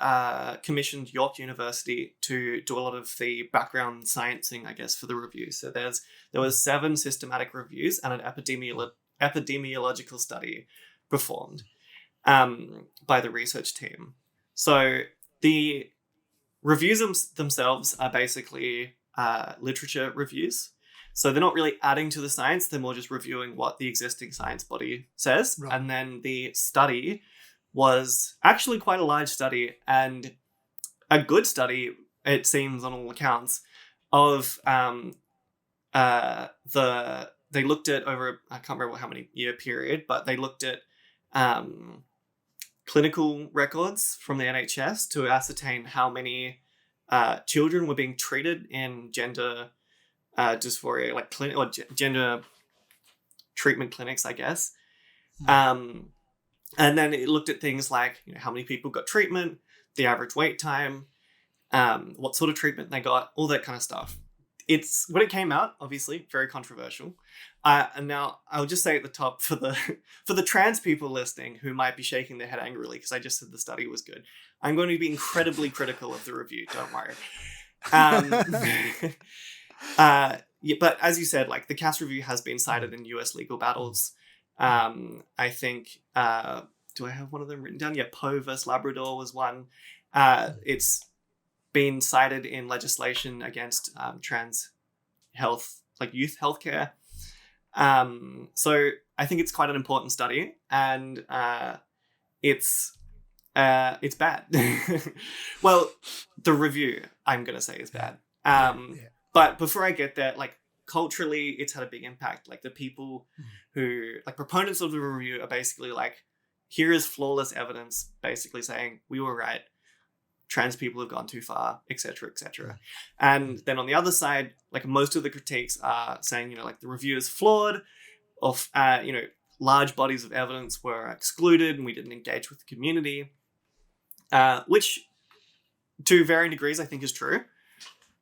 commissioned York University to do a lot of the background sciencing, I guess, for the review. So there was 7 systematic reviews and an epidemiological study performed by the research team. So the reviews themselves are basically literature reviews. So they're not really adding to the science, they're more just reviewing what the existing science body says. Right. And then the study was actually quite a large study, and a good study, it seems on all accounts, of they looked at over, I can't remember how many year period, but they looked at clinical records from the NHS to ascertain how many children were being treated in gender dysphoria, like gender treatment clinics, I guess. And then it looked at things like, how many people got treatment, the average wait time, what sort of treatment they got, all that kind of stuff. It's when it came out, obviously very controversial. And now I'll just say at the top for the trans people listening who might be shaking their head angrily because I just said the study was good, I'm going to be incredibly critical of the review. Don't worry. But as you said, like, the CAS review has been cited in US legal battles. I think, do I have one of them written down? Yeah, Poe versus Labrador was one. It's been cited in legislation against trans health, like youth healthcare. So I think it's quite an important study, and it's bad. Well, the review, I'm going to say, is bad. But before I get there, like, culturally, it's had a big impact. Like, the people who, like, proponents of the review are basically like, here is flawless evidence, basically saying, we were right, trans people have gone too far, etc., etc. And then on the other side, like, most of the critiques are saying, like, the review is flawed, of, large bodies of evidence were excluded and we didn't engage with the community, which to varying degrees I think is true.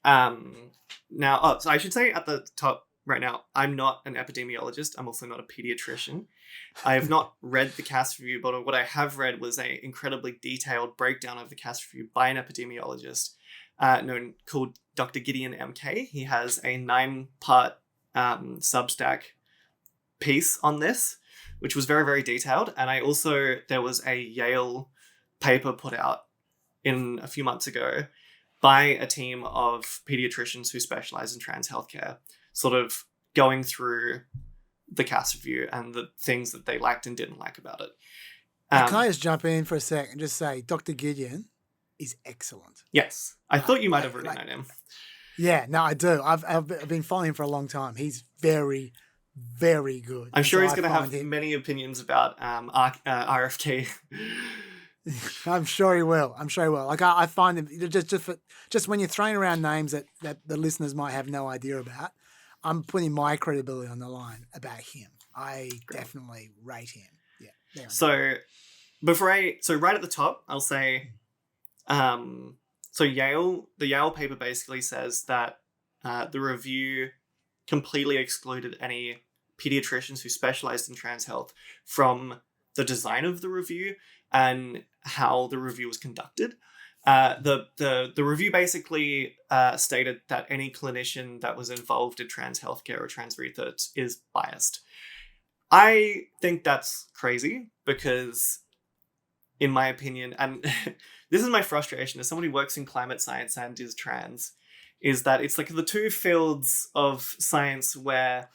So I should say at the top right now, I'm not an epidemiologist. I'm also not a pediatrician. I have not read the CAS review, but what I have read was an incredibly detailed breakdown of the CAS review by an epidemiologist called Dr. Gideon MK. He has a 9-part Substack piece on this, which was very, very detailed. And there was a Yale paper put out in a few months ago by a team of pediatricians who specialize in trans healthcare, sort of going through the CAS review and the things that they liked and didn't like about it. Can I just jump in for a sec and just say Dr. Gideon is excellent. Yes. I thought you might have already known him. Yeah, no, I do. I've been following him for a long time. He's very, very good. I'm sure he's going to have many opinions about RFK I'm sure he will. I'm sure he will. Like I find him just when you're throwing around names that the listeners might have no idea about, I'm putting my credibility on the line about him. I definitely rate him. Yeah. There So right at the top, I'll say, so the Yale paper basically says that the review completely excluded any pediatricians who specialized in trans health from the design of the review and how the review was conducted. The review basically stated that any clinician that was involved in trans healthcare or trans research is biased. I think that's crazy because, in my opinion, and this is my frustration as someone who works in climate science and is trans, is that it's like the two fields of science where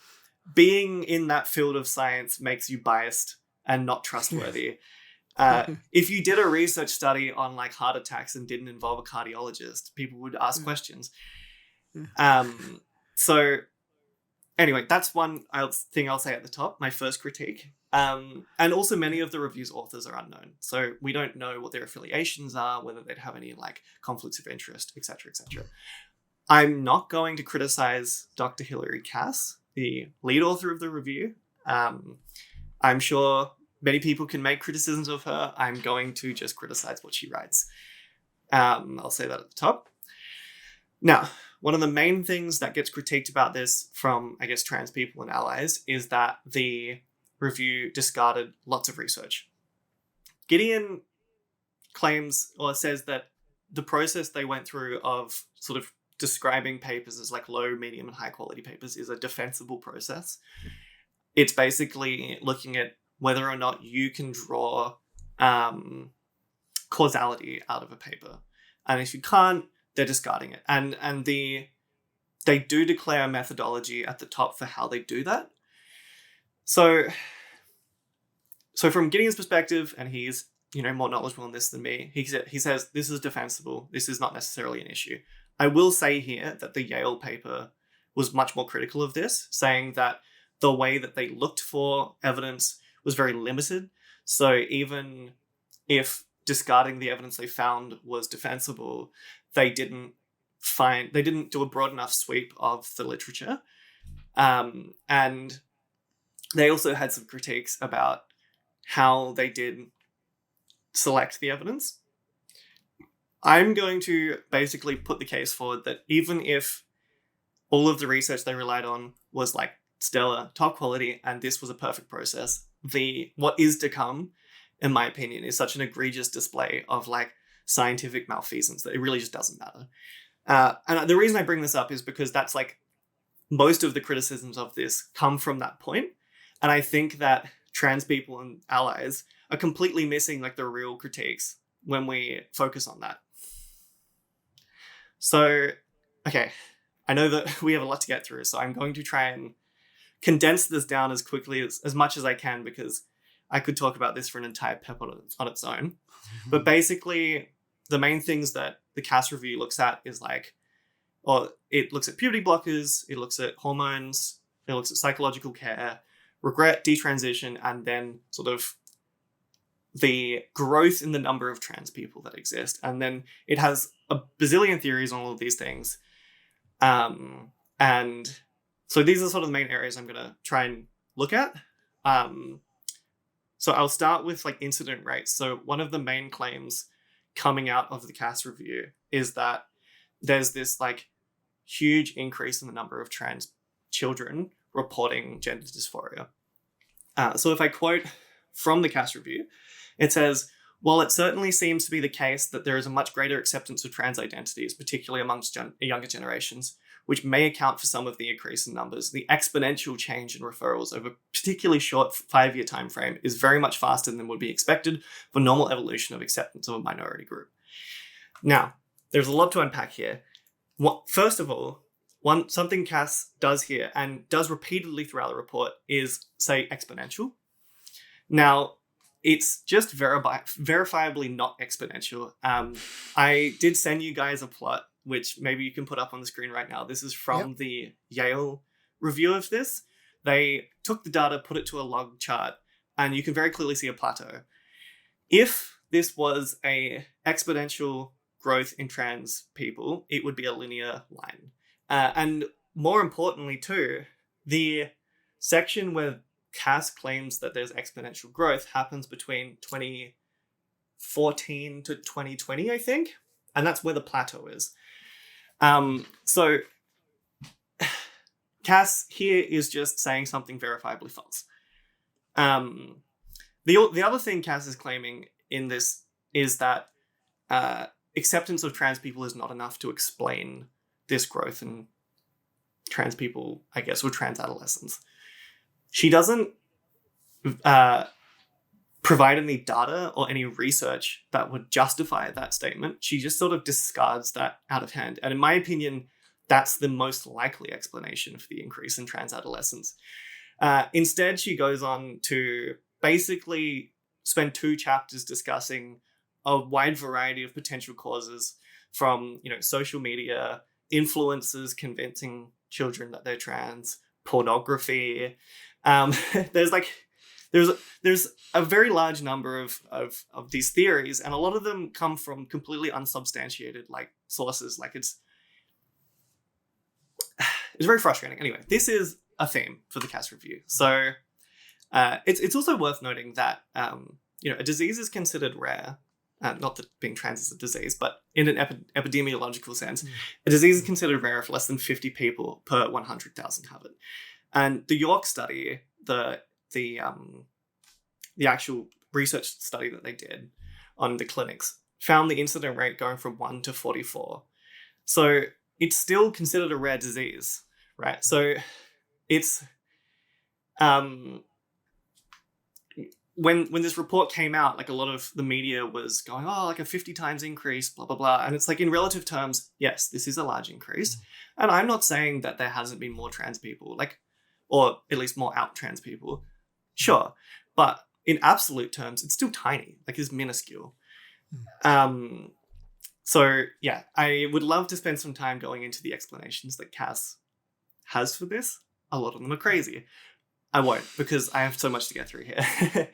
being in that field of science makes you biased and not trustworthy. If you did a research study on like heart attacks and didn't involve a cardiologist, people would ask questions. So anyway, that's one thing I'll say at the top, my first critique. And also many of the review's authors are unknown. So we don't know what their affiliations are, whether they'd have any like conflicts of interest, etc., etc. I'm not going to criticize Dr. Hilary Cass, the lead author of the review. I'm sure many people can make criticisms of her. I'm going to just criticize what she writes. I'll say that at the top. Now, one of the main things that gets critiqued about this from, I guess, trans people and allies is that the review discarded lots of research. Gideon claims or says that the process they went through of sort of describing papers as like low, medium, and high quality papers is a defensible process. It's basically looking at whether or not you can draw causality out of a paper. And if you can't, they're discarding it. And they do declare a methodology at the top for how they do that. So from Gideon's perspective, and he's more knowledgeable on this than me, he says this is defensible. This is not necessarily an issue. I will say here that the Yale paper was much more critical of this, saying that the way that they looked for evidence was very limited. So even if discarding the evidence they found was defensible, they didn't do a broad enough sweep of the literature. And they also had some critiques about how they did select the evidence. I'm going to basically put the case forward that even if all of the research they relied on was like stellar, top quality, and this was a perfect process, what is to come, in my opinion, is such an egregious display of like scientific malfeasance that it really just doesn't matter. And the reason I bring this up is because that's like most of the criticisms of this come from that point. And I think that trans people and allies are completely missing like the real critiques when we focus on that. So, okay, I know that we have a lot to get through, so I'm going to try and condense this down as quickly as much as I can, because I could talk about this for an entire PEP on its own. But basically, the main things that the Cass review looks at is it looks at puberty blockers, it looks at hormones, it looks at psychological care, regret, detransition, and then sort of the growth in the number of trans people that exist. And then it has a bazillion theories on all of these things. And so these are sort of the main areas I'm going to try and look at. So I'll start with like incident rates. So one of the main claims coming out of the Cass review is that there's this like huge increase in the number of trans children reporting gender dysphoria. So if I quote from the Cass review, it says, "While it certainly seems to be the case that there is a much greater acceptance of trans identities, particularly amongst younger generations, which may account for some of the increase in numbers, the exponential change in referrals over a particularly short 5-year time frame is very much faster than would be expected for normal evolution of acceptance of a minority group." Now, there's a lot to unpack here. First of all, something Cass does here and does repeatedly throughout the report is say exponential. Now, it's just verifiably not exponential. I did send you guys a plot, which maybe you can put up on the screen right now. This is from the Yale review of this. They took the data, put it to a log chart, and you can very clearly see a plateau. If this was a exponential growth in trans people, it would be a linear line. And more importantly too, the section where Cass claims that there's exponential growth happens between 2014 to 2020, I think. And that's where the plateau is. So Cass here is just saying something verifiably false. The other thing Cass is claiming in this is that acceptance of trans people is not enough to explain this growth in trans people, I guess, or trans adolescents. She doesn't provide any data or any research that would justify that statement. She just sort of discards that out of hand. And in my opinion, that's the most likely explanation for the increase in trans adolescents. Instead, she goes on to basically spend 2 chapters discussing a wide variety of potential causes, from, social media, influencers convincing children that they're trans, pornography. There's a very large number of these theories, and a lot of them come from completely unsubstantiated sources. It's very frustrating. Anyway, this is a theme for the Cass review. So it's also worth noting that a disease is considered rare. Not that being trans is a disease, but in an epidemiological sense, a disease is considered rare if less than 50 people per 100,000 have it. And the York study, the actual research study that they did on the clinics, found the incident rate going from 1 to 44. So it's still considered a rare disease, right? So it's when this report came out, a lot of the media was going, a 50 times increase, blah, blah, blah. And it's in relative terms, yes, this is a large increase. And I'm not saying that there hasn't been more trans people, or at least more out trans people. Sure. But in absolute terms, it's still tiny, it's minuscule. So yeah, I would love to spend some time going into the explanations that Cass has for this. A lot of them are crazy. I won't, because I have so much to get through here.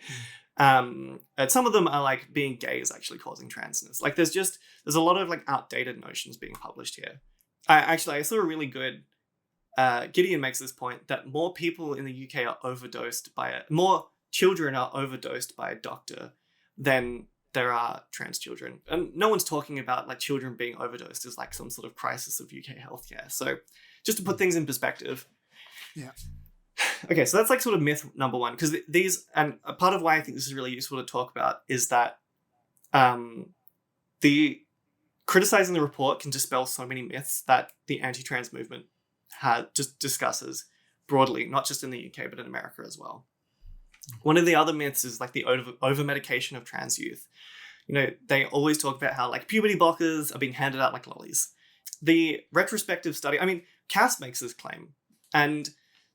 And some of them are being gay is actually causing transness. There's a lot of outdated notions being published here. I saw a really good, Gideon makes this point that more people in the UK are overdosed more children are overdosed by a doctor than there are trans children. And no one's talking about children being overdosed as some sort of crisis of UK healthcare. So just to put things in perspective. Yeah. Okay, so that's sort of myth number 1, because these, and a part of why I think this is really useful to talk about is that the criticizing the report can dispel so many myths that the anti-trans movement just discusses broadly, not just in the UK, but in America as well. One of the other myths is the over-medication of trans youth. They always talk about how puberty blockers are being handed out like lollies. The retrospective study, Cass makes this claim, and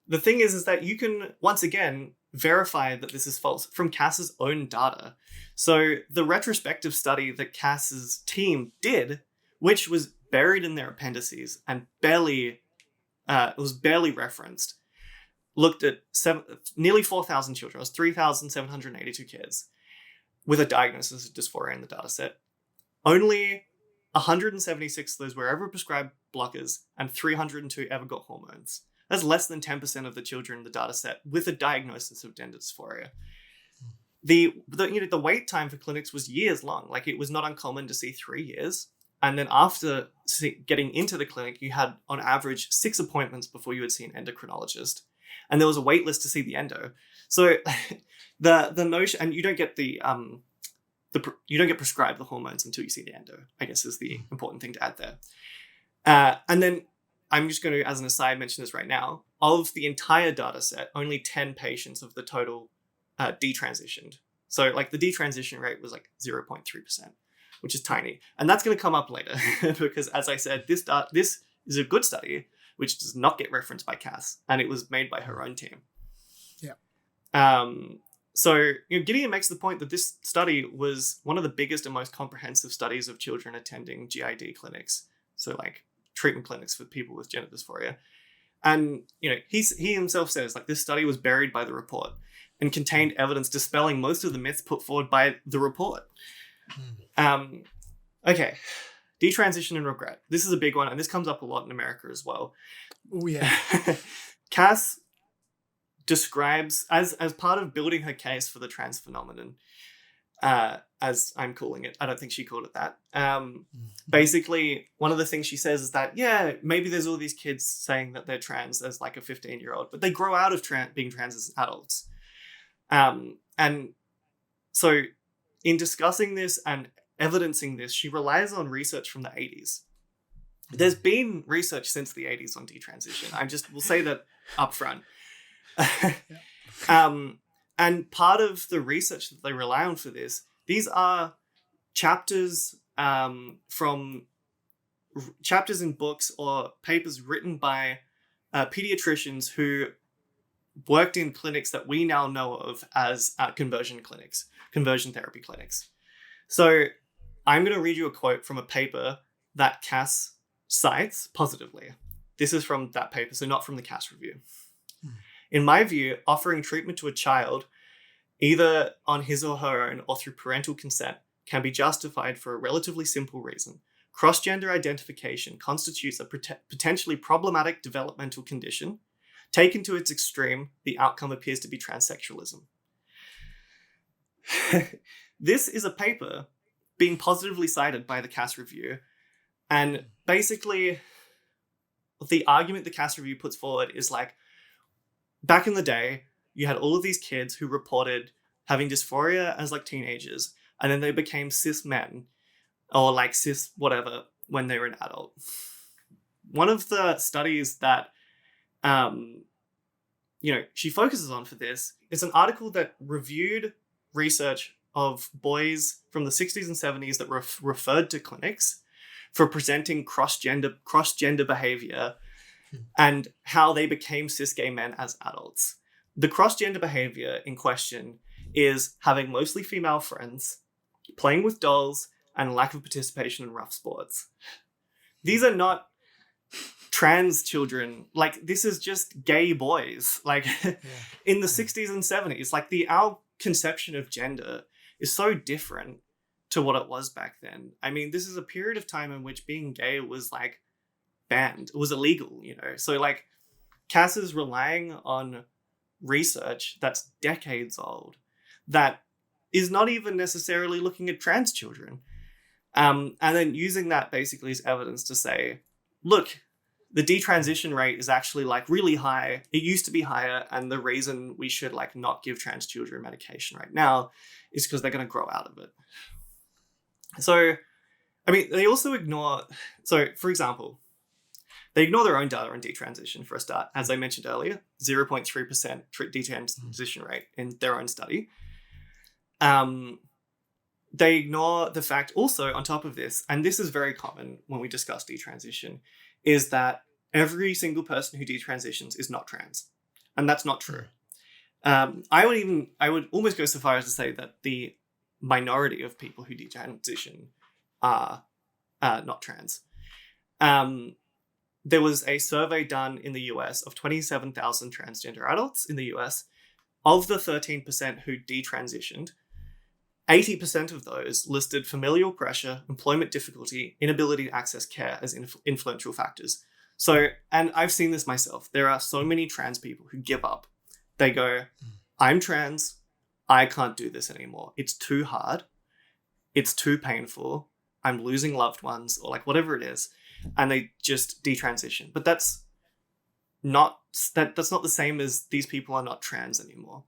the thing is that you can, once again, verify that this is false from Cass's own data. So the retrospective study that Cass's team did, which was buried in their appendices and barely referenced, looked at nearly 4,000 children. It was 3,782 kids with a diagnosis of dysphoria in the data set. Only 176 of those were ever prescribed blockers, and 302 ever got hormones. That's less than 10% of the children in the data set with a diagnosis of gender dysphoria. The wait time for clinics was years long. It was not uncommon to see 3 years. And then after getting into the clinic, you had on average 6 appointments before you would see an endocrinologist. And there was a wait list to see the endo. So the notion, and you don't get you don't get prescribed the hormones until you see the endo, I guess, is the important thing to add there. And then I'm just going to, as an aside, mention this right now. Of the entire data set, only 10 patients of the total detransitioned. So the detransition rate was 0.3%, which is tiny. And that's going to come up later because, as I said, this is a good study, which does not get referenced by Cass, and it was made by her own team. Yeah. So Gideon makes the point that this study was one of the biggest and most comprehensive studies of children attending GID clinics. So treatment clinics for people with gender dysphoria. And, he himself says this study was buried by the report and contained evidence dispelling most of the myths put forward by the report. Okay. Detransition and regret. This is a big one, and this comes up a lot in America as well. Oh, yeah. Cass describes, as part of building her case for the trans phenomenon, as I'm calling it, I don't think she called it that. Basically, one of the things she says is that, yeah, maybe there's all these kids saying that they're trans as like a 15-year-old, but they grow out of being trans as adults. And so in discussing this and evidencing this, she relies on research from the 80s. There's been research since the 80s on detransition. We'll say that up front. And part of the research that they rely on for this, these are chapters chapters in books or papers written by pediatricians who worked in clinics that we now know of as conversion therapy clinics. So I'm going to read you a quote from a paper that Cass cites positively. This is from that paper, so not from the Cass review. In my view, offering treatment to a child, either on his or her own or through parental consent, can be justified for a relatively simple reason. Cross-gender identification constitutes a potentially problematic developmental condition. Taken to its extreme, the outcome appears to be transsexualism. This is a paper being positively cited by the Cass review, and basically the argument the Cass review puts forward is like, back in the day, you had all of these kids who reported having dysphoria as like teenagers, and then they became cis men or like cis whatever when they were an adult. One of the studies that she focuses on for this is an article that reviewed research of boys from the 60s and 70s that referred to clinics for presenting cross-gender behavior and how they became cis gay men as adults. The cross-gender behavior in question is having mostly female friends, playing with dolls, and lack of participation in rough sports. These are not trans children. Like, this is just gay boys. Like, in the 60s and 70s, like our conception of gender is so different to what it was back then. I mean, this is a period of time in which being gay was like banned. It was illegal, So like Cass is relying on research that's decades old that is not even necessarily looking at trans children. And then using that basically as evidence to say, look, the detransition rate is actually like really high. It used to be higher. And the reason we should like not give trans children medication right now is because they're going to grow out of it. So, I mean, they also ignore, for example, they ignore their own data on detransition for a start. As I mentioned earlier, 0.3% detransition rate in their own study. They ignore the fact also on top of this, and this is very common when we discuss detransition, is that every single person who detransitions is not trans. And that's not true. I would almost go so far as to say that the minority of people who detransition are not trans. There was a survey done in the US of 27,000 transgender adults in the US. Of the 13% who detransitioned, 80% of those listed familial pressure, employment difficulty, inability to access care as influential factors. So, and I've seen this myself. There are so many trans people who give up. They go, I'm trans. I can't do this anymore. It's too hard. It's too painful. I'm losing loved ones or like whatever it is. And they just detransition. But that's not the same as these people are not trans anymore.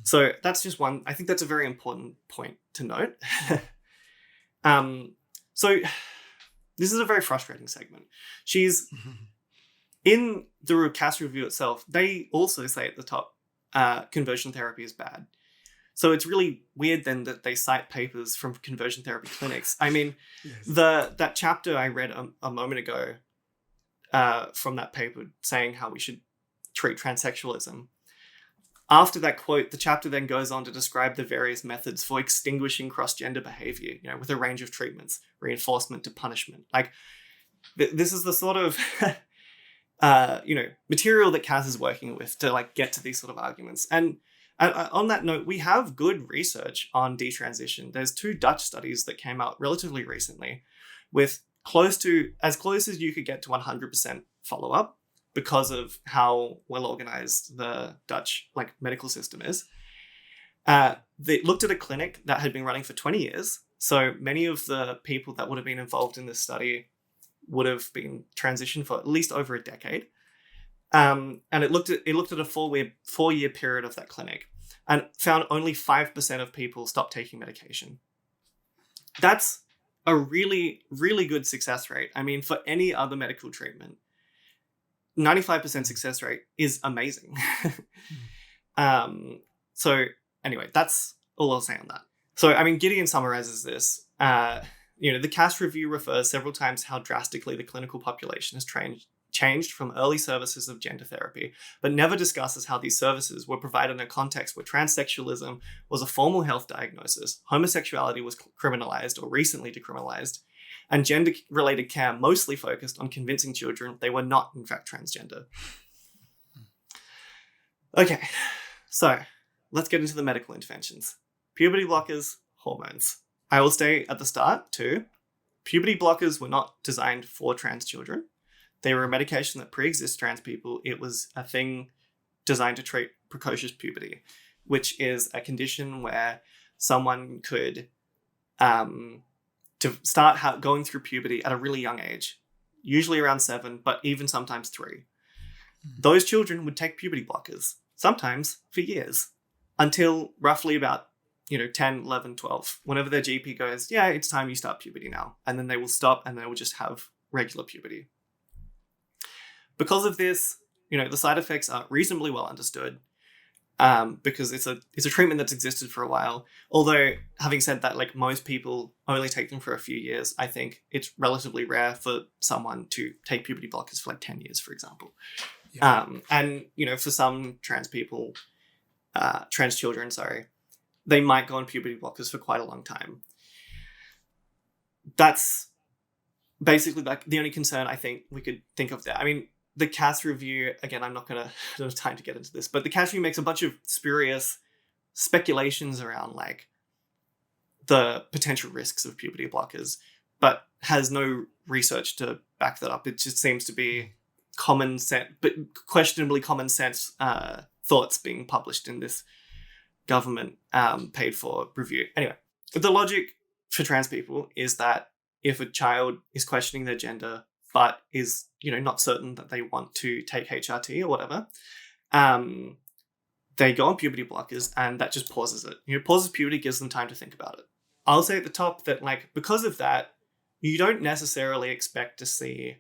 So that's just one. I think that's a very important point to note. So this is a very frustrating segment. She's in the Cass review itself. They also say at the top, conversion therapy is bad. So it's really weird then that they cite papers from conversion therapy clinics. I mean, that chapter I read a moment ago from that paper saying how we should treat transsexualism. After that quote, the chapter then goes on to describe the various methods for extinguishing cross-gender behavior, with a range of treatments, reinforcement to punishment. Like, this is the sort of, material that Cass is working with to like get to these sort of arguments. And on that note, we have good research on detransition. There's 2 Dutch studies that came out relatively recently with as close as you could get to 100% follow-up because of how well organized the Dutch medical system is. They looked at a clinic that had been running for 20 years. So many of the people that would have been involved in this study would have been transitioned for at least over a decade. And it looked at a 4-year period of that clinic and found only 5% of people stopped taking medication. That's a really, really good success rate. I mean, for any other medical treatment, 95% success rate is amazing. So anyway, that's all I'll say on that. So, I mean, Gideon summarizes this. The CAS review refers several times how drastically the clinical population has changed from early services of gender therapy, but never discusses how these services were provided in a context where transsexualism was a formal health diagnosis, homosexuality was criminalized or recently decriminalized, and gender-related care mostly focused on convincing children they were not, in fact, transgender. Okay, so let's get into the medical interventions. Puberty blockers, hormones. I will stay at the start too. Puberty blockers were not designed for trans children. They were a medication that pre-exists trans people. It was a thing designed to treat precocious puberty, which is a condition where someone could to start going through puberty at a really young age, usually around 7, but even sometimes 3. Those children would take puberty blockers, sometimes for years, until roughly about 10, 11, 12, whenever their GP goes, yeah, it's time you start puberty now. And then they will stop and they will just have regular puberty. Because of this, the side effects are reasonably well understood because it's a treatment that's existed for a while. Although, having said that, most people only take them for a few years. I think it's relatively rare for someone to take puberty blockers for 10 years, for example. Yeah. And, for some trans people, trans children, they might go on puberty blockers for quite a long time. That's basically the only concern I think we could think of there. I mean, the CAS review, again, I don't have time to get into this, but the CAS review makes a bunch of spurious speculations around the potential risks of puberty blockers, but has no research to back that up. It just seems to be common sense, but questionably common sense thoughts being published in this government paid for review. Anyway, the logic for trans people is that if a child is questioning their gender but is not certain that they want to take HRT or whatever, they go on puberty blockers and that just pauses it. Pauses puberty, gives them time to think about it. I'll say at the top that because of that, you don't necessarily expect to see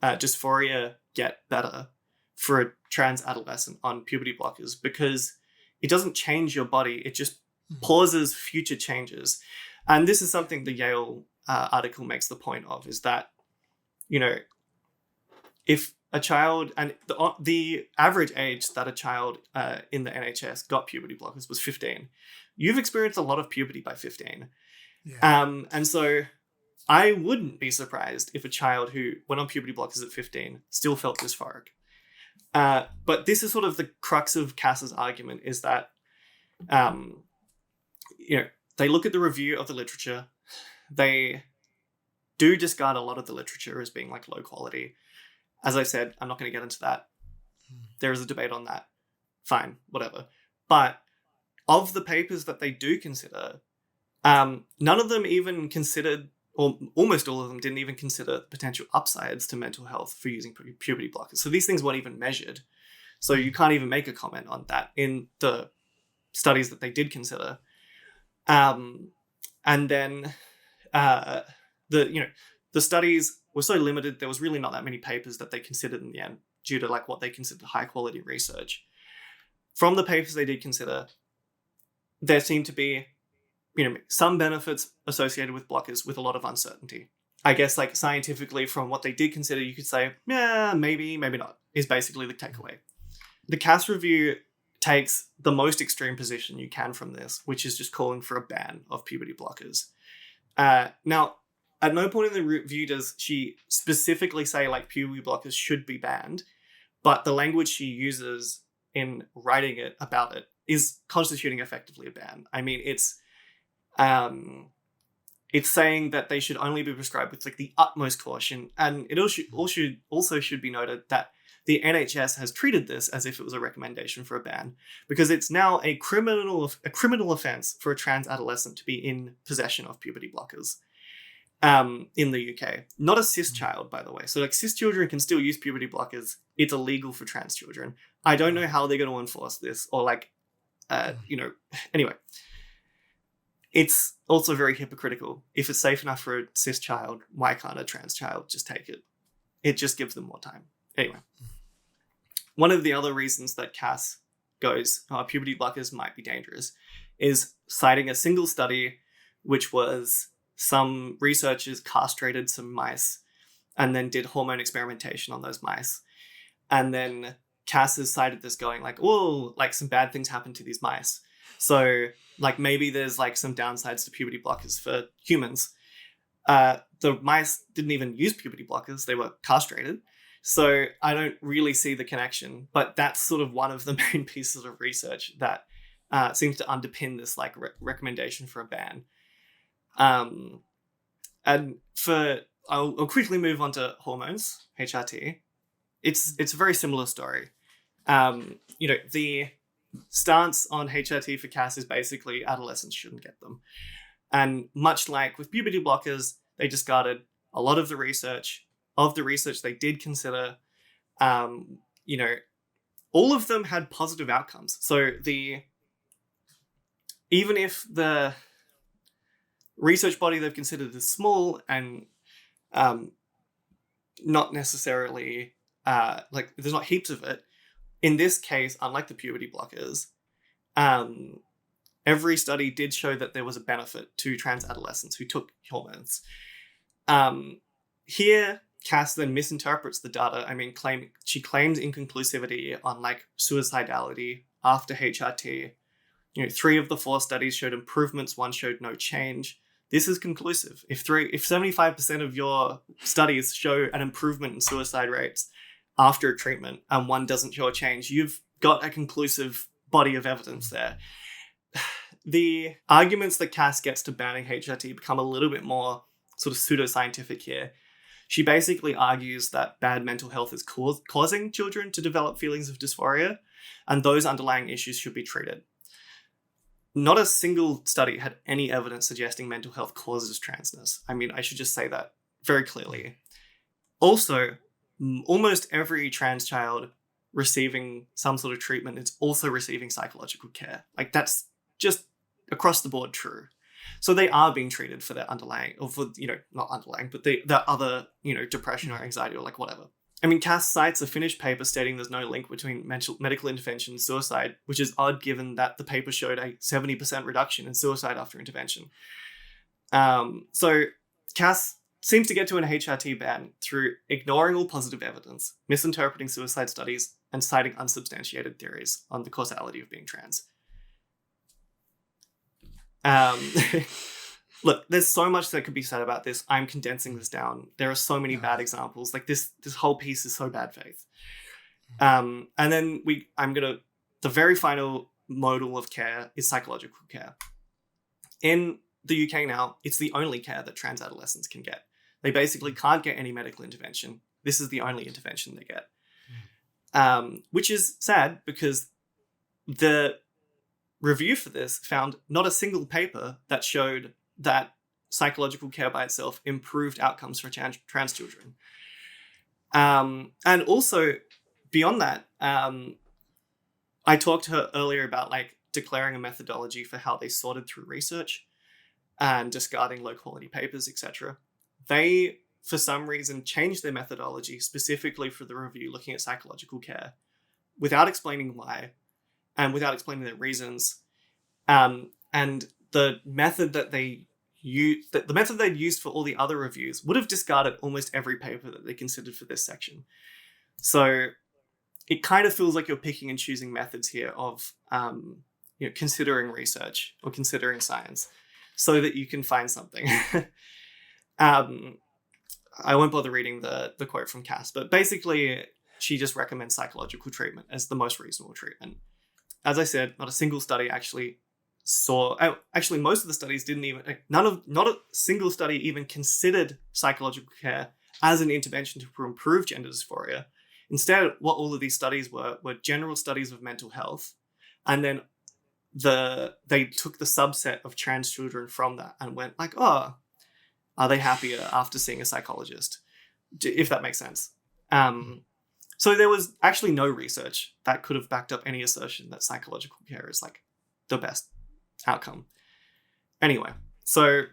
dysphoria get better for a trans adolescent on puberty blockers because it doesn't change your body. It just pauses future changes. And this is something the Yale article makes the point of, is that, if a child, and the average age that a child in the NHS got puberty blockers was 15. You've experienced a lot of puberty by 15. Yeah. And so I wouldn't be surprised if a child who went on puberty blockers at 15 still felt dysphoric. But this is sort of the crux of Cass's argument, is that, they look at the review of the literature. They do discard a lot of the literature as being low quality. As I said, I'm not going to get into that. There is a debate on that. Fine, whatever. But of the papers that they do consider, none of them even considered, or almost all of them didn't even consider potential upsides to mental health for using puberty blockers. So these things weren't even measured. So you can't even make a comment on that in the studies that they did consider. And then the studies were so limited, there was really not that many papers that they considered in the end due to what they considered high quality research. From the papers they did consider, there seemed to be some benefits associated with blockers with a lot of uncertainty. I guess scientifically from what they did consider, you could say, yeah, maybe not, is basically the takeaway. The CAS review takes the most extreme position you can from this, which is just calling for a ban of puberty blockers. Now, at no point in the review does she specifically say puberty blockers should be banned, but the language she uses in writing it about it is constituting effectively a ban. I mean, it's saying that they should only be prescribed with like the utmost caution, and it also should be noted that the NHS has treated this as if it was a recommendation for a ban, because it's now a criminal offence for a trans adolescent to be in possession of puberty blockers in the UK. Not a cis child, by the way. So like cis children can still use puberty blockers. It's illegal for trans children. I don't know how they're going to enforce this, or like, anyway. It's also very hypocritical. If it's safe enough for a cis child, why can't a trans child just take it? It just gives them more time. Anyway, one of the other reasons that Cass goes, puberty blockers might be dangerous, is citing a single study, which was some researchers castrated some mice and then did hormone experimentation on those mice. And then Cass has cited this going like, oh, like some bad things happen to these mice. So like maybe there's like some downsides to puberty blockers for humans. The mice didn't even use puberty blockers. They were castrated. So I don't really see the connection, but that's sort of one of the main pieces of research that seems to underpin this like recommendation for a ban. And I'll quickly move on to hormones, HRT. It's a very similar story. The stance on HRT for Cass is basically adolescents shouldn't get them. And much like with puberty blockers, they discarded a lot of the research. Of the research they did consider, all of them had positive outcomes. So even if the research body they've considered is small and not necessarily there's not heaps of it, in this case, unlike the puberty blockers, every study did show that there was a benefit to trans adolescents who took hormones. Here, Cass then misinterprets the data. I mean, she claims inconclusivity on like suicidality after HRT. 3 of the 4 studies showed improvements, 1 showed no change. This is conclusive. If 75% of your studies show an improvement in suicide rates after treatment and 1 doesn't show a change, you've got a conclusive body of evidence there. The arguments that Cass gets to banning HRT become a little bit more sort of pseudoscientific here. She basically argues that bad mental health is causing children to develop feelings of dysphoria, and those underlying issues should be treated. Not a single study had any evidence suggesting mental health causes transness. I mean, I should just say that very clearly. Also, almost every trans child receiving some sort of treatment is also receiving psychological care. Like, that's just across the board true. So they are being treated for their underlying, or for, not underlying, but the other, depression or anxiety or like whatever. I mean, Cass cites a Finnish paper stating there's no link between medical intervention and suicide, which is odd given that the paper showed a 70% reduction in suicide after intervention. So Cass seems to get to an HRT ban through ignoring all positive evidence, misinterpreting suicide studies, and citing unsubstantiated theories on the causality of being trans. Look, there's so much that could be said about this. I'm condensing this down. There are so many bad examples. Like this whole piece is so bad faith. And then the very final modal of care is psychological care. In the UK now, it's the only care that trans adolescents can get. They basically can't get any medical intervention. This is the only intervention they get. Which is sad because the review for this found not a single paper that showed that psychological care by itself improved outcomes for trans children. And also, beyond that, I talked to her earlier about like declaring a methodology for how they sorted through research and discarding low-quality papers, etc. They, for some reason, changed their methodology specifically for the review looking at psychological care without explaining why and without explaining their reasons. And the method that they'd used for all the other reviews would have discarded almost every paper that they considered for this section. So it kind of feels like you're picking and choosing methods here of considering research or considering science so that you can find something. I won't bother reading the quote from Cass, but basically she just recommends psychological treatment as the most reasonable treatment. as I said, not a single study actually actually most of the studies didn't even, not a single study even considered psychological care as an intervention to improve gender dysphoria. Instead, what all of these studies were general studies of mental health, and then they took the subset of trans children from that and went like, oh, are they happier after seeing a psychologist? If that makes sense. So there was actually no research that could have backed up any assertion that psychological care is like the best outcome. Anyway, so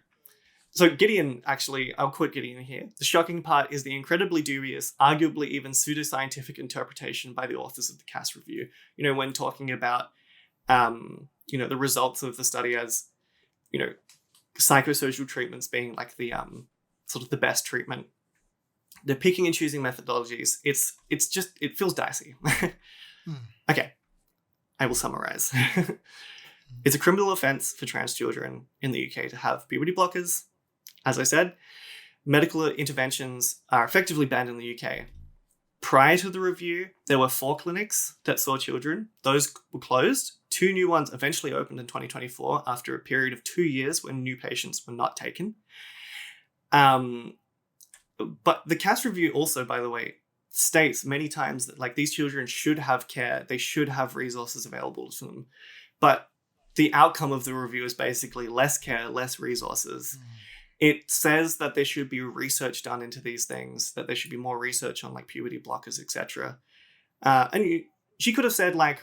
Gideon, actually, I'll quote Gideon here. The shocking part is the incredibly dubious, arguably even pseudoscientific interpretation by the authors of the CAS review, when talking about, the results of the study as, psychosocial treatments being like the sort of the best treatment. They're picking and choosing methodologies. It feels dicey. Okay, I will summarize. It's a criminal offense for trans children in the UK to have puberty blockers. As I said, medical interventions are effectively banned in the UK. Prior to the review, there were 4 clinics that saw children. Those were closed. 2 new ones eventually opened in 2024 after a period of 2 years when new patients were not taken. But the CAS review also, by the way, states many times that like these children should have care. They should have resources available to them. But the outcome of the review is basically less care, less resources. It says that there should be research done into these things, that there should be more research on like puberty blockers, etc. And she could have said like,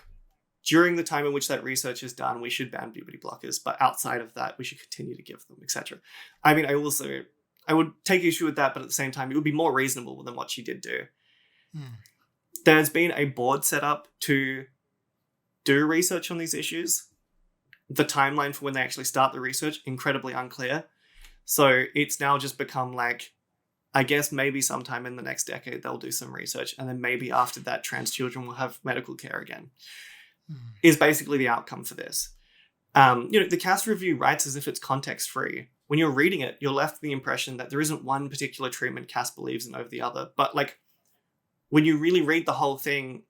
during the time in which that research is done, we should ban puberty blockers, but outside of that, we should continue to give them, etc. I mean, I would take issue with that, but at the same time, it would be more reasonable than what she did do. There's been a board set up to do research on these issues. The timeline for when they actually start the research, incredibly unclear. So it's now just become like, I guess maybe sometime in the next decade, they'll do some research. And then maybe after that, trans children will have medical care again, is basically the outcome for this. The CAS review writes as if it's context-free. When you're reading it, you're left with the impression that there isn't one particular treatment CAS believes in over the other. But like, when you really read the whole thing,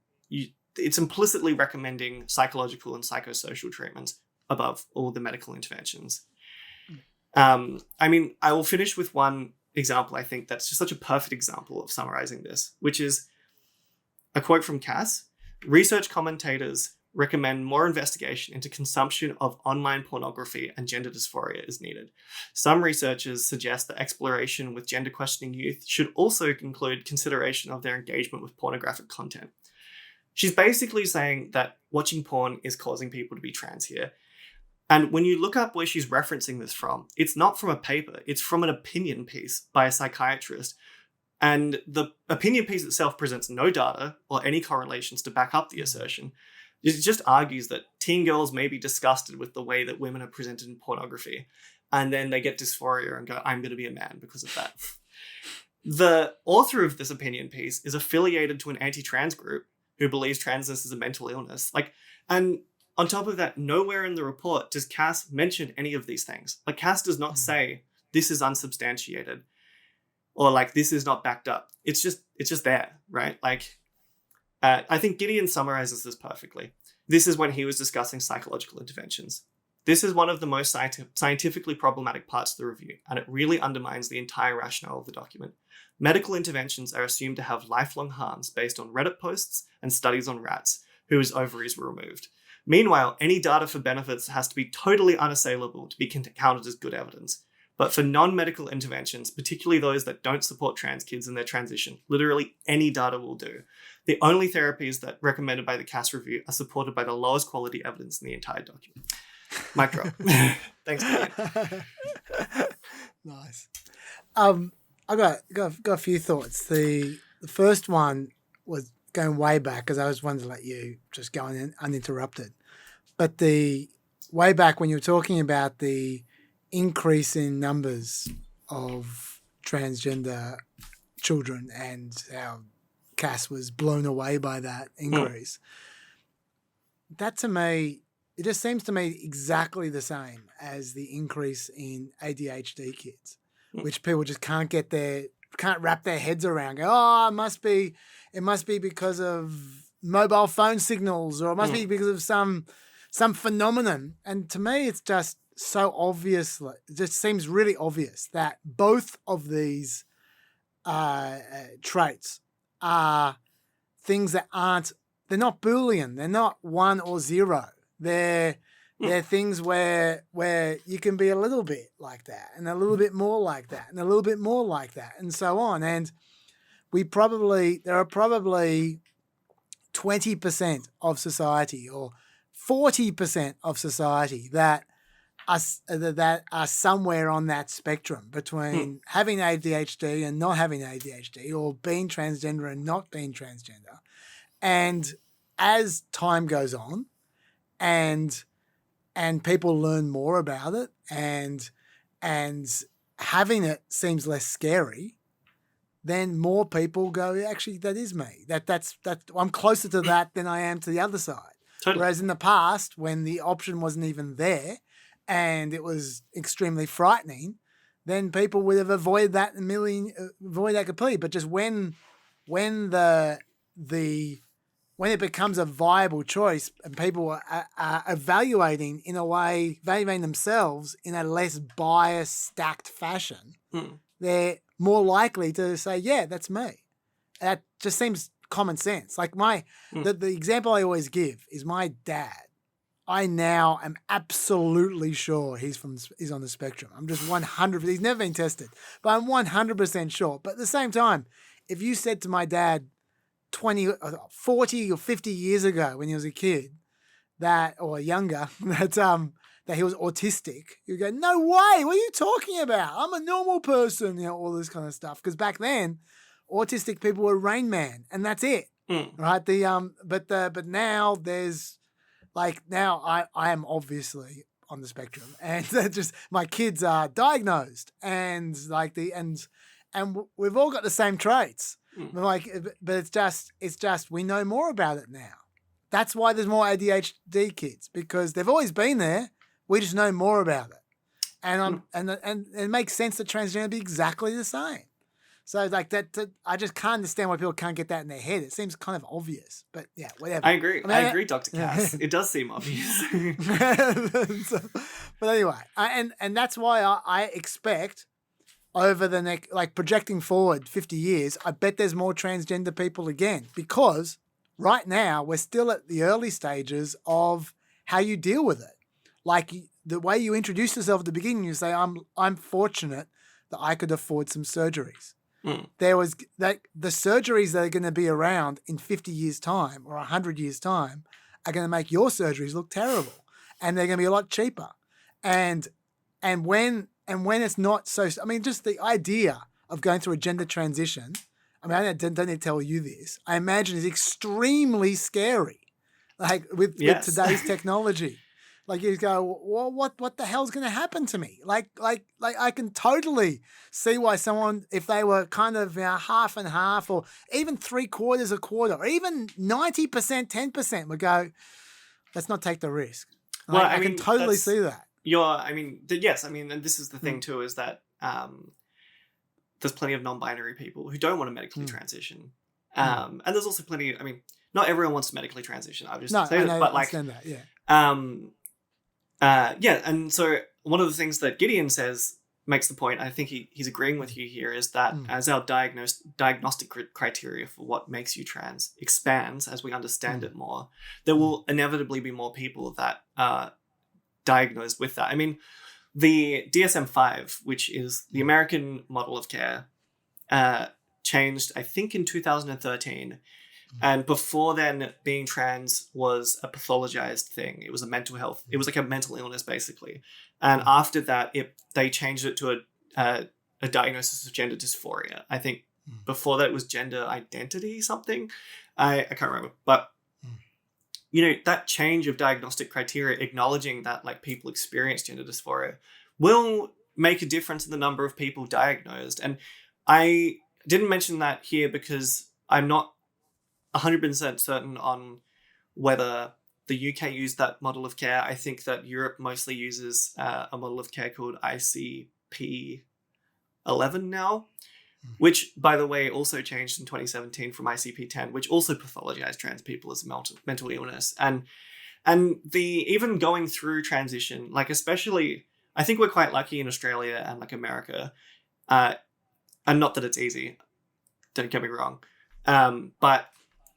it's implicitly recommending psychological and psychosocial treatments above all the medical interventions. I mean, I will finish with one example, I think, that's just such a perfect example of summarizing this, which is a quote from CAS. Research commentators recommend more investigation into consumption of online pornography and gender dysphoria is needed. Some researchers suggest that exploration with gender questioning youth should also include consideration of their engagement with pornographic content. She's basically saying that watching porn is causing people to be trans here. And when you look up where she's referencing this from, it's not from a paper, it's from an opinion piece by a psychiatrist. And the opinion piece itself presents no data or any correlations to back up the assertion. It just argues that teen girls may be disgusted with the way that women are presented in pornography. And then they get dysphoria and go, I'm going to be a man because of that. The author of this opinion piece is affiliated to an anti-trans group who believes transness is a mental illness. And on top of that, nowhere in the report does CAS mention any of these things. Like, CAS does not say this is unsubstantiated or like this is not backed up. It's just there, right? I think Gideon summarizes this perfectly. This is when he was discussing psychological interventions. This is one of the most scientifically problematic parts of the review, and it really undermines the entire rationale of the document. Medical interventions are assumed to have lifelong harms based on Reddit posts and studies on rats whose ovaries were removed. Meanwhile, any data for benefits has to be totally unassailable to be counted as good evidence. But for non-medical interventions, particularly those that don't support trans kids in their transition, literally any data will do. The only therapies that recommended by the CAS review are supported by the lowest quality evidence in the entire document. Mic drop. Thanks, Gideon. Nice. I got a few thoughts. The first one was going way back because I was wanting to let you just go on uninterrupted. But the way back when you were talking about the increase in numbers of transgender children and how CAS was blown away by that increase. That to me, it just seems to me exactly the same as the increase in ADHD kids, which people just can't wrap their heads around. Go, oh, it must be because of mobile phone signals, or it must be because of some phenomenon. And to me, it's just so obvious. It just seems really obvious that both of these traits are things that they're not Boolean. They're not 1 or 0. They're things where you can be a little bit like that, and a little bit more like that, and a little bit more like that, and so on. And there are probably 20% of society or 40% of society that are somewhere on that spectrum between having ADHD and not having ADHD, or being transgender and not being transgender. And as time goes on and people learn more about it, and having it seems less scary, then more people go, actually, that is me. That's I'm closer to that than I am to the other side. Totally. Whereas in the past, when the option wasn't even there and it was extremely frightening, then people would have avoided that completely. But just when it becomes a viable choice and people are evaluating themselves in a less biased, stacked fashion, they're more likely to say, yeah, that's me. That just seems common sense. Like the example I always give is my dad. I now am absolutely sure he's on the spectrum. I'm just 100%. He's never been tested, but I'm 100% sure. But at the same time, if you said to my dad 20, 40 or 50 years ago when he was a kid or younger, that he was autistic, you go, no way, what are you talking about? I'm a normal person, all this kind of stuff. Because back then, autistic people were Rain Man, and that's it, right? But now there's now I am obviously on the spectrum, and just my kids are diagnosed, and we've all got the same traits. But it's just we know more about it now. That's why there's more ADHD kids, because they've always been there. We just know more about it, and it makes sense that transgender be exactly the same. So I just can't understand why people can't get that in their head. It seems kind of obvious, but yeah, whatever. I agree. I agree, Dr. Cass. It does seem obvious. But anyway, and that's why I expect over the next, projecting forward 50 years, I bet there's more transgender people again, because right now we're still at the early stages of how you deal with it. Like the way you introduce yourself at the beginning, you say, I'm fortunate that I could afford some surgeries. There was the surgeries that are going to be around in 50 years' time or 100 years' time are going to make your surgeries look terrible, and they're going to be a lot cheaper. And when it's not so, just the idea of going through a gender transition, I don't need to tell you this, I imagine is extremely scary, with today's technology. You go, well, what the hell's going to happen to me? I can totally see why someone, if they were kind of half and half, or even 3/4 a quarter, or even 90%, 10%, would go, let's not take the risk. Well, I can totally see that. Yes, and this is the thing too, is that there's plenty of non-binary people who don't want to medically transition. And there's also plenty, not everyone wants to medically transition. I'll just say that, but understand that, yeah. And so one of the things that Gideon says makes the point, I think he's agreeing with you here, is that as our diagnostic criteria for what makes you trans expands, as we understand it more, there will inevitably be more people that are diagnosed with that. The DSM-5, which is the American model of care, changed, I think, in 2013. And before then, being trans was a pathologized thing. It was a mental health. It was like a mental illness, basically. And after that, they changed it to a diagnosis of gender dysphoria. I think before that it was gender identity something. I can't remember. But, that change of diagnostic criteria, acknowledging that people experience gender dysphoria, will make a difference in the number of people diagnosed. And I didn't mention that here because I'm not 100% certain on whether the UK used that model of care. I think that Europe mostly uses a model of care called ICP 11 now. which, by the way, also changed in 2017 from ICP-10, which also pathologized trans people as mental illness. And even going through transition, like especially, I think we're quite lucky in Australia and like America, and not that it's easy, don't get me wrong, but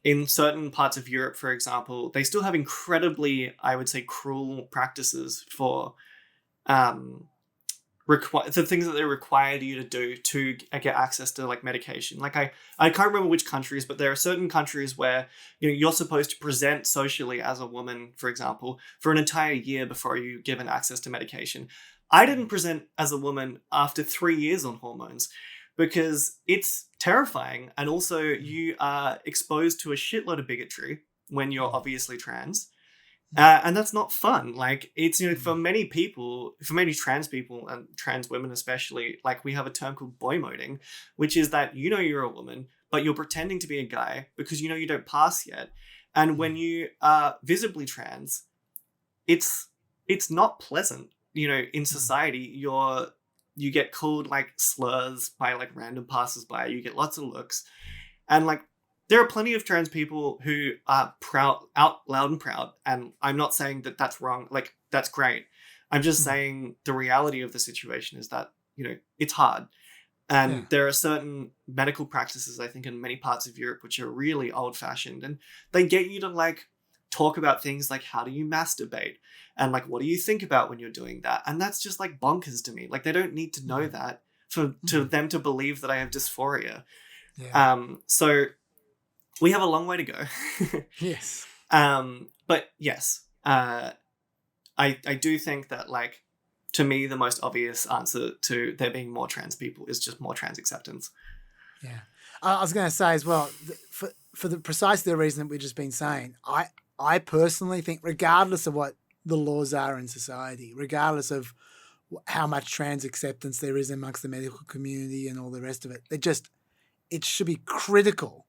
in certain parts of Europe, for example, they still have incredibly, I would say, cruel practices for the things that they required you to do to get access to like medication. Like I can't remember which countries, but there are certain countries where you're supposed to present socially as a woman, for example, for an entire year before you're given access to medication. I didn't present as a woman after 3 years on hormones because it's terrifying. And also you are exposed to a shitload of bigotry when you're obviously trans. And that's not fun. Like it's, for many people, for many trans people and trans women especially, like we have a term called boy moding, which is that you're a woman, but you're pretending to be a guy because you don't pass yet. And when you are visibly trans, it's not pleasant. In society, you get called like slurs by like random passersby. You get lots of looks, and like there are plenty of trans people who are out loud and proud. And I'm not saying that that's wrong. Like that's great. I'm just saying the reality of the situation is that it's hard, and there are certain medical practices I think in many parts of Europe which are really old fashioned, and they get you to like talk about things like how do you masturbate and like what do you think about when you're doing that, and that's just like bonkers to me. Like they don't need to know that to them to believe that I have dysphoria. So we have a long way to go. Yes. But yes, I do think that like to me the most obvious answer to there being more trans people is just more trans acceptance. Yeah, I was going to say as well, for precisely the reason that we've just been saying, I personally think, regardless of what the laws are in society, regardless of how much trans acceptance there is amongst the medical community and all the rest of it, it should be critical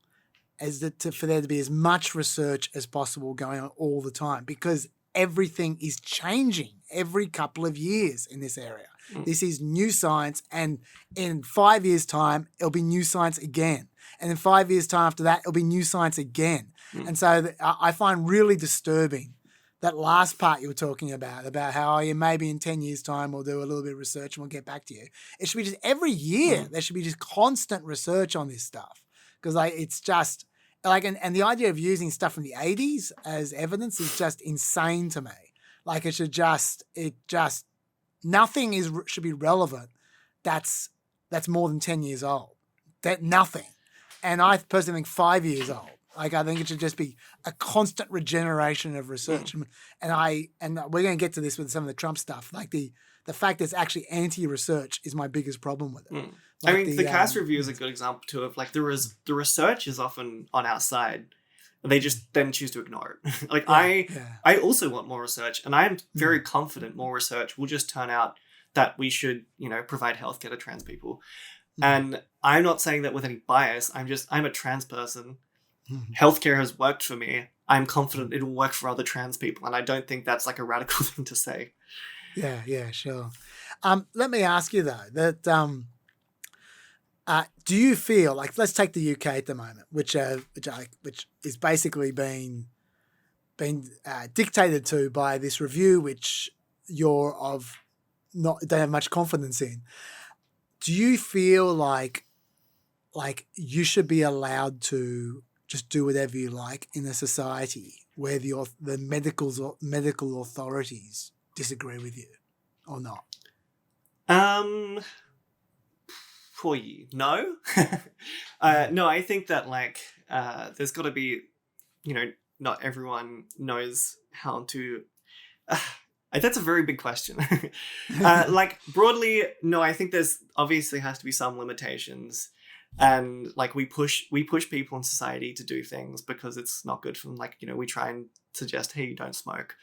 for there to be as much research as possible going on all the time, because everything is changing every couple of years in this area. This is new science, and in 5 years' time, it'll be new science again. And in 5 years' time after that, it'll be new science again. And so I find really disturbing that last part you were talking about how maybe in 10 years' time we'll do a little bit of research and we'll get back to you. It should be just every year, there should be just constant research on this stuff. Because it's just like, and the idea of using stuff from the 80s as evidence is just insane to me. Like nothing should be relevant that's more than 10 years old. That nothing. And I personally think 5 years old. Like I think it should just be a constant regeneration of research. And we're going to get to this with some of the Trump stuff. Like the fact that it's actually anti-research is my biggest problem with it. Like I mean, the CAS review is a good example too of like the research is often on our side. They just then choose to ignore it. Like I also want more research, and I am very confident more research will just turn out that we should, provide healthcare to trans people. And I'm not saying that with any bias. I'm a trans person. Healthcare has worked for me. I'm confident it will work for other trans people, and I don't think that's like a radical thing to say. Yeah, sure. Let me ask you though that do you feel like, let's take the UK at the moment, which is basically being dictated to by this review, which don't have much confidence in. Do you feel like you should be allowed to just do whatever you like in a society where the medical authorities disagree with you or not? For you, no. No, I think that like there's got to be, not everyone knows how to. That's a very big question. Like broadly, no, I think there's obviously has to be some limitations, and like we push people in society to do things because it's not good for them. Like we try and suggest, hey, you don't smoke,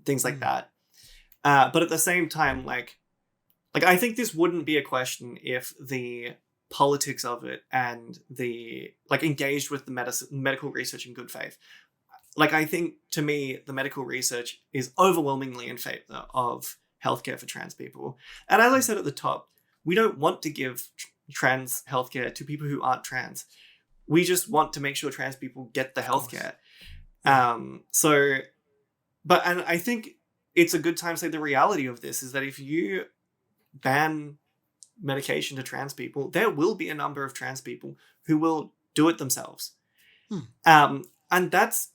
things like that. But at the same time, like I think this wouldn't be a question if the politics of it and the engaged with the medical research in good faith. Like I think to me, the medical research is overwhelmingly in favor of healthcare for trans people. And as I said at the top, we don't want to give trans healthcare to people who aren't trans. We just want to make sure trans people get the healthcare. And I think it's a good time to say the reality of this is that if you ban medication to trans people, there will be a number of trans people who will do it themselves. And that's,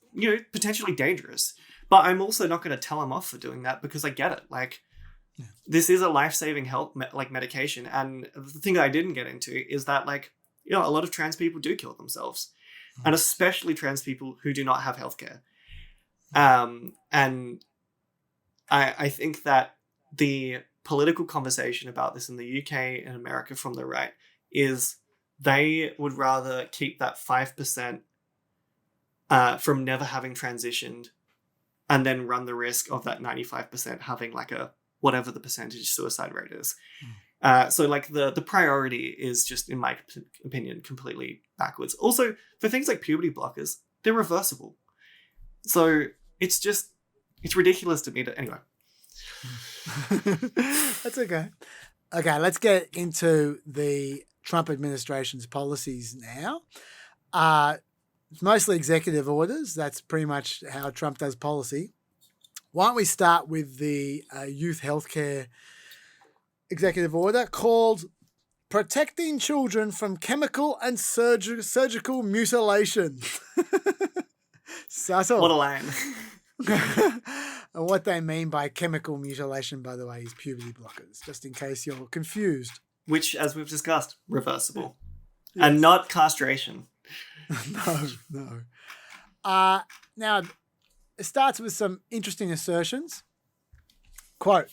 potentially dangerous. But I'm also not going to tell them off for doing that because I get it. Like, this is a life-saving medication. And the thing I didn't get into is that, a lot of trans people do kill themselves. And especially trans people who do not have healthcare. And I think that the political conversation about this in the UK and America from the right is they would rather keep that 5% from never having transitioned and then run the risk of that 95% having whatever the percentage suicide rate is. So the priority is just, in my opinion, completely backwards. Also, for things like puberty blockers, they're reversible. So it's ridiculous to me to, anyway. That's okay. Okay, let's get into the Trump administration's policies now. It's mostly executive orders. That's pretty much how Trump does policy. Why don't we start with the youth healthcare executive order called Protecting Children from Chemical and Surgical Mutilation. Subtle. What a line. And what they mean by chemical mutilation, by the way, is puberty blockers, just in case you're confused. Which, as we've discussed, reversible. Yes. And not castration. No. Now, it starts with some interesting assertions. Quote,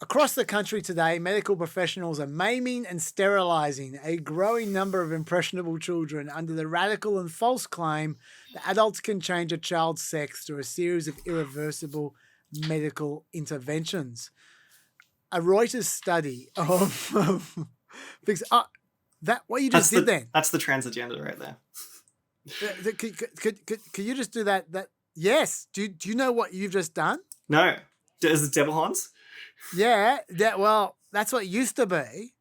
across the country today, medical professionals are maiming and sterilizing a growing number of impressionable children under the radical and false claim that adults can change a child's sex through a series of irreversible medical interventions. A Reuters study of what you just did then. That's the trans agenda right there. Could you just do that? Yes. Do you know what you've just done? No. Is it devil horns? Yeah. That's what it used to be,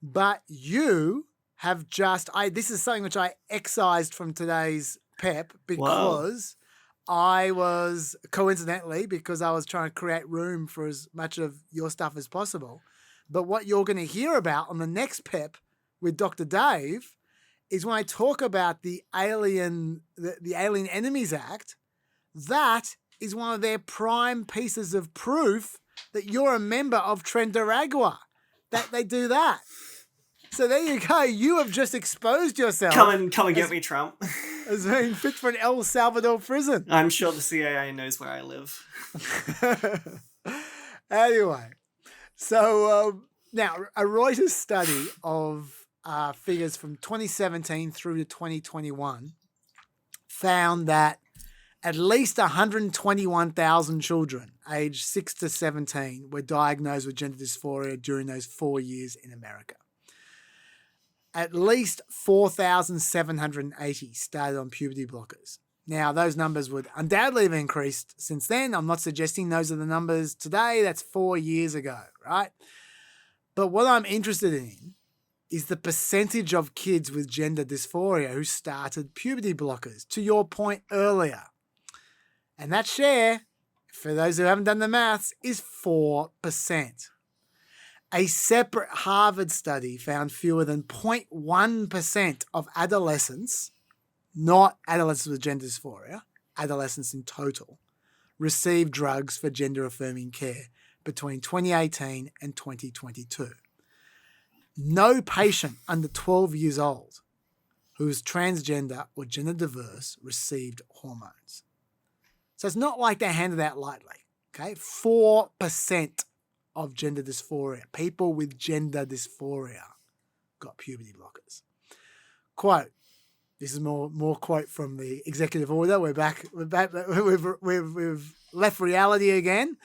but you have just. This is something which I excised from today's PEP because I was coincidentally because I was trying to create room for as much of your stuff as possible. But what you're going to hear about on the next PEP with Dr. Dave is when I talk about the Alien Enemies Act. That is one of their prime pieces of proof that you're a member of Trendaragua, that they do that. So there you go. You have just exposed yourself. Come and get me, Trump. As being fit for an El Salvador prison. I'm sure the CIA knows where I live. Anyway, so now a Reuters study of figures from 2017 through to 2021 found that at least 121,000 children aged 6 to 17 were diagnosed with gender dysphoria during those 4 years in America. At least 4,780 started on puberty blockers. Now, those numbers would undoubtedly have increased since then. I'm not suggesting those are the numbers today. That's 4 years ago, right? But what I'm interested in is the percentage of kids with gender dysphoria who started puberty blockers, to your point earlier. And that share, for those who haven't done the maths, is 4%. A separate Harvard study found fewer than 0.1% of adolescents, not adolescents with gender dysphoria, adolescents in total, received drugs for gender-affirming care between 2018 and 2022. No patient under 12 years old who is transgender or gender diverse received hormones. So it's not like they handed out lightly, okay? 4% of gender dysphoria, people with gender dysphoria got puberty blockers. Quote, this is more quote from the executive order. We're back. We've left reality again.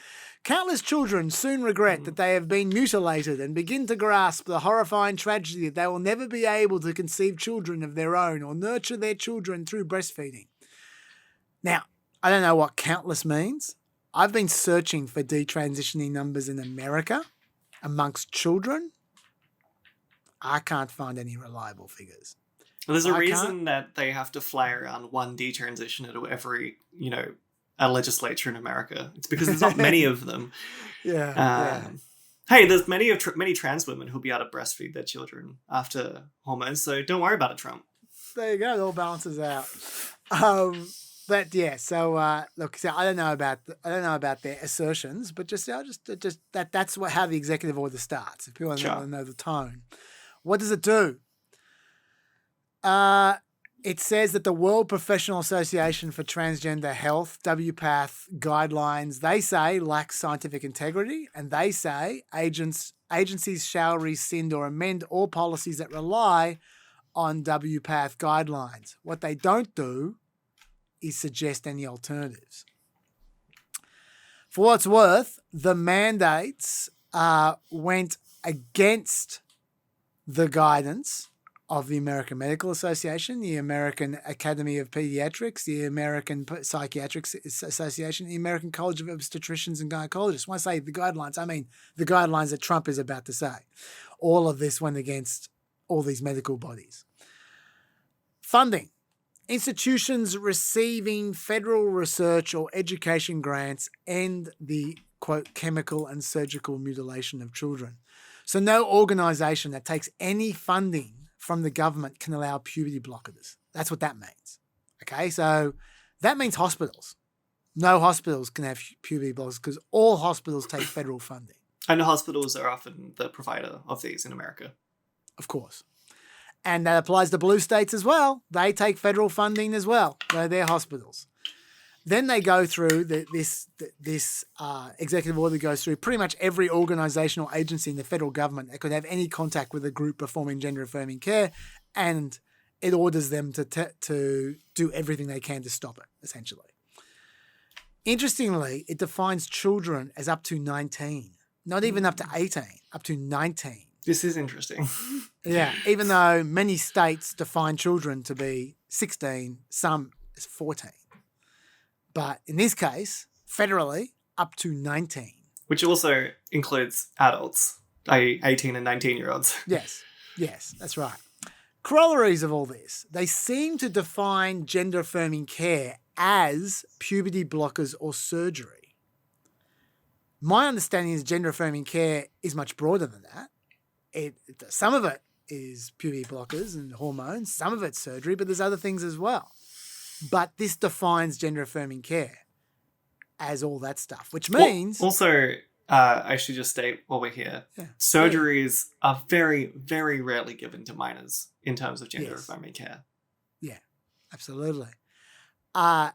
Countless children soon regret that they have been mutilated and begin to grasp the horrifying tragedy that they will never be able to conceive children of their own or nurture their children through breastfeeding. Now, I don't know what countless means. I've been searching for detransitioning numbers in America amongst children. I can't find any reliable figures. Well, there's a I reason that they have to fly around one detransition at every, a legislature in America. It's because there's not many of them. Yeah. Hey, there's many trans women who'll be able to breastfeed their children after hormones, so don't worry about it, Trump. There you go. It all balances out. But yeah, so look, so I don't know about their assertions, but just that's how the executive order starts. If people want to know the tone, what does it do? It says that the World Professional Association for Transgender Health, WPATH guidelines, they say lack scientific integrity, and they say agencies shall rescind or amend all policies that rely on WPATH guidelines. What they don't do is suggest any alternatives. For what it's worth, the mandates went against the guidance of the American Medical Association, the American Academy of Pediatrics, the American Psychiatric Association, the American College of Obstetricians and Gynecologists. When I say the guidelines, I mean the guidelines that Trump is about to say. All of this went against all these medical bodies. Funding. Institutions receiving federal research or education grants end the, quote, chemical and surgical mutilation of children. So no organisation that takes any funding from the government can allow puberty blockers. That's what that means. Okay, so that means hospitals. No hospitals can have puberty blockers because all hospitals take federal funding. And hospitals are often the provider of these in America. Of course. And that applies to blue states as well. They take federal funding as well. They're their hospitals. Then they go through this executive order goes through pretty much every organisation or agency in the federal government that could have any contact with a group performing gender-affirming care, and it orders them to do everything they can to stop it, essentially. Interestingly, it defines children as up to 19, not even up to 18, up to 19. This is interesting. Yeah, even though many states define children to be 16, some is 14. But in this case, federally, up to 19. Which also includes adults, i.e. 18 and 19-year-olds. Yes, that's right. Corollaries of all this. They seem to define gender-affirming care as puberty blockers or surgery. My understanding is gender-affirming care is much broader than that. Some of it is puberty blockers and hormones, some of it's surgery, but there's other things as well. But this defines gender-affirming care as all that stuff, which means... Also, I should just state while we're here, surgeries are very, very rarely given to minors in terms of gender-affirming care. Yeah, absolutely. But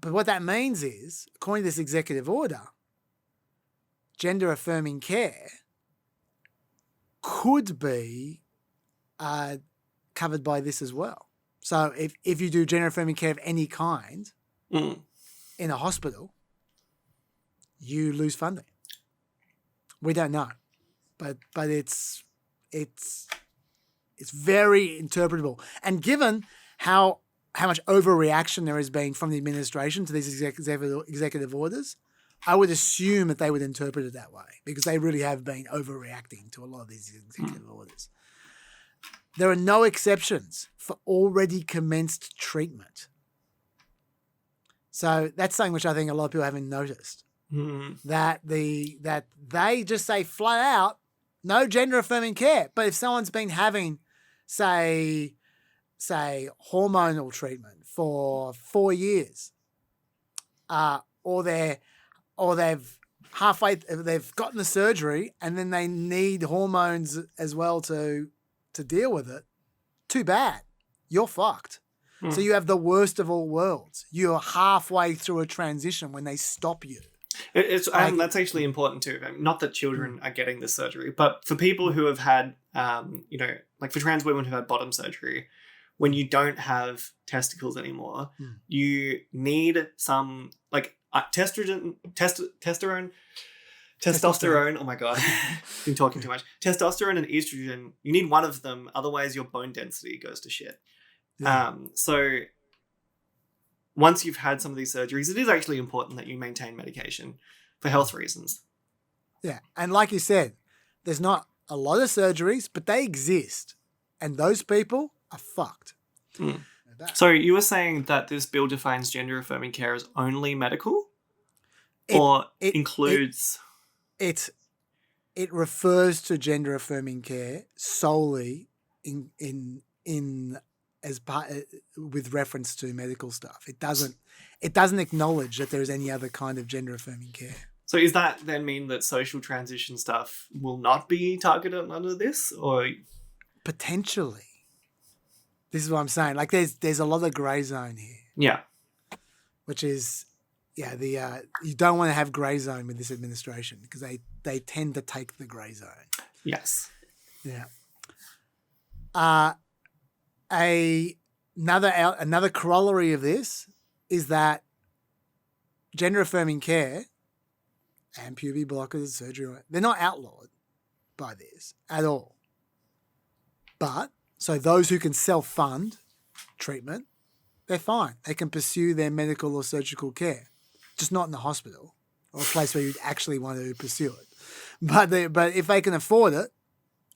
what that means is, according to this executive order, gender-affirming care could be covered by this as well. So if you do gender-affirming care of any kind in a hospital, you lose funding. We don't know, but it's very interpretable. And given how much overreaction there has been from the administration to these executive orders, I would assume that they would interpret it that way because they really have been overreacting to a lot of these executive orders. There are no exceptions for already commenced treatment. So that's something which I think a lot of people haven't noticed. That they just say flat out, no gender affirming care. But if someone's been having, say hormonal treatment for 4 years, or they've gotten the surgery and then they need hormones as well to deal with it, too bad. You're fucked. So you have the worst of all worlds. You're halfway through a transition when they stop you. And that's actually important too. Not that children are getting this surgery, but for people who have had, like for trans women who had bottom surgery, when you don't have testicles anymore, you need some like testosterone. Oh my God, been talking too much. Testosterone and estrogen. You need one of them, otherwise your bone density goes to shit. Yeah. So once you've had some of these surgeries, it is actually important that you maintain medication for health reasons. Yeah, and like you said, there's not a lot of surgeries, but they exist. And those people are fucked. So you were saying that this bill defines gender-affirming care as only medical? It includes... It refers to gender-affirming care solely with reference to medical stuff. It doesn't acknowledge that there is any other kind of gender-affirming care. So does that then mean that social transition stuff will not be targeted under this, or potentially? This is what I'm saying. Like, there's a lot of grey zone here. Yeah. Which is, you don't want to have grey zone with this administration because they tend to take the grey zone. Yes. Yeah. Another corollary of this is that gender affirming care and puberty blockers, surgery, they're not outlawed by this at all. But so those who can self-fund treatment, they're fine. They can pursue their medical or surgical care, just not in the hospital or a place where you'd actually want to pursue it. But if they can afford it,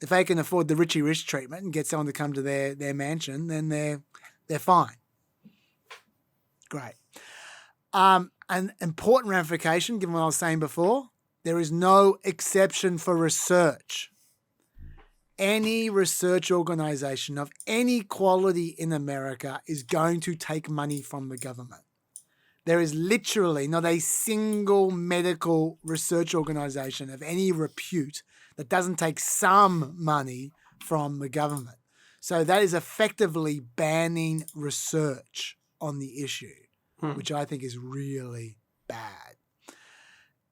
if they can afford the Richie Rich treatment and get someone to come to their mansion, then they're fine. Great. An important ramification, given what I was saying before, there is no exception for research. Any research organization of any quality in America is going to take money from the government. There is literally not a single medical research organization of any repute that doesn't take some money from the government. So that is effectively banning research on the issue, which I think is really bad.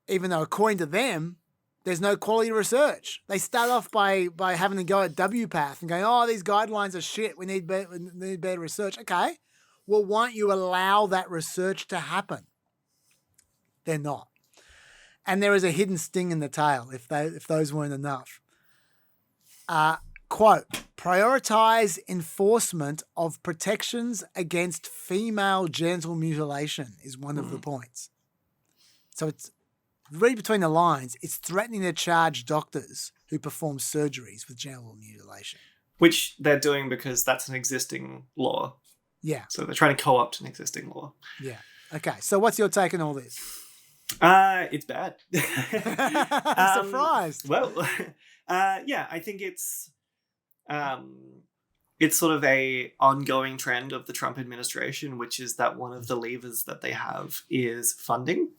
Even though, according to them, there's no quality research. They start off by having to go at WPATH and going, oh, these guidelines are shit. We need better research. Okay, well, why don't you allow that research to happen? They're not. And there is a hidden sting in the tail if those weren't enough. Quote, prioritize enforcement of protections against female genital mutilation is one of the points. So it's, read between the lines, it's threatening to charge doctors who perform surgeries with genital mutilation. Which they're doing because that's an existing law. Yeah. So they're trying to co-opt an existing law. Yeah. Okay, so what's your take on all this? It's bad. I'm surprised. Well, I think it's sort of a ongoing trend of the Trump administration, which is that one of the levers that they have is funding.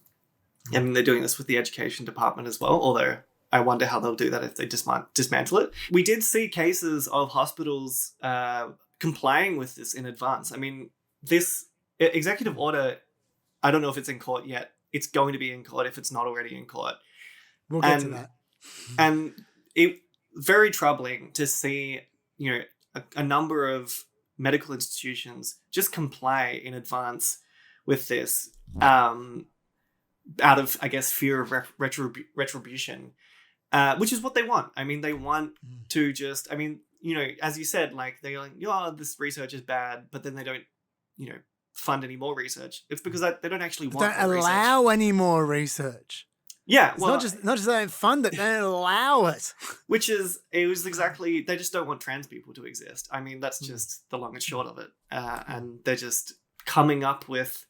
I mean, they're doing this with the education department as well, although I wonder how they'll do that if they dismantle it. We did see cases of hospitals complying with this in advance. I mean, this executive order, I don't know if it's in court yet. It's going to be in court if it's not already in court. We'll get to that. And it very troubling to see, a number of medical institutions just comply in advance with this out of, I guess, fear of retribution, which is what they want. I mean, they want to just, as you said, like, they're like, this research is bad, but then they don't, fund any more research. It's because they don't actually want to allow any more research. Yeah, it's not just they don't fund it, they don't allow it. They just don't want trans people to exist. I mean, that's just the long and short of it. And they're just coming up with,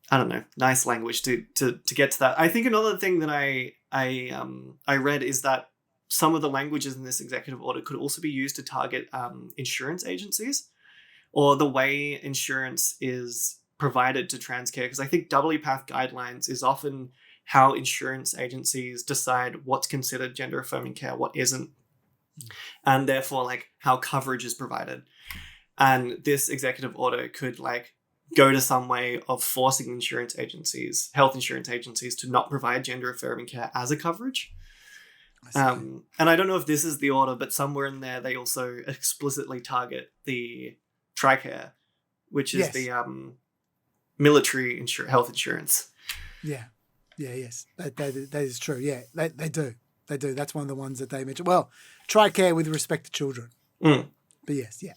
I don't know, nice language to get to that. I think another thing that I read is that some of the languages in this executive order could also be used to target insurance agencies, or the way insurance is provided to trans care. Because I think WPATH guidelines is often how insurance agencies decide what's considered gender affirming care, what isn't, and therefore like how coverage is provided. And this executive order could like go to some way of forcing health insurance agencies to not provide gender affirming care as a coverage. And I don't know if this is the order, but somewhere in there they also explicitly target the TRICARE, which is the military health insurance. Yeah. Yeah, yes. That is true. Yeah, they do. They do. That's one of the ones that they mentioned. Well, TRICARE with respect to children. But yes, yeah.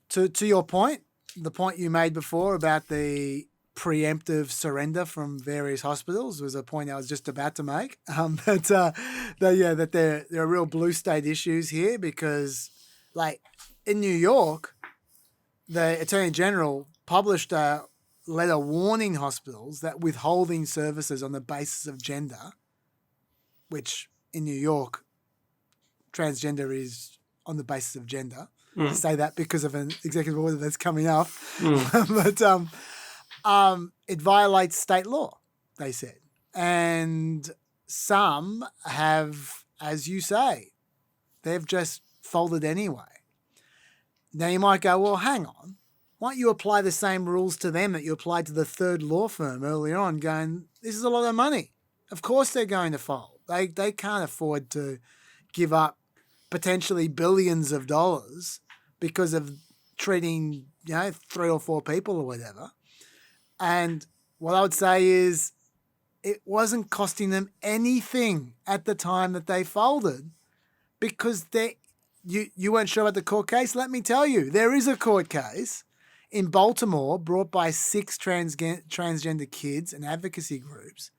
To your point, the point you made before about the preemptive surrender from various hospitals was a point I was just about to make. That there are real blue state issues here because, like, in New York, the Attorney General published a letter warning hospitals that withholding services on the basis of gender, which in New York, transgender is on the basis of gender. I say that because of an executive order that's coming up. But it violates state law, they said. And some have, as you say, they've just folded anyway. Now you might go, well, hang on. Why don't you apply the same rules to them that you applied to the third law firm earlier on, going, this is a lot of money. Of course they're going to fold. They can't afford to give up potentially billions of dollars because of treating, 3 or 4 people or whatever. And what I would say is it wasn't costing them anything at the time that they folded because you weren't sure about the court case. Let me tell you, there is a court case in Baltimore brought by 6 transgender kids and advocacy groups.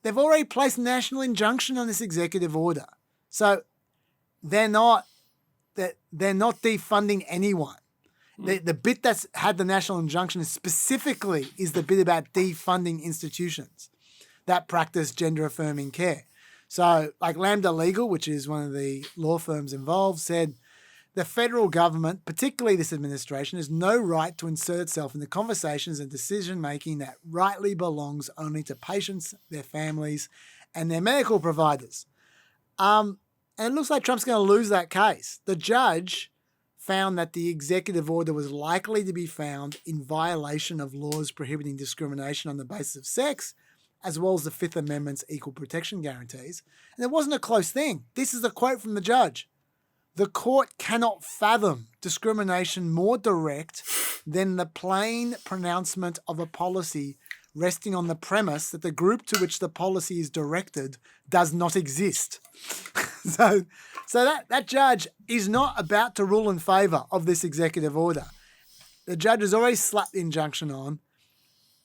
They've already placed a national injunction on this executive order. So they're not defunding anyone. The bit that's had the national injunction specifically is the bit about defunding institutions that practice gender-affirming care. So, like Lambda Legal, which is one of the law firms involved, said the federal government, particularly this administration, has no right to insert itself in the conversations and decision-making that rightly belongs only to patients, their families, and their medical providers. And it looks like Trump's going to lose that case. The judge found that the executive order was likely to be found in violation of laws prohibiting discrimination on the basis of sex, as well as the Fifth Amendment's equal protection guarantees. And it wasn't a close thing. This is a quote from the judge. The court cannot fathom discrimination more direct than the plain pronouncement of a policy resting on the premise that the group to which the policy is directed does not exist. So that judge is not about to rule in favour of this executive order. The judge has already slapped the injunction on.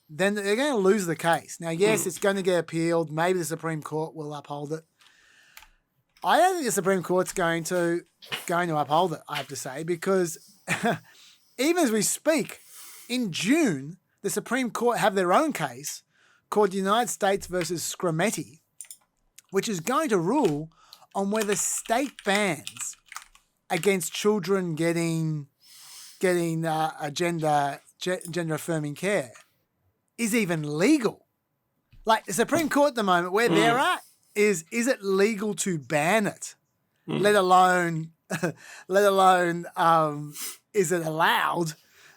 Then they're going to lose the case. Now, yes, it's going to get appealed. Maybe the Supreme Court will uphold it. I don't think the Supreme Court's going to uphold it, I have to say, because even as we speak, in June, the Supreme Court have their own case called United States versus Scrametti, which is going to rule on whether state bans against children getting a gender affirming care is even legal. Like the Supreme Court at the moment, where they're at is it legal to ban it? Let alone is it allowed?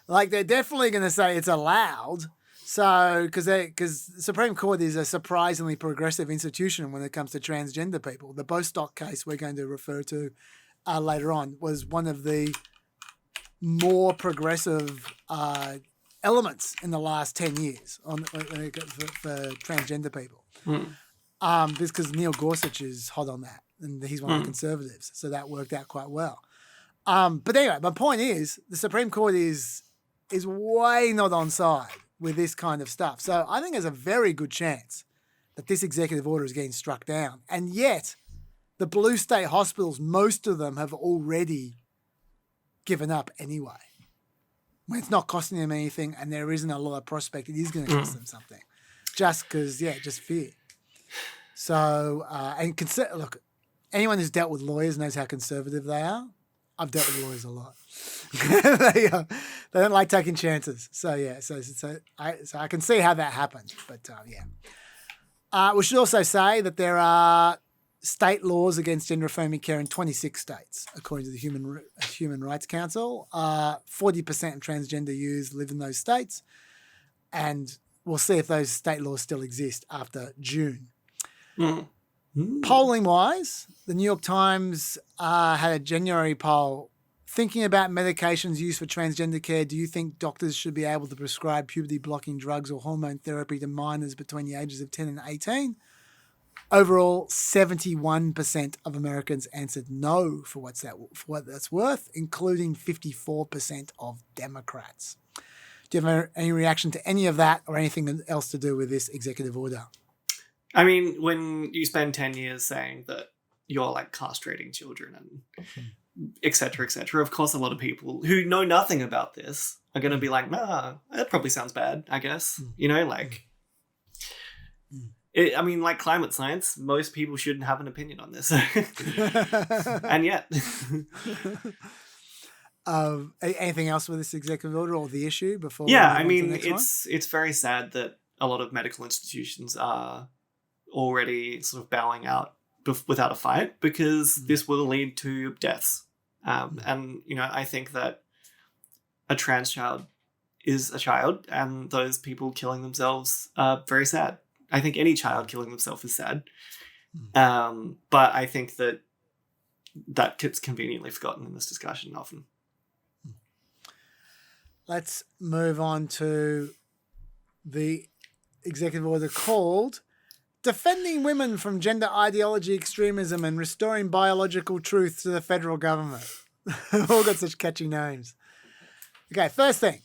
Like they're definitely going to say it's allowed. So, because the Supreme Court is a surprisingly progressive institution when it comes to transgender people. The Bostock case we're going to refer to later on was one of the more progressive elements in the last 10 years for transgender people. Because Neil Gorsuch is hot on that, and he's one of the conservatives, so that worked out quite well. But anyway, my point is the Supreme Court is way not on side with this kind of stuff. So I think there's a very good chance that this executive order is getting struck down. And yet, the blue state hospitals, most of them have already given up anyway. When it's not costing them anything and there isn't a lot of prospect, it is going to cost them something. Just because, just fear. So, look, anyone who's dealt with lawyers knows how conservative they are. I've dealt with lawyers a lot. They don't like taking chances. So I can see how that happens. But we should also say that there are state laws against gender affirming care in 26 states, according to the Human Rights Council. 40% of transgender youths live in those states, and we'll see if those state laws still exist after June. Polling-wise, the New York Times had a January poll thinking about medications used for transgender care. Do you think doctors should be able to prescribe puberty-blocking drugs or hormone therapy to minors between the ages of 10 and 18? Overall, 71% of Americans answered no for what that's worth, including 54% of Democrats. Do you have any reaction to any of that or anything else to do with this executive order? I mean, when you spend 10 years saying that you're like castrating children and et cetera, of course, a lot of people who know nothing about this are going to be like, nah, that probably sounds bad, I guess. You know, like, I mean, like climate science, most people shouldn't have an opinion on this. And yet. Anything else with this executive order or the issue before? Yeah, I mean, it's very sad that a lot of medical institutions are already sort of bowing out without a fight, because this will lead to deaths. And, you know, I think that a trans child is a child, and those people killing themselves are very sad. I think any child killing themselves is sad. But I think that gets conveniently forgotten in this discussion often. Let's move on to the executive order called Defending Women from Gender Ideology Extremism and Restoring Biological Truth to the Federal Government. All got such catchy names. Okay, first thing.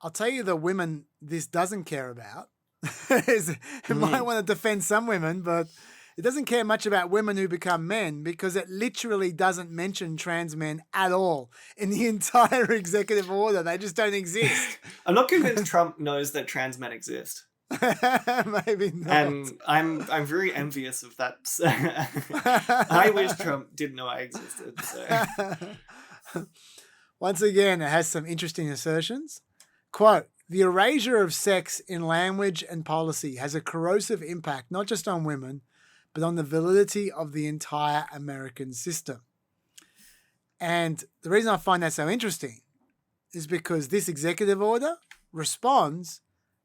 I'll tell you the women this doesn't care about. It might want to defend some women, but it doesn't care much about women who become men, because it literally doesn't mention trans men at all in the entire executive order. They just don't exist. I'm not convinced Trump knows that trans men exist. Maybe not. And I'm very envious of that. I wish Trump didn't know I existed. So. Once again, it has some interesting assertions. Quote, the erasure of sex in language and policy has a corrosive impact not just on women, but on the validity of the entire American system. And the reason I find that so interesting is because this executive order responds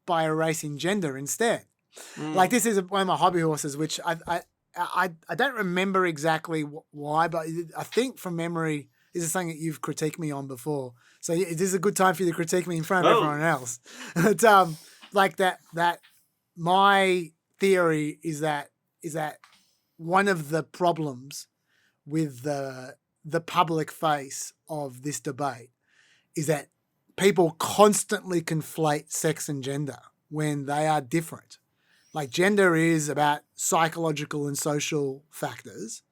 by erasing gender instead. Like, this is one of my hobby horses, which I don't remember exactly why, but I think from memory, this is something that you've critiqued me on before. So it is a good time for you to critique me in front of everyone else. But like that my theory is that one of the problems with the public face of this debate is that people constantly conflate sex and gender when they are different. Like, gender is about psychological and social factors,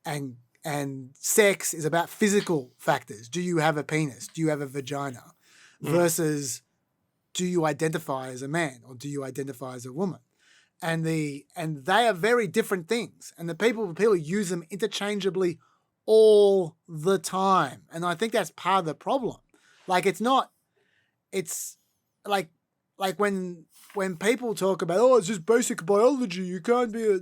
and sex is about physical factors. Do you have a penis? Do you have a vagina? Versus, do you identify as a man or do you identify as a woman? And they are very different things. And the people use them interchangeably all the time. And I think that's part of the problem. Like, it's like when people talk about, oh, it's just basic biology. You can't be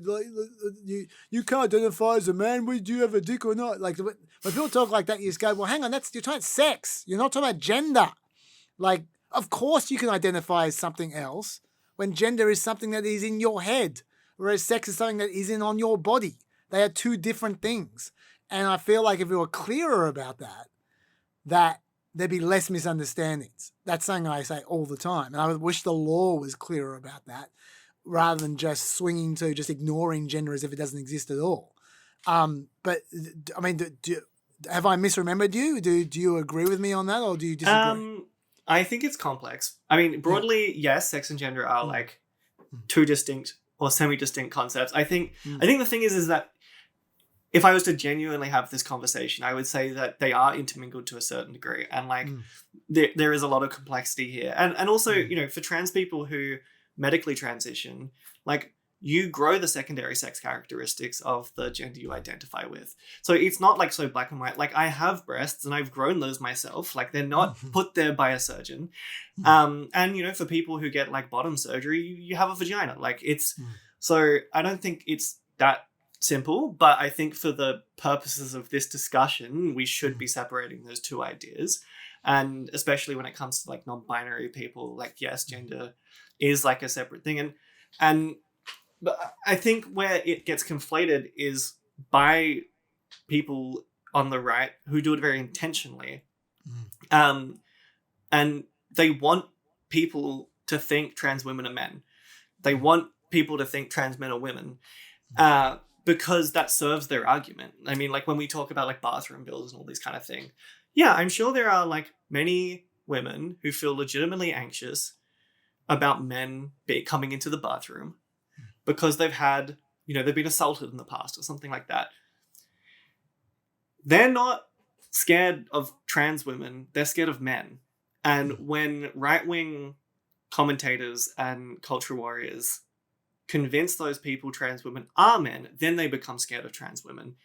you can't identify as a man. Do you have a dick or not? Like, when people talk like that, you just go, well, hang on, you're talking sex. You're not talking about gender. Like, of course you can identify as something else when gender is something that is in your head, whereas sex is something that is on your body. They are two different things. And I feel like if we were clearer about that there'd be less misunderstandings. That's something I say all the time. And I wish the law was clearer about that, rather than just swinging to just ignoring gender as if it doesn't exist at all. But, I mean, have I misremembered you? Do you agree with me on that, or do you disagree? I think it's complex. I mean, broadly, yes, sex and gender are like two distinct or semi-distinct concepts. I think the thing is that if I was to genuinely have this conversation, I would say that they are intermingled to a certain degree. And like, there is a lot of complexity here. And also, you know, for trans people who medically transition, like, you grow the secondary sex characteristics of the gender you identify with. So it's not like so black and white. Like, I have breasts and I've grown those myself. Like, they're not put there by a surgeon. And, you know, for people who get like bottom surgery, you have a vagina. Like, it's, so I don't think it's that simple, but I think for the purposes of this discussion, we should be separating those two ideas. And especially when it comes to like non-binary people, like, yes, gender is like a separate thing. But I think where it gets conflated is by people on the right who do it very intentionally. And they want people to think trans women are men. They want people to think trans men are women. Because that serves their argument. I mean, like, when we talk about like bathroom bills and all these kind of things, yeah, I'm sure there are like many women who feel legitimately anxious about men coming into the bathroom because they've had, they've been assaulted in the past or something like that. They're not scared of trans women, they're scared of men. And when right-wing commentators and culture warriors convince those people trans women are men, then they become scared of trans women.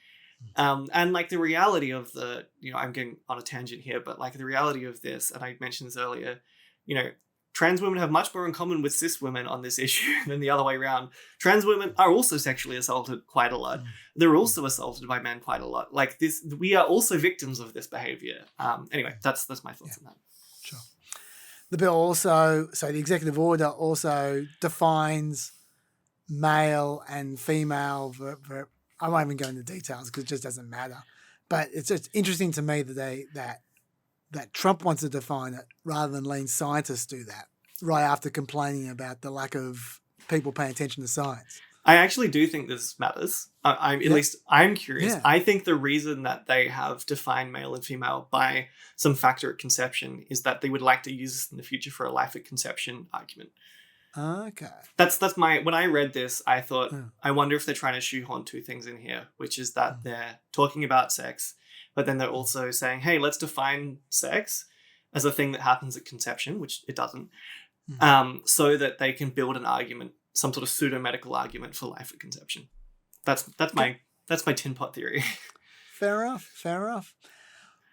And like the reality of I'm getting on a tangent here, but like the reality of this, and I mentioned this earlier, trans women have much more in common with cis women on this issue than the other way around. Trans women are also sexually assaulted quite a lot. They're also assaulted by men quite a lot. Like this, we are also victims of this behavior. Anyway, that's my thoughts on that. Sure. The bill also, so the executive order also defines male and female. I won't even go into details because it just doesn't matter. But it's just interesting to me that that Trump wants to define it rather than lean scientists do that right after complaining about the lack of people paying attention to science. I actually do think this matters. At least I'm curious. Yeah. I think the reason that they have defined male and female by some factor at conception is that they would like to use this in the future for a life at conception argument. Okay. That's when I read this, I thought, I wonder if they're trying to shoehorn two things in here, which is that they're talking about sex, but then they're also saying, hey, let's define sex as a thing that happens at conception, which it doesn't, so that they can build an argument, some sort of pseudo-medical argument for life at conception. That's my tin pot theory. Fair enough.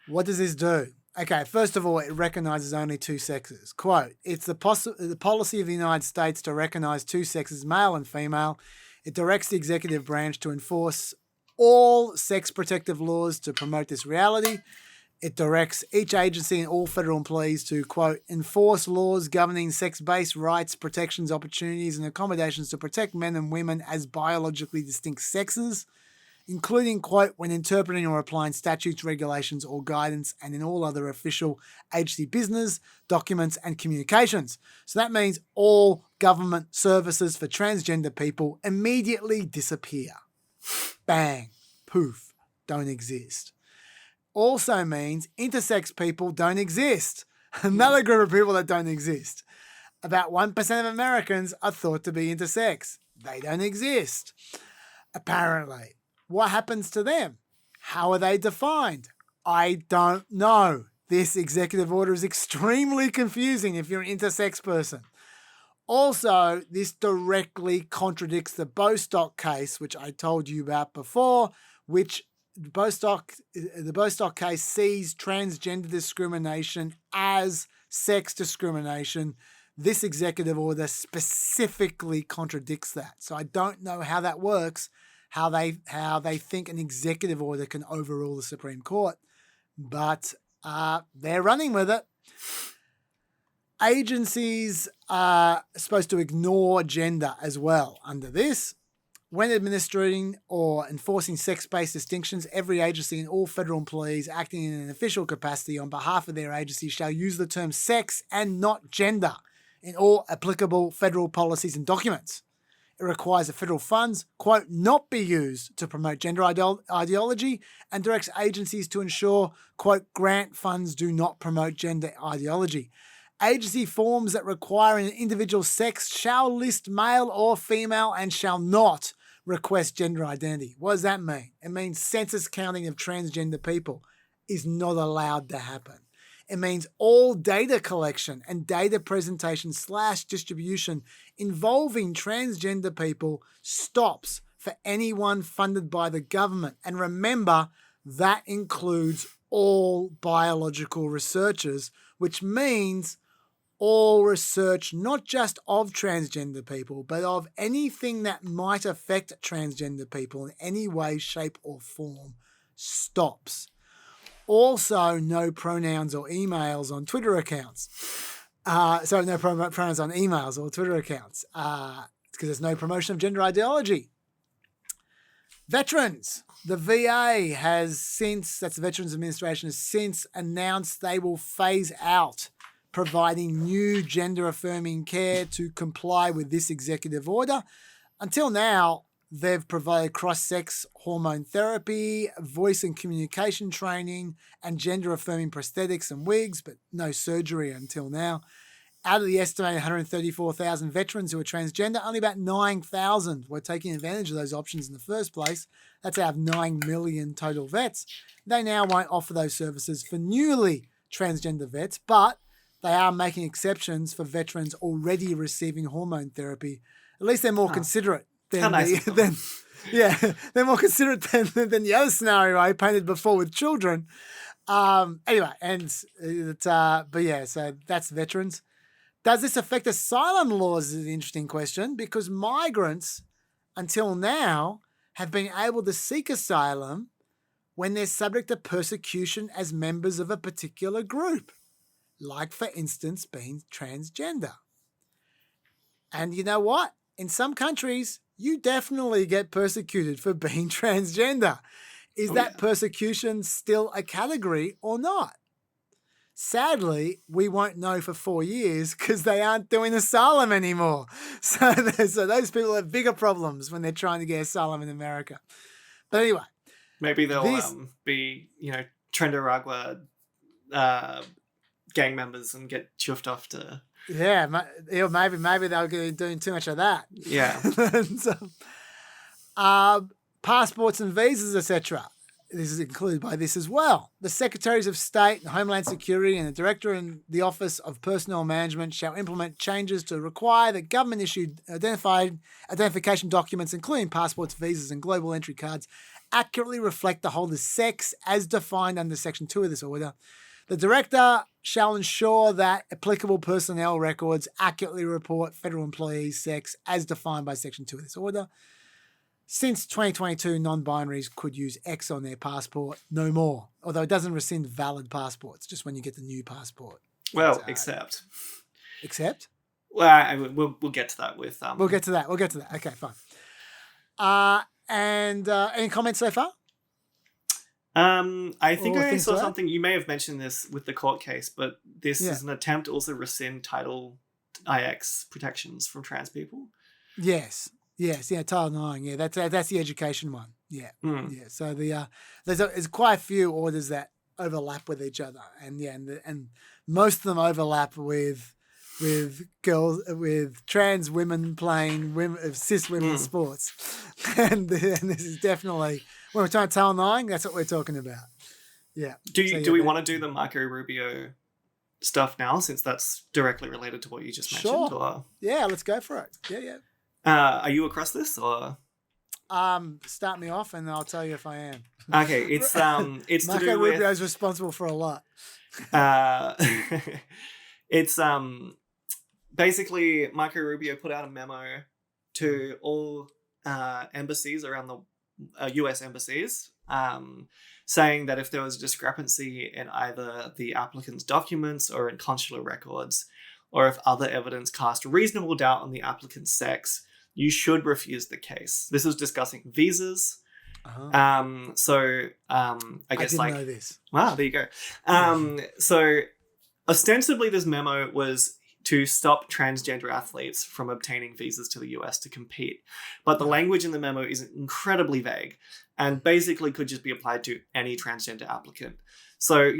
What does this do? Okay, first of all, it recognises only two sexes. Quote, it's the policy of the United States to recognise two sexes, male and female. It directs the executive branch to enforce all sex protective laws to promote this reality. It directs each agency and all federal employees to, quote, enforce laws governing sex-based rights, protections, opportunities, and accommodations to protect men and women as biologically distinct sexes, including, quote, when interpreting or applying statutes, regulations, or guidance, and in all other official agency business, documents, and communications. So that means all government services for transgender people immediately disappear. Bang. Poof. Don't exist. Also means intersex people don't exist. Another group of people that don't exist. About 1% of Americans are thought to be intersex. They don't exist. Apparently. What happens to them? How are they defined? I don't know. This executive order is extremely confusing if you're an intersex person. Also, this directly contradicts the Bostock case, which I told you about before, which the Bostock case sees transgender discrimination as sex discrimination. This executive order specifically contradicts that. So I don't know how that works, how they think an executive order can overrule the Supreme Court, but they're running with it. Agencies are supposed to ignore gender as well under this. When administering or enforcing sex-based distinctions, every agency and all federal employees acting in an official capacity on behalf of their agency shall use the term sex and not gender in all applicable federal policies and documents. It requires that federal funds, quote, not be used to promote gender ideology and directs agencies to ensure, quote, grant funds do not promote gender ideology. Agency forms that require an individual sex shall list male or female and shall not request gender identity. What does that mean? It means census counting of transgender people is not allowed to happen. It means all data collection and data presentation / distribution involving transgender people stops for anyone funded by the government. And remember, that includes all biological researchers, which means all research, not just of transgender people, but of anything that might affect transgender people in any way, shape, or form, stops. Also, no pronouns or emails on Twitter accounts. No pronouns on emails or Twitter accounts because there's no promotion of gender ideology. Veterans. The VA has since, that's the Veterans Administration, has since announced they will phase out providing new gender-affirming care to comply with this executive order. Until now, They've provided cross-sex hormone therapy, voice and communication training, and gender-affirming prosthetics and wigs, but no surgery until now. Out of the estimated 134,000 veterans who are transgender, only about 9,000 were taking advantage of those options in the first place. That's out of 9 million total vets. They now won't offer those services for newly transgender vets, but they are making exceptions for veterans already receiving hormone therapy. At least they're more considerate than they're more considerate than the other scenario I painted before with children. Anyway, so that's veterans. Does this affect asylum laws is an interesting question, because migrants until now have been able to seek asylum when they're subject to persecution as members of a particular group, like, for instance, being transgender. And you know what? In some countries, you definitely get persecuted for being transgender. Is that persecution still a category or not? Sadly, we won't know for 4 years because they aren't doing asylum anymore. So those people have bigger problems when they're trying to get asylum in America. But anyway. Maybe they'll be, Trendaragua gang members and get chuffed off to... Yeah, maybe they'll be doing too much of that. Yeah. Passports and visas, etc. This is included by this as well. The Secretaries of State and Homeland Security and the Director in the Office of Personnel Management shall implement changes to require that government-issued identification documents, including passports, visas, and global entry cards, accurately reflect the holder's sex as defined under Section 2 of this order. The Director shall ensure that applicable personnel records accurately report federal employees' sex as defined by Section 2 of this order. Since 2022, non-binaries could use X on their passport, no more. Although it doesn't rescind valid passports, just when you get the new passport. Well, except? Well, we'll get to that with... We'll get to that. Okay, fine. And any comments so far? I think I saw something, you may have mentioned this with the court case, but this is an attempt to also rescind Title IX protections from trans people. Yes, Title 9. Yeah, that's the education one. Yeah, yeah. So there's quite a few orders that overlap with each other, and most of them overlap with girls, with trans women playing cis women sports, and this is definitely when we're talking Title 9. That's what we're talking about. Yeah. Do we want to do the Marco Rubio stuff now, since that's directly related to what you just mentioned? Sure. Or? Yeah, let's go for it. Yeah. Are you across this, or? Start me off, and I'll tell you if I am. Okay, it's Marco to do with... Rubio's responsible for a lot. It's basically Marco Rubio put out a memo to all embassies around the U.S. embassies, saying that if there was a discrepancy in either the applicant's documents or in consular records, or if other evidence cast reasonable doubt on the applicant's sex, you should refuse the case. This was discussing visas. I guess didn't know this. Wow, there you go. So ostensibly this memo was to stop transgender athletes from obtaining visas to the US to compete. But the language in the memo is incredibly vague and basically could just be applied to any transgender applicant. So,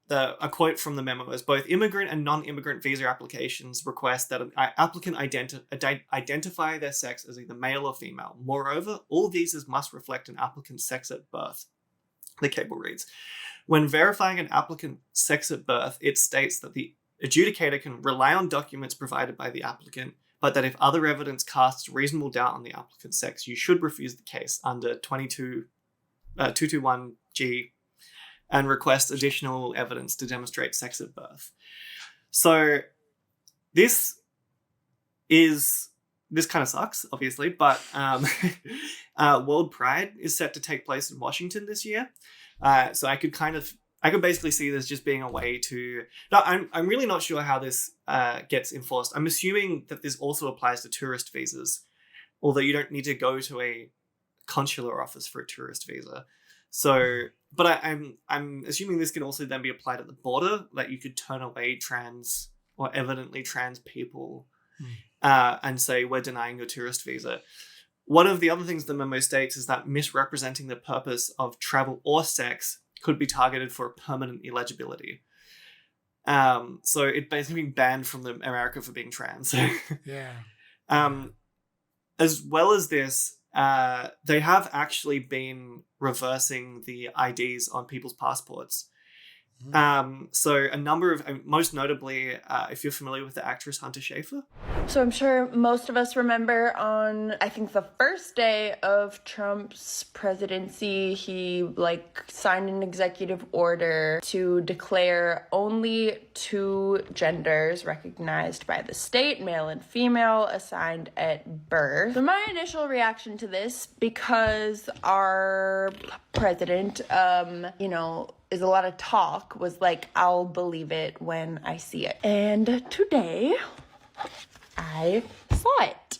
a quote from the memo is, both immigrant and non-immigrant visa applications request that an applicant identify their sex as either male or female. Moreover, all visas must reflect an applicant's sex at birth. The cable reads, when verifying an applicant's sex at birth, it states that the adjudicator can rely on documents provided by the applicant, but that if other evidence casts reasonable doubt on the applicant's sex, you should refuse the case under 221G and request additional evidence to demonstrate sex at birth. So this kind of sucks, obviously, but World Pride is set to take place in Washington this year. So I could basically see this just being a way to... No, I'm really not sure how this gets enforced. I'm assuming that this also applies to tourist visas, although you don't need to go to a consular office for a tourist visa. So, but I'm assuming this can also then be applied at the border, that you could turn away trans or evidently trans people and say, we're denying your tourist visa. one of the other things the memo states is that misrepresenting the purpose of travel or sex could be targeted for permanent illegibility. So it basically being banned from America for being trans. Yeah. As well as this, they have actually been reversing the IDs on people's passports. So a number of, most notably, if you're familiar with the actress Hunter Schafer. So I'm sure most of us remember on, I think, the first day of Trump's presidency, he signed an executive order to declare only 2 genders recognized by the state, male and female, assigned at birth. So my initial reaction to this, because our president, is a lot of talk, was like, I'll believe it when I see it. And today, I saw it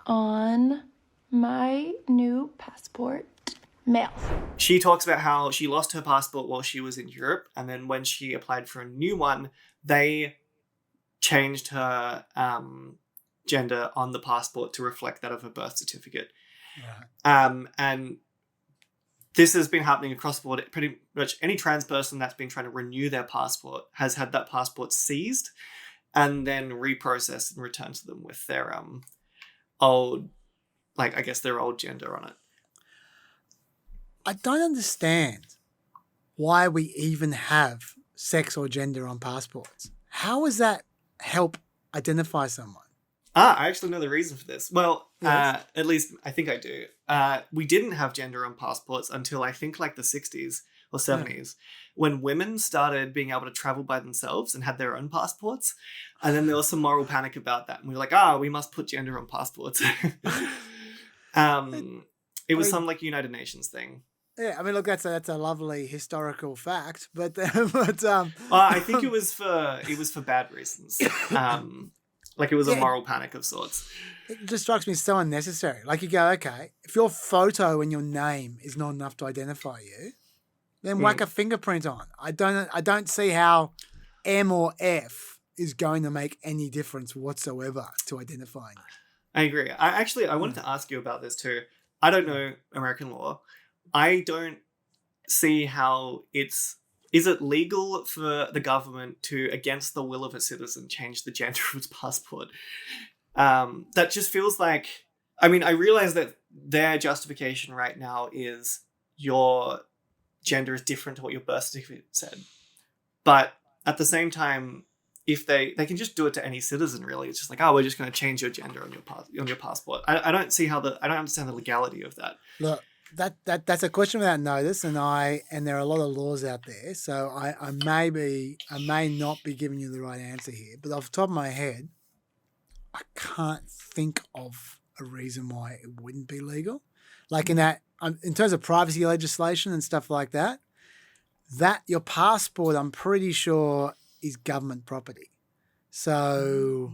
on my new passport mail. She talks about how she lost her passport while she was in Europe, and then when she applied for a new one, they changed her gender on the passport to reflect that of her birth certificate. Right. And this has been happening across the board. Pretty much any trans person that's been trying to renew their passport has had that passport seized and then reprocessed and returned to them with their old gender on it. I don't understand why we even have sex or gender on passports. How does that help identify someone? I actually know the reason for this. Well, Yes. at least I think I do. We didn't have gender on passports until I think the 60s or 70s, when women started being able to travel by themselves and had their own passports. And then there was some moral panic about that. And we were like, we must put gender on passports. It was some United Nations thing. Yeah, I mean, look, that's a lovely historical fact, but I think it was for bad reasons. It was a moral panic of sorts. It just strikes me as so unnecessary. You go, okay, if your photo and your name is not enough to identify you, then whack a fingerprint on. I don't see how M or F is going to make any difference whatsoever to identifying you. I agree. I wanted to ask you about this too. I don't know American law. I don't see how is it legal for the government to, against the will of a citizen, change the gender of its passport? That just feels like, I realize that their justification right now is your gender is different to what your birth certificate said. But at the same time, if they can just do it to any citizen, really. It's just we're just going to change your gender on your passport. I don't see I don't understand the legality of that. Look, that's a question without notice, and there are a lot of laws out there, so I may not be giving you the right answer here, but off the top of my head, I can't think of a reason why it wouldn't be legal. In terms of privacy legislation and stuff like that, that your passport, I'm pretty sure, is government property, so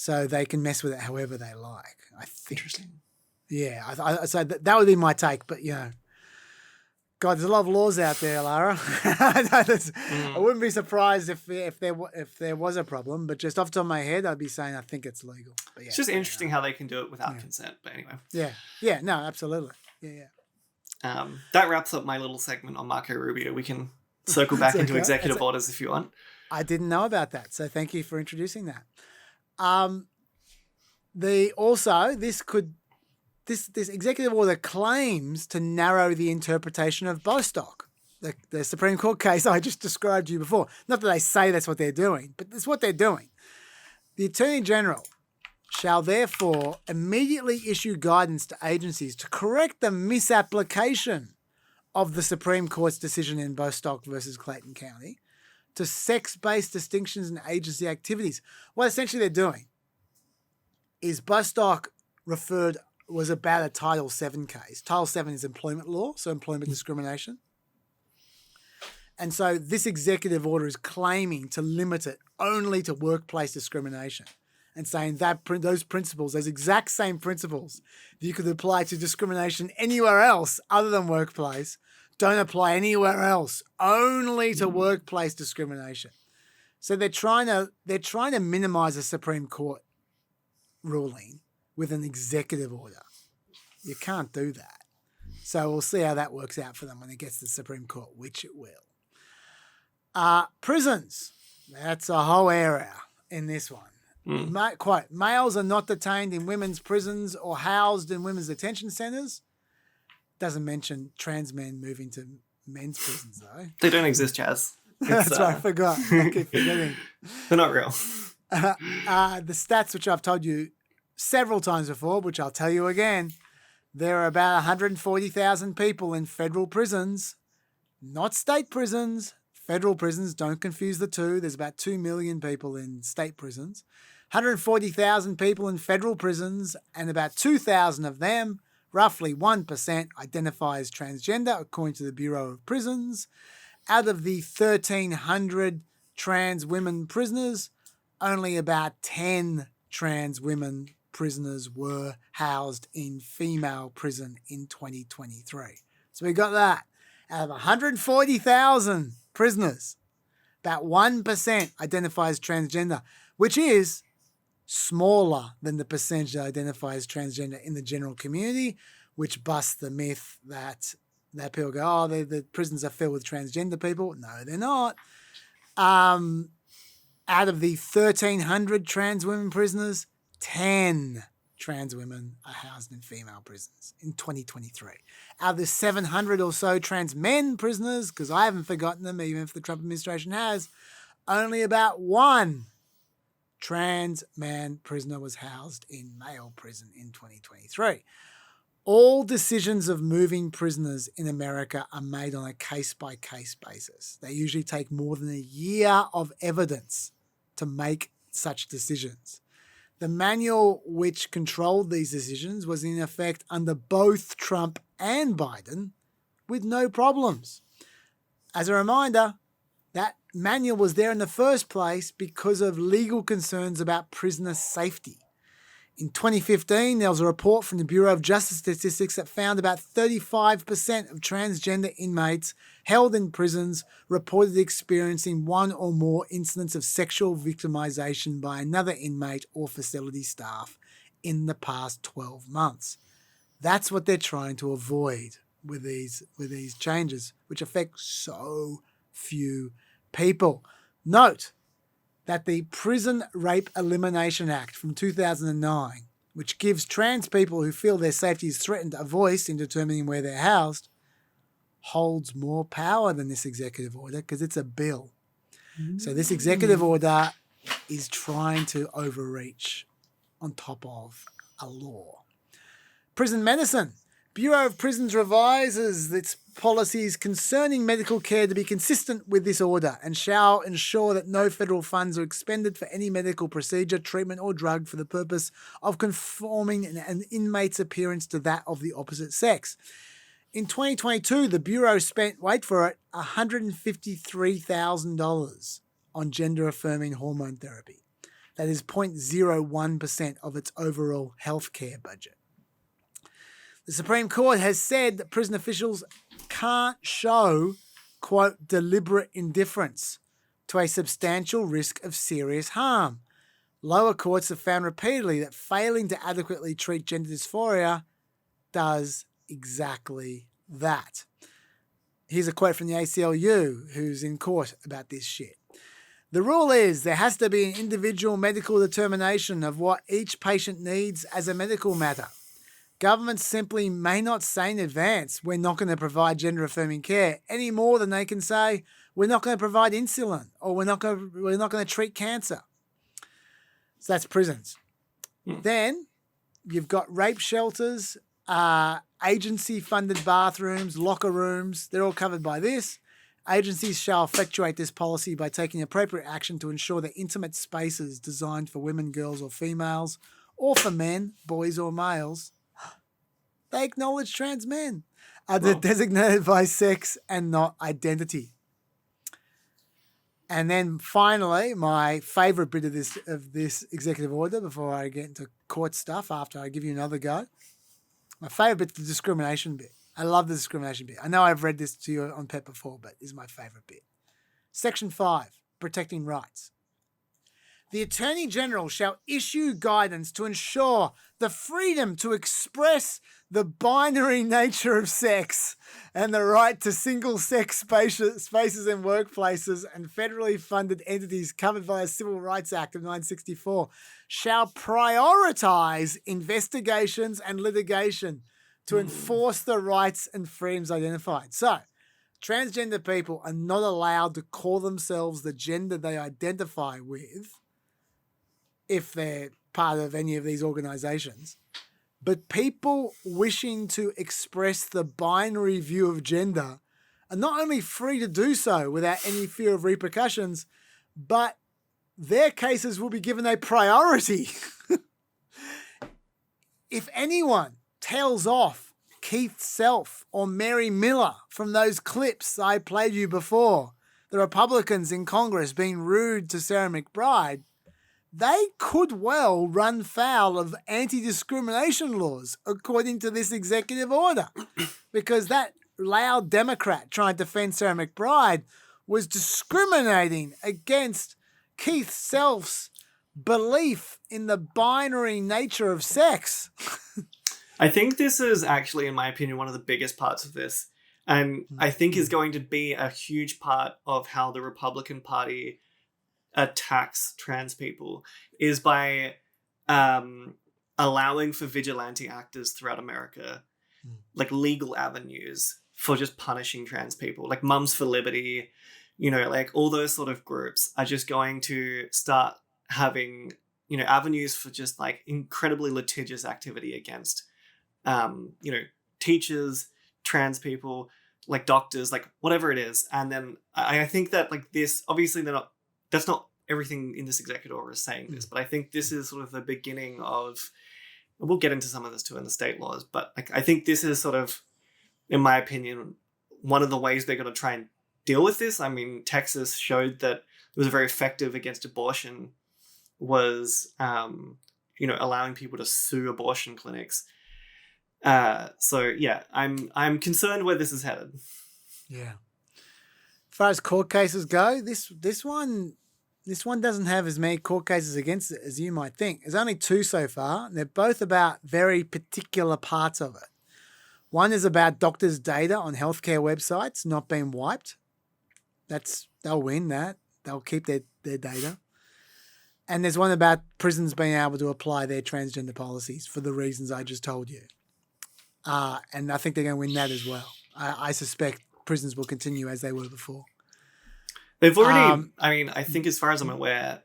they can mess with it however they like. I think. Interesting. Yeah, so that would be my take. But God, there's a lot of laws out there, Lara. I wouldn't be surprised if there was a problem. But just off the top of my head, I'd be saying I think it's legal. But it's just interesting how they can do it without consent. But anyway. Yeah, no, absolutely. Yeah. That wraps up my little segment on Marco Rubio. We can circle back into executive orders if you want. I didn't know about that, so thank you for introducing that. This executive order claims to narrow the interpretation of Bostock, the Supreme Court case I just described to you before. Not that they say that's what they're doing, but it's what they're doing. The Attorney General shall therefore immediately issue guidance to agencies to correct the misapplication of the Supreme Court's decision in Bostock versus Clayton County to sex-based distinctions in agency activities. What essentially they're doing is Bostock was about a Title VII case. Title VII is employment law, so employment discrimination. And so this executive order is claiming to limit it only to workplace discrimination and saying that those principles, those exact same principles that you could apply to discrimination anywhere else other than workplace, don't apply anywhere else, only to workplace discrimination. So they're trying to minimize the Supreme Court ruling with an executive order. You can't do that. So we'll see how that works out for them when it gets to the Supreme Court, which it will. Prisons. That's a whole area in this one. Quote, males are not detained in women's prisons or housed in women's detention centres. Doesn't mention trans men moving to men's prisons, though. They don't exist, Chaz. That's right, I forgot. I keep forgetting. They're not real. The stats, which I've told you several times before, which I'll tell you again, there are about 140,000 people in federal prisons, not state prisons. Federal prisons, don't confuse the two. There's about 2 million people in state prisons. 140,000 people in federal prisons, and about 2,000 of them, roughly 1%, identify as transgender, according to the Bureau of Prisons. Out of the 1,300 trans women prisoners, only about 10 trans women prisoners were housed in female prison in 2023. So we got that. Out of 140,000 prisoners, about 1% identify as transgender, which is smaller than the percentage that identify as transgender in the general community, which busts the myth that people go, oh, the prisons are filled with transgender people. No, they're not. Out of the 1,300 trans women prisoners, 10 trans women are housed in female prisons in 2023. Out of the 700 or so trans men prisoners, because I haven't forgotten them, even if the Trump administration has, only about one trans man prisoner was housed in male prison in 2023. All decisions of moving prisoners in America are made on a case-by-case basis. They usually take more than a year of evidence to make such decisions. The manual which controlled these decisions was in effect under both Trump and Biden with no problems. As a reminder, that manual was there in the first place because of legal concerns about prisoner safety. In 2015, there was a report from the Bureau of Justice Statistics that found about 35% of transgender inmates held in prisons reported experiencing one or more incidents of sexual victimization by another inmate or facility staff in the past 12 months. That's what they're trying to avoid with these changes, which affect so few people. Note that the Prison Rape Elimination Act from 2009, which gives trans people who feel their safety is threatened a voice in determining where they're housed, holds more power than this executive order because it's a bill. So this executive order is trying to overreach on top of a law. Prison medicine. Bureau of Prisons revises its policies concerning medical care to be consistent with this order and shall ensure that no federal funds are expended for any medical procedure, treatment or drug for the purpose of conforming an inmate's appearance to that of the opposite sex. In 2022, the Bureau spent, wait for it, $153,000 on gender-affirming hormone therapy. That is 0.01% of its overall healthcare budget. The Supreme Court has said that prison officials can't show, quote, deliberate indifference to a substantial risk of serious harm. Lower courts have found repeatedly that failing to adequately treat gender dysphoria does exactly that. Here's a quote from the ACLU, who's in court about this shit. The rule is there has to be an individual medical determination of what each patient needs as a medical matter. Governments simply may not say in advance we're not going to provide gender-affirming care any more than they can say we're not going to provide insulin or we're not going to treat cancer. So that's prisons. Then you've got rape shelters, agency-funded bathrooms, locker rooms. They're all covered by this. Agencies shall effectuate this policy by taking appropriate action to ensure that intimate spaces designed for women, girls, or females, or for men, boys, or males, they acknowledge trans men are designated by sex and not identity. And then finally, my favourite bit of this executive order before I get into court stuff after I give you another go. My favourite bit is the discrimination bit. I love the discrimination bit. I know I've read this to you on PEP before, but this is my favourite bit. Section 5, protecting rights. The Attorney General shall issue guidance to ensure the freedom to express the binary nature of sex and the right to single-sex spaces in workplaces, and federally funded entities covered by the Civil Rights Act of 1964 shall prioritize investigations and litigation to enforce the rights and freedoms identified. So, transgender people are not allowed to call themselves the gender they identify with if they're part of any of these organizations. But people wishing to express the binary view of gender are not only free to do so without any fear of repercussions, but their cases will be given a priority. If anyone tells off Keith Self or Mary Miller from those clips I played you before, the Republicans in Congress being rude to Sarah McBride, they could well run foul of anti-discrimination laws, according to this executive order, because that loud Democrat trying to defend Sarah McBride was discriminating against Keith Self's belief in the binary nature of sex. I think this is actually, in my opinion, one of the biggest parts of this, and I think is going to be a huge part of how the Republican Party attacks trans people, is by allowing for vigilante actors throughout America, like legal avenues for just punishing trans people, like Mums for Liberty, like all those sort of groups are just going to start having, avenues for just like incredibly litigious activity against, teachers, trans people, like doctors, like whatever it is. And then I think that like this, obviously that's not everything in this executive order is saying this, but I think this is sort of the beginning of, we'll get into some of this too in the state laws, but like I think this is sort of, in my opinion, one of the ways they're going to try and deal with this. I mean, Texas showed that it was very effective against abortion, was, allowing people to sue abortion clinics. So yeah, I'm concerned where this is headed. Yeah. As far as court cases go, this one doesn't have as many court cases against it as you might think. There's only 2 so far, and they're both about very particular parts of it. One is about doctors' data on healthcare websites not being wiped. They'll win that. They'll keep their data. And there's one about prisons being able to apply their transgender policies for the reasons I just told you. And I think they're going to win that as well. I suspect prisons will continue as they were before. They've already, I think as far as I'm aware,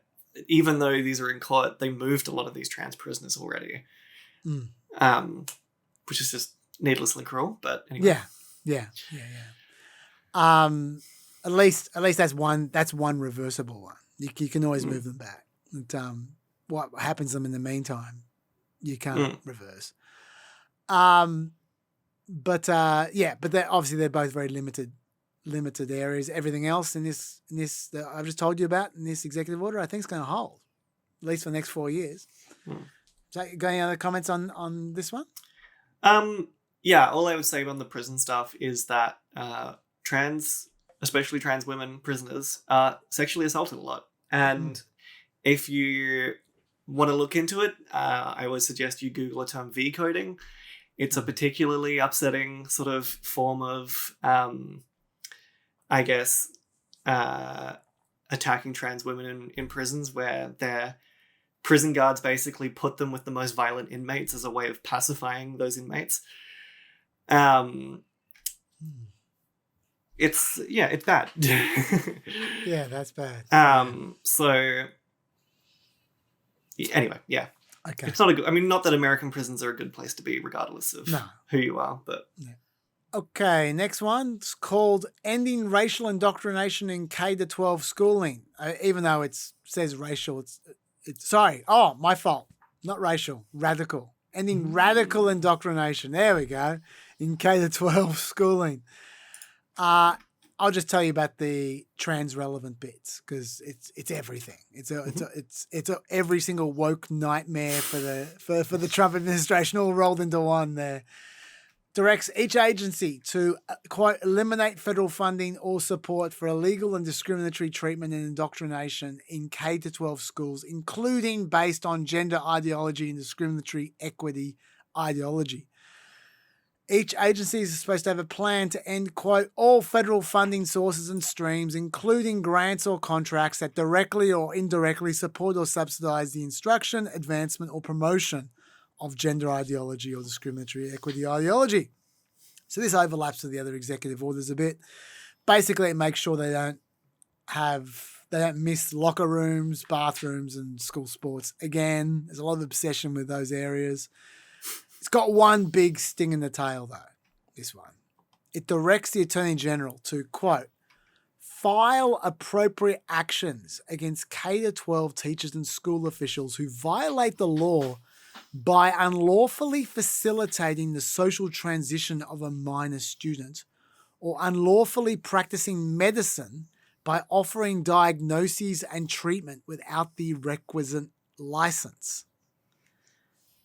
even though these are in court, they moved a lot of these trans prisoners already. Which is just needlessly cruel, but anyway. Yeah. At least that's one reversible one. You can always move them back. And, what happens to them in the meantime, you can't reverse. But they're obviously they're both very limited areas. Everything else in this that I've just told you about in this executive order, I think is going to hold, at least for the next 4 years. So, got any other comments on this one? Yeah, all I would say on the prison stuff is that especially trans women prisoners, are sexually assaulted a lot. And if you want to look into it, I would suggest you Google the term V-coding. It's a particularly upsetting sort of form of, attacking trans women in prisons, where their prison guards basically put them with the most violent inmates as a way of pacifying those inmates. It's bad. Yeah, that's bad. So anyway, yeah. Okay. It's not a good, not that American prisons are a good place to be regardless of who you are, but yeah. Okay, next one. It's called Ending Racial Indoctrination in K-12 Schooling. Even though it says racial, it's sorry. Oh, my fault. Not racial, radical. Ending radical indoctrination. There we go. In K-12 schooling. I'll just tell you about the trans relevant bits because it's everything. It's every single woke nightmare for the Trump administration all rolled into one there. directs each agency to, quote, eliminate federal funding or support for illegal and discriminatory treatment and indoctrination in K-12 schools, including based on gender ideology and discriminatory equity ideology. Each agency is supposed to have a plan to end, quote, all federal funding sources and streams, including grants or contracts that directly or indirectly support or subsidize the instruction, advancement, or promotion of gender ideology or discriminatory equity ideology. So this overlaps with the other executive orders a bit. Basically, it makes sure they don't miss locker rooms, bathrooms, and school sports. Again, there's a lot of obsession with those areas. It's got one big sting in the tail, though, this one. It directs the Attorney General to, quote, file appropriate actions against K-12 teachers and school officials who violate the law by unlawfully facilitating the social transition of a minor student or unlawfully practicing medicine by offering diagnoses and treatment without the requisite license.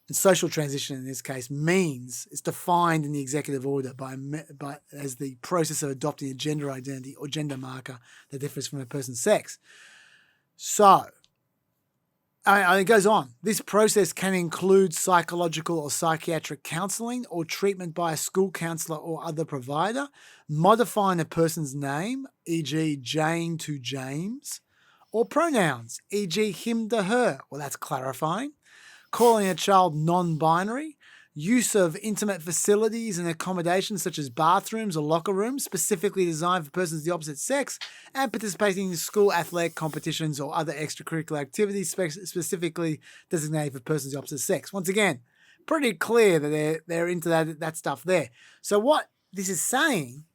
And social transition in this case is defined in the executive order as the process of adopting a gender identity or gender marker that differs from a person's sex. So, it goes on. This process can include psychological or psychiatric counselling or treatment by a school counsellor or other provider, modifying a person's name, e.g. Jane to James, or pronouns, e.g. him to her. Well, that's clarifying. Calling a child non-binary, use of intimate facilities and accommodations such as bathrooms or locker rooms specifically designed for persons of the opposite sex, and participating in school athletic competitions or other extracurricular activities specifically designated for persons of the opposite sex. Once again, pretty clear that they're into that stuff there. So what this is saying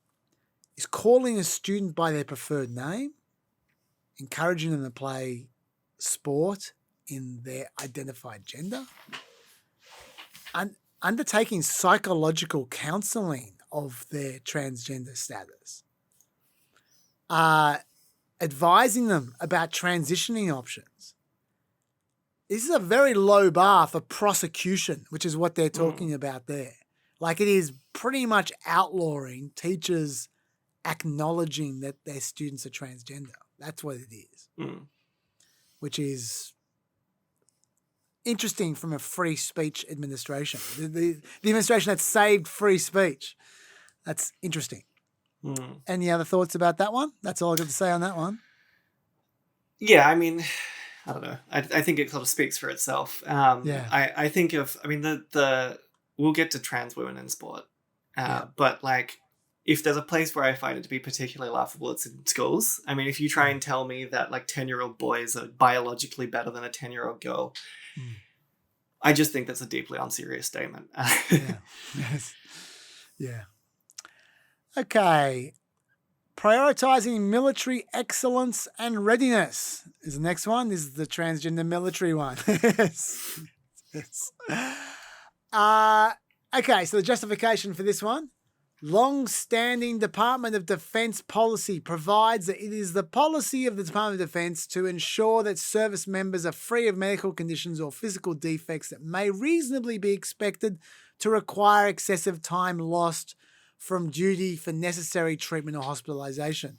is calling a student by their preferred name, encouraging them to play sport in their identified gender, and undertaking psychological counselling of their transgender status, advising them about transitioning options. This is a very low bar for prosecution, which is what they're talking about there. Like, it is pretty much outlawing teachers acknowledging that their students are transgender. That's what it is, which is interesting from a free speech administration. The administration that saved free speech. That's interesting. Any other thoughts about that one? That's all I've got to say on that one. Yeah, I mean, I don't know. I think it sort of speaks for itself. I think of, we'll get to trans women in sport. But like, if there's a place where I find it to be particularly laughable, it's in schools. I mean, if you try and tell me that like 10-year-old boys are biologically better than a 10-year-old girl, I just think that's a deeply unserious statement. Yeah. Okay. Prioritizing military excellence and readiness is the next one. This is the transgender military one. Yes. Okay, so the justification for this one. Long-standing Department of Defense policy provides that it is the policy of the Department of Defense to ensure that service members are free of medical conditions or physical defects that may reasonably be expected to require excessive time lost from duty for necessary treatment or hospitalization.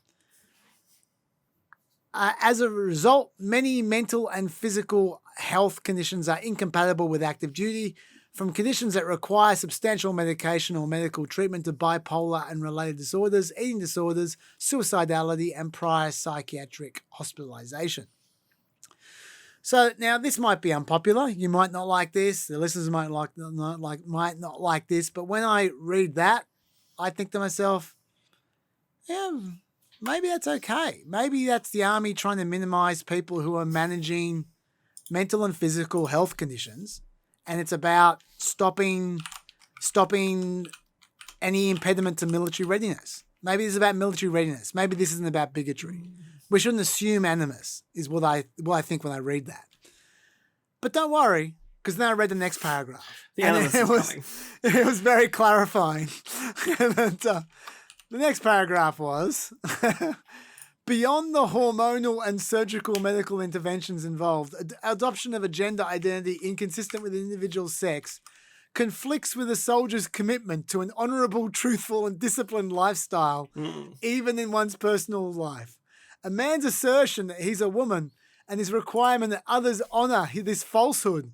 As a result, many mental and physical health conditions are incompatible with active duty, from conditions that require substantial medication or medical treatment to bipolar and related disorders, eating disorders, suicidality, and prior psychiatric hospitalization. So now this might be unpopular. You might not like this. The listeners might not like this. But when I read that, I think to myself, yeah, maybe that's okay. Maybe that's the Army trying to minimize people who are managing mental and physical health conditions. And it's about stopping any impediment to military readiness. Maybe this is about military readiness. Maybe this isn't about bigotry. We shouldn't assume animus is what I think when I read that. But don't worry, because then I read the next paragraph. The animus is coming. It was very clarifying. And, the next paragraph was, beyond the hormonal and surgical medical interventions involved, adoption of a gender identity inconsistent with an individual's sex conflicts with a soldier's commitment to an honorable, truthful, and disciplined lifestyle, even in one's personal life. A man's assertion that he's a woman and his requirement that others honor this falsehood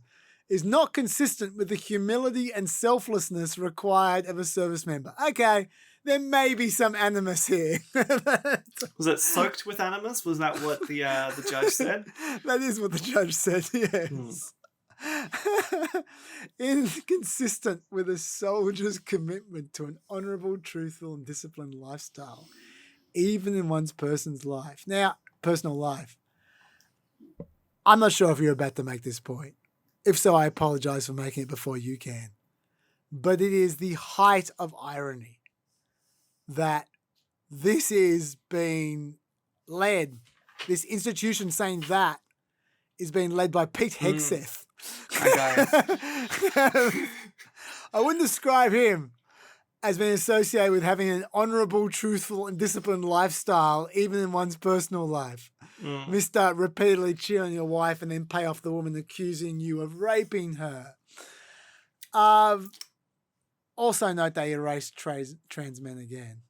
is not consistent with the humility and selflessness required of a service member. Okay, there may be some animus here. Was it soaked with animus? Was that what the judge said? That is what the judge said, yes. Inconsistent with a soldier's commitment to an honourable, truthful, and disciplined lifestyle, even in one's personal life. Now, personal life. I'm not sure if you're about to make this point. If so, I apologise for making it before you can. But it is the height of irony that this is being led, this institution saying that is being led by Pete Hegseth. I wouldn't describe him as being associated with having an honourable, truthful, and disciplined lifestyle, even in one's personal life. Mr. Repeatedly cheat on your wife and then pay off the woman accusing you of raping her. Also note they erased trans men again.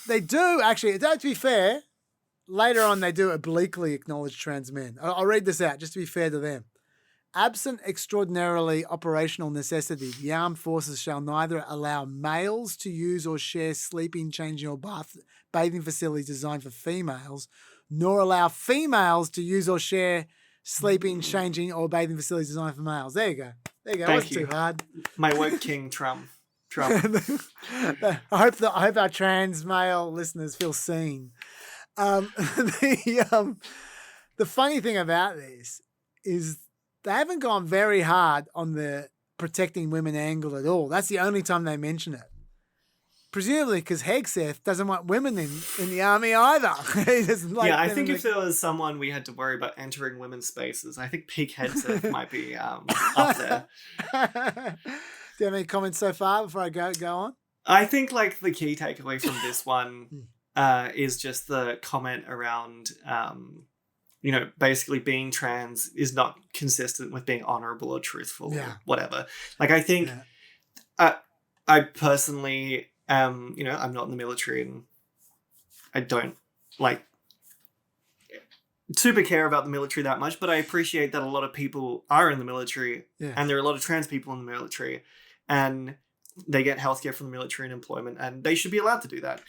They do actually, to be fair, later on they do obliquely acknowledge trans men. I'll read this out just to be fair to them. Absent extraordinarily operational necessity, the armed forces shall neither allow males to use or share sleeping, changing, or bathing facilities designed for females, nor allow females to use or share sleeping, changing, or bathing facilities designed for males. There you go. There you go. That wasn't too hard. My woke king, Trump. I hope our trans male listeners feel seen. The funny thing about this is they haven't gone very hard on the protecting women angle at all. That's the only time they mention it. Presumably because Hegseth doesn't want women in the army either. He doesn't like I think if there was someone we had to worry about entering women's spaces, I think Pete Hegseth might be up there. Do you have any comments so far before I go on? I think like the key takeaway from this one is just the comment around basically being trans is not consistent with being honorable or truthful or whatever. Like, I think I personally am, I'm not in the military and I don't super care about the military that much, but I appreciate that a lot of people are in the military and there are a lot of trans people in the military and they get healthcare from the military and employment and they should be allowed to do that.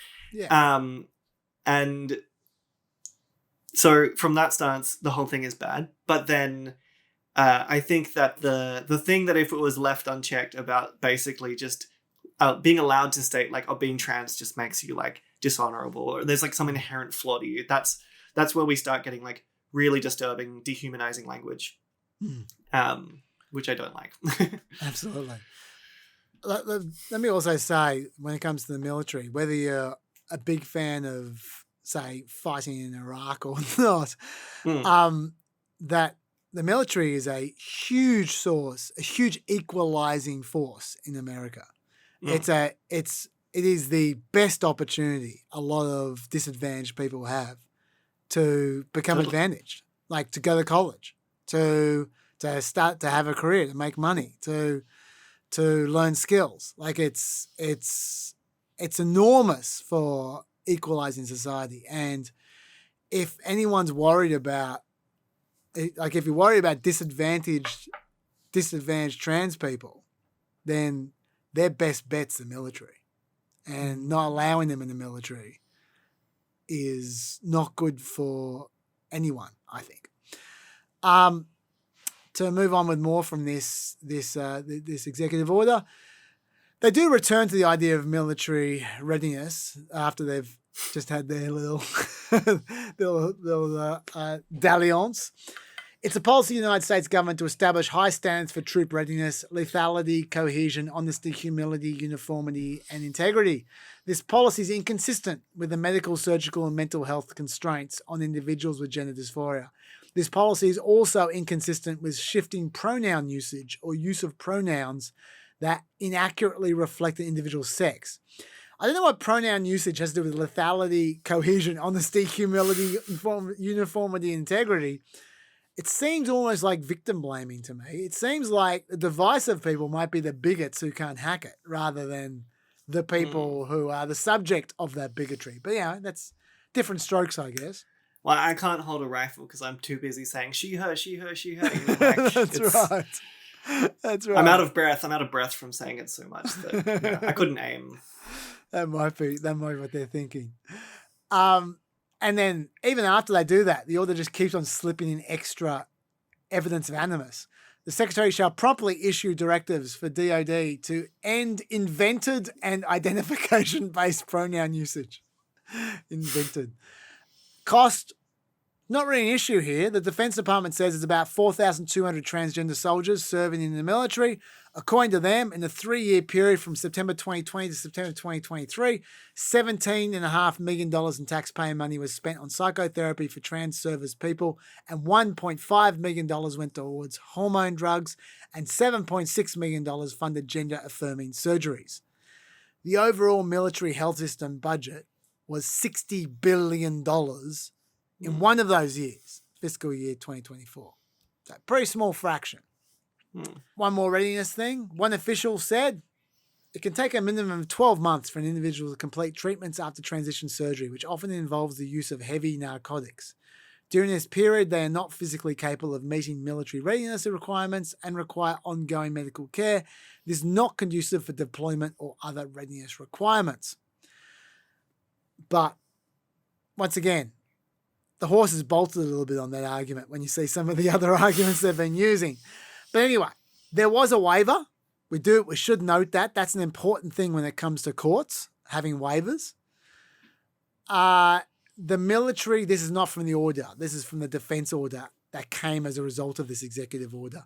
And so from that stance, the whole thing is bad. But then I think that the thing that if it was left unchecked about basically just being allowed to state like, being trans just makes you like dishonorable or there's like some inherent flaw to you. That's where we start getting like really disturbing, dehumanizing language, which I don't like. Absolutely. Let me also say, when it comes to the military, whether you're a big fan of, say, fighting in Iraq or not, that the military is a huge source, a huge equalizing force in America. It is the best opportunity a lot of disadvantaged people have to become advantaged, like to go to college, to start to have a career, to make money, to learn skills. Like it's enormous for equalizing society. And if anyone's worried about, like if you're worried about disadvantaged trans people, then their best bet's the military. And not allowing them in the military is not good for anyone, I think. To move on with more from this executive order, they do return to the idea of military readiness after they've just had their little dalliance. It's a policy of the United States government to establish high standards for troop readiness, lethality, cohesion, honesty, humility, uniformity, and integrity. This policy is inconsistent with the medical, surgical, and mental health constraints on individuals with gender dysphoria. This policy is also inconsistent with shifting pronoun usage or use of pronouns that inaccurately reflect the individual's sex. I don't know what pronoun usage has to do with lethality, cohesion, honesty, humility, uniformity, and integrity. it seems almost like victim blaming to me. It seems like the divisive people might be the bigots who can't hack it rather than the people who are the subject of that bigotry. But yeah, that's different strokes, I guess. Well, I can't hold a rifle because I'm too busy saying she, her, she, her, she, her. You know, like, That's right. That's right. I'm out of breath. I'm out of breath from saying it so much that I couldn't aim. That might be what they're thinking. And then even after they do that, the order just keeps on slipping in extra evidence of animus. The Secretary shall promptly issue directives for DOD to end invented and identification-based pronoun usage. Invented. Cost, not really an issue here. The Defense Department says it's about 4,200 transgender soldiers serving in the military. According to them, in the 3-year period from September 2020 to September 2023, $17.5 million in taxpayer money was spent on psychotherapy for trans service people, and $1.5 million went towards hormone drugs, and $7.6 million funded gender-affirming surgeries. The overall military health system budget was $60 billion in one of those years, fiscal year 2024. So pretty small fraction. One more readiness thing. One official said it can take a minimum of 12 months for an individual to complete treatments after transition surgery, which often involves the use of heavy narcotics. During this period, they are not physically capable of meeting military readiness requirements and require ongoing medical care. This is not conducive for deployment or other readiness requirements. But once again, the horse is bolted a little bit on that argument when you see some of the other arguments they've been using. But anyway, there was a waiver. We should note that. That's an important thing when it comes to courts, having waivers. The military, this is not from the order. This is from the defense order that came as a result of this executive order.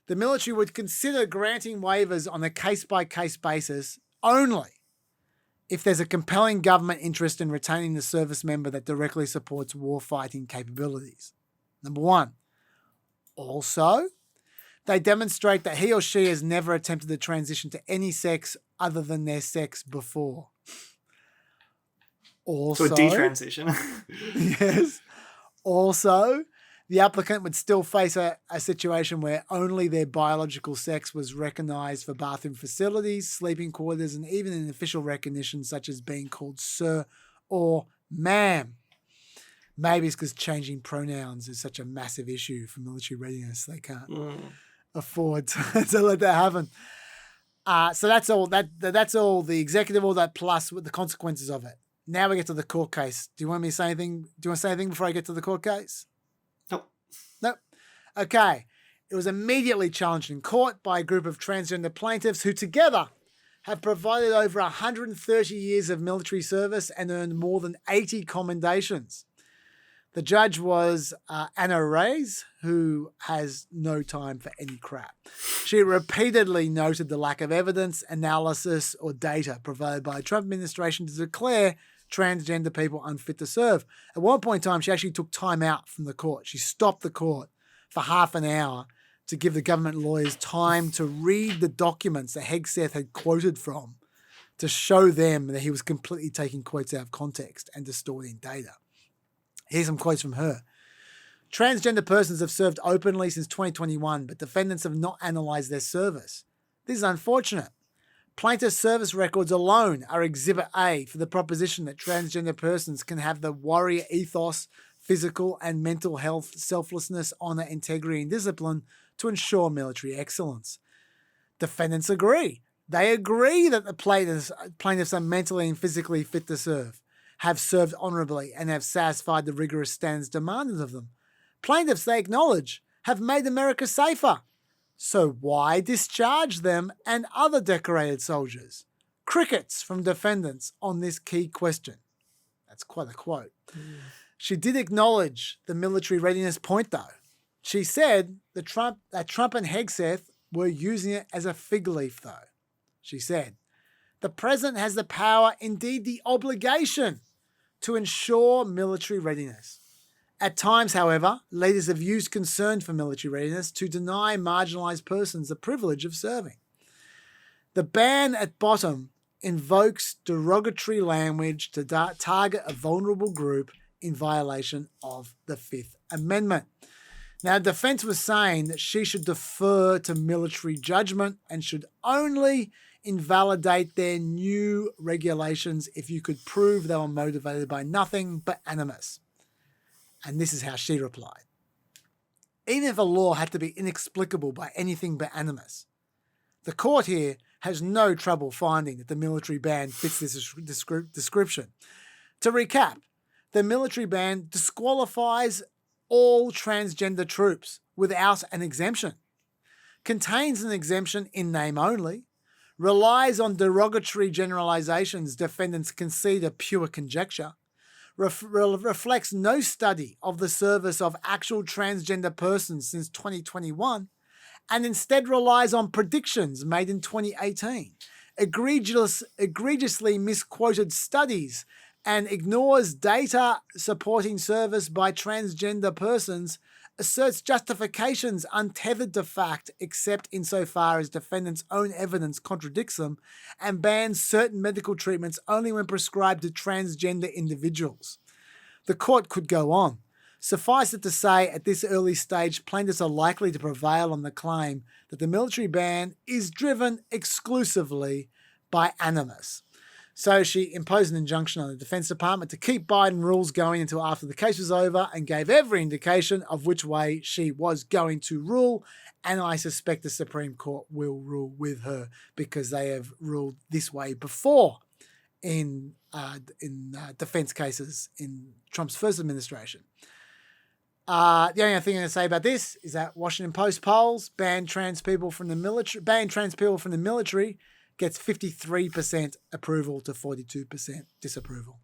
The military would consider granting waivers on a case-by-case basis only if there's a compelling government interest in retaining the service member that directly supports warfighting capabilities. Number one. Also, they demonstrate that he or she has never attempted to transition to any sex other than their sex before. Also, So a detransition. Yes. Also, the applicant would still face a situation where only their biological sex was recognised for bathroom facilities, sleeping quarters, and even in official recognition such as being called sir or ma'am. Maybe it's because changing pronouns is such a massive issue for military readiness. They can't afford to let that happen. So that's all. That's all the executive order plus with the consequences of it. Now we get to the court case. Do you want me to say anything? Do you want to say anything before I get to the court case? Nope. Okay. It was immediately challenged in court by a group of transgender plaintiffs who together have provided over 130 years of military service and earned more than 80 commendations. The judge was Anna Reyes, who has no time for any crap. She repeatedly noted the lack of evidence, analysis, or data provided by the Trump administration to declare transgender people unfit to serve. At one point in time, she actually took time out from the court. She stopped the court for half an hour to give the government lawyers time to read the documents that Hegseth had quoted from to show them that he was completely taking quotes out of context and distorting data. Here's some quotes from her. Transgender persons have served openly since 2021, but defendants have not analysed their service. This is unfortunate. Plaintiff service records alone are Exhibit A for the proposition that transgender persons can have the warrior ethos, physical and mental health, selflessness, honour, integrity and discipline to ensure military excellence. Defendants agree. They agree that the plaintiffs are mentally and physically fit to serve, have served honourably and have satisfied the rigorous standards demanded of them. Plaintiffs, they acknowledge, have made America safer. So why discharge them and other decorated soldiers? Crickets from defendants on this key question. That's quite a quote. She did acknowledge the military readiness point, though. She said that Trump and Hegseth were using it as a fig leaf, though. She said, the president has the power, indeed the obligation, to ensure military readiness. At times, however, leaders have used concern for military readiness to deny marginalised persons the privilege of serving. The ban at bottom invokes derogatory language to target a vulnerable group in violation of the Fifth Amendment. Now, the defense was saying that she should defer to military judgment and should only invalidate their new regulations if you could prove they were motivated by nothing but animus. And this is how she replied. Even if a law had to be inexplicable by anything but animus, the court here has no trouble finding that the military ban fits this description. To recap, the military ban disqualifies all transgender troops without an exemption, contains an exemption in name only, relies on derogatory generalizations defendants concede are pure conjecture, reflects no study of the service of actual transgender persons since 2021, and instead relies on predictions made in 2018, egregiously misquoted studies, and ignores data supporting service by transgender persons, asserts justifications untethered to fact except insofar as defendants' own evidence contradicts them, and bans certain medical treatments only when prescribed to transgender individuals. The court could go on. Suffice it to say, at this early stage, plaintiffs are likely to prevail on the claim that the military ban is driven exclusively by animus. So she imposed an injunction on the Defense Department to keep Biden rules going until after the case was over and gave every indication of which way she was going to rule. And I suspect the Supreme Court will rule with her because they have ruled this way before in defense cases in Trump's first administration. The only other thing I'm going to say about this is that Washington Post polls ban trans people from the military gets 53% approval to 42% disapproval.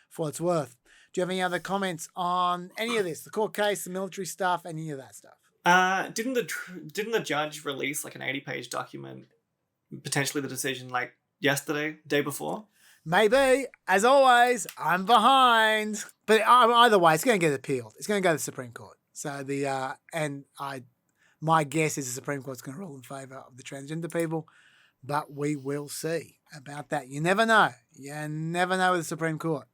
For what it's worth. Do you have any other comments on any of this? The court case, the military stuff, any of that stuff? Didn't the judge release like an 80-page document, potentially the decision like yesterday, day before? Maybe. As always, I'm behind. But either way, it's going to get appealed. It's going to go to the Supreme Court. So my guess is the Supreme Court's going to rule in favour of the transgender people. But we will see about that. You never know. You never know with the Supreme Court.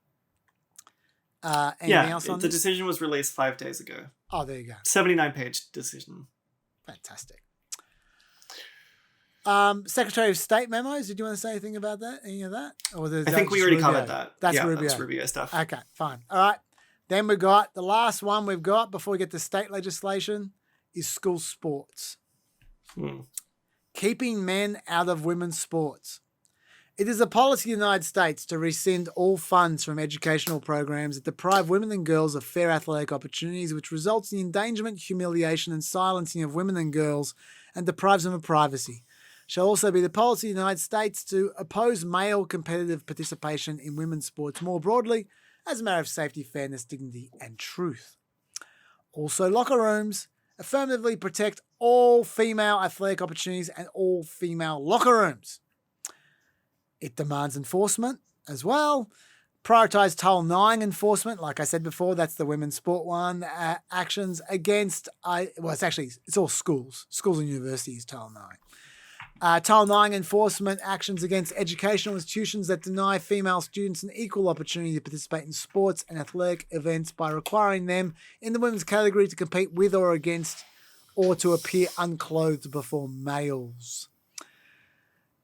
Anything else on the this? decision was released 5 days ago. Oh, there you go. 79-page decision. Fantastic. Secretary of State memos. Did you want to say anything about that? Any of that? Or I think we already covered that. That's yeah, Rubio. That's Rubio stuff. Okay, fine. All right. Then we got the last one we've got before we get to state legislation is school sports. Keeping men out of women's sports. It is a policy of the United States to rescind all funds from educational programs that deprive women and girls of fair athletic opportunities, which results in endangerment, humiliation, and silencing of women and girls and deprives them of privacy. Shall also be the policy of the United States to oppose male competitive participation in women's sports more broadly as a matter of safety, fairness, dignity, and truth. Also, locker rooms affirmatively protect all female athletic opportunities and all female locker rooms. It demands enforcement as well. Prioritise Title IX enforcement. Like I said before, that's the women's sport one. Actions against, it's all schools. Schools and universities, Title IX. Title IX enforcement actions against educational institutions that deny female students an equal opportunity to participate in sports and athletic events by requiring them in the women's category to compete with or against or to appear unclothed before males.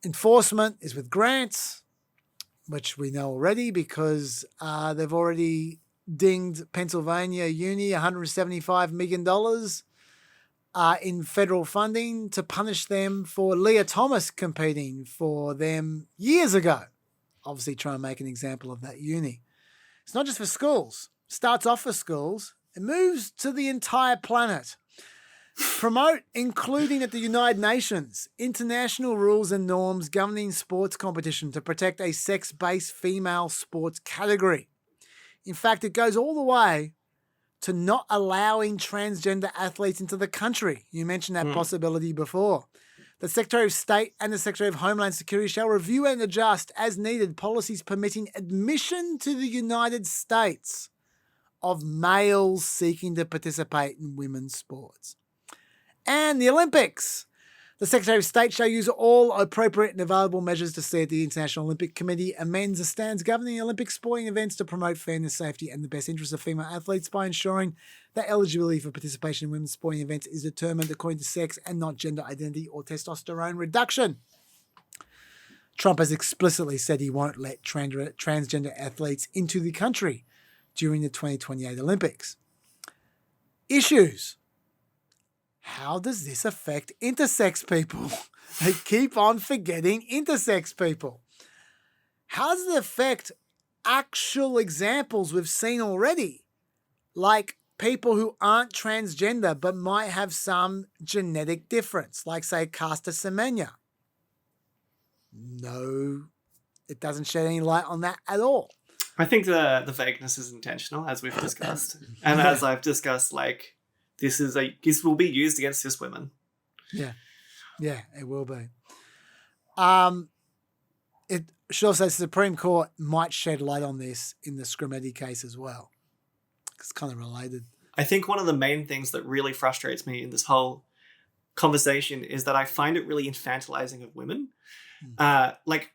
Enforcement is with grants, which we know already because they've already dinged Pennsylvania Uni $175 million in federal funding to punish them for Leah Thomas competing for them years ago. Obviously trying to make an example of that uni. It's not just for schools. It starts off for schools. It moves to the entire planet. Promote, including at the United Nations, international rules and norms governing sports competition to protect a sex-based female sports category. In fact, it goes all the way to not allowing transgender athletes into the country. You mentioned that possibility before. The Secretary of State and the Secretary of Homeland Security shall review and adjust as needed policies permitting admission to the United States of males seeking to participate in women's sports. And the Olympics. The Secretary of State shall use all appropriate and available measures to see that the International Olympic Committee amends the standards governing Olympic sporting events to promote fairness, safety, and the best interests of female athletes by ensuring that eligibility for participation in women's sporting events is determined according to sex and not gender identity or testosterone reduction. Trump has explicitly said he won't let transgender athletes into the country during the 2028 Olympics. Issues. How does this affect intersex people? They keep on forgetting intersex people. How does it affect actual examples we've seen already? Like people who aren't transgender but might have some genetic difference, like say Caster Semenya. No, it doesn't shed any light on that at all. I think the vagueness is intentional, as we've discussed. And as I've discussed, like, this will be used against cis women. Yeah, it will be. It should also say the Supreme Court might shed light on this in the Scrimeti case as well. It's kind of related. I think one of the main things that really frustrates me in this whole conversation is that I find it really infantilizing of women. Like,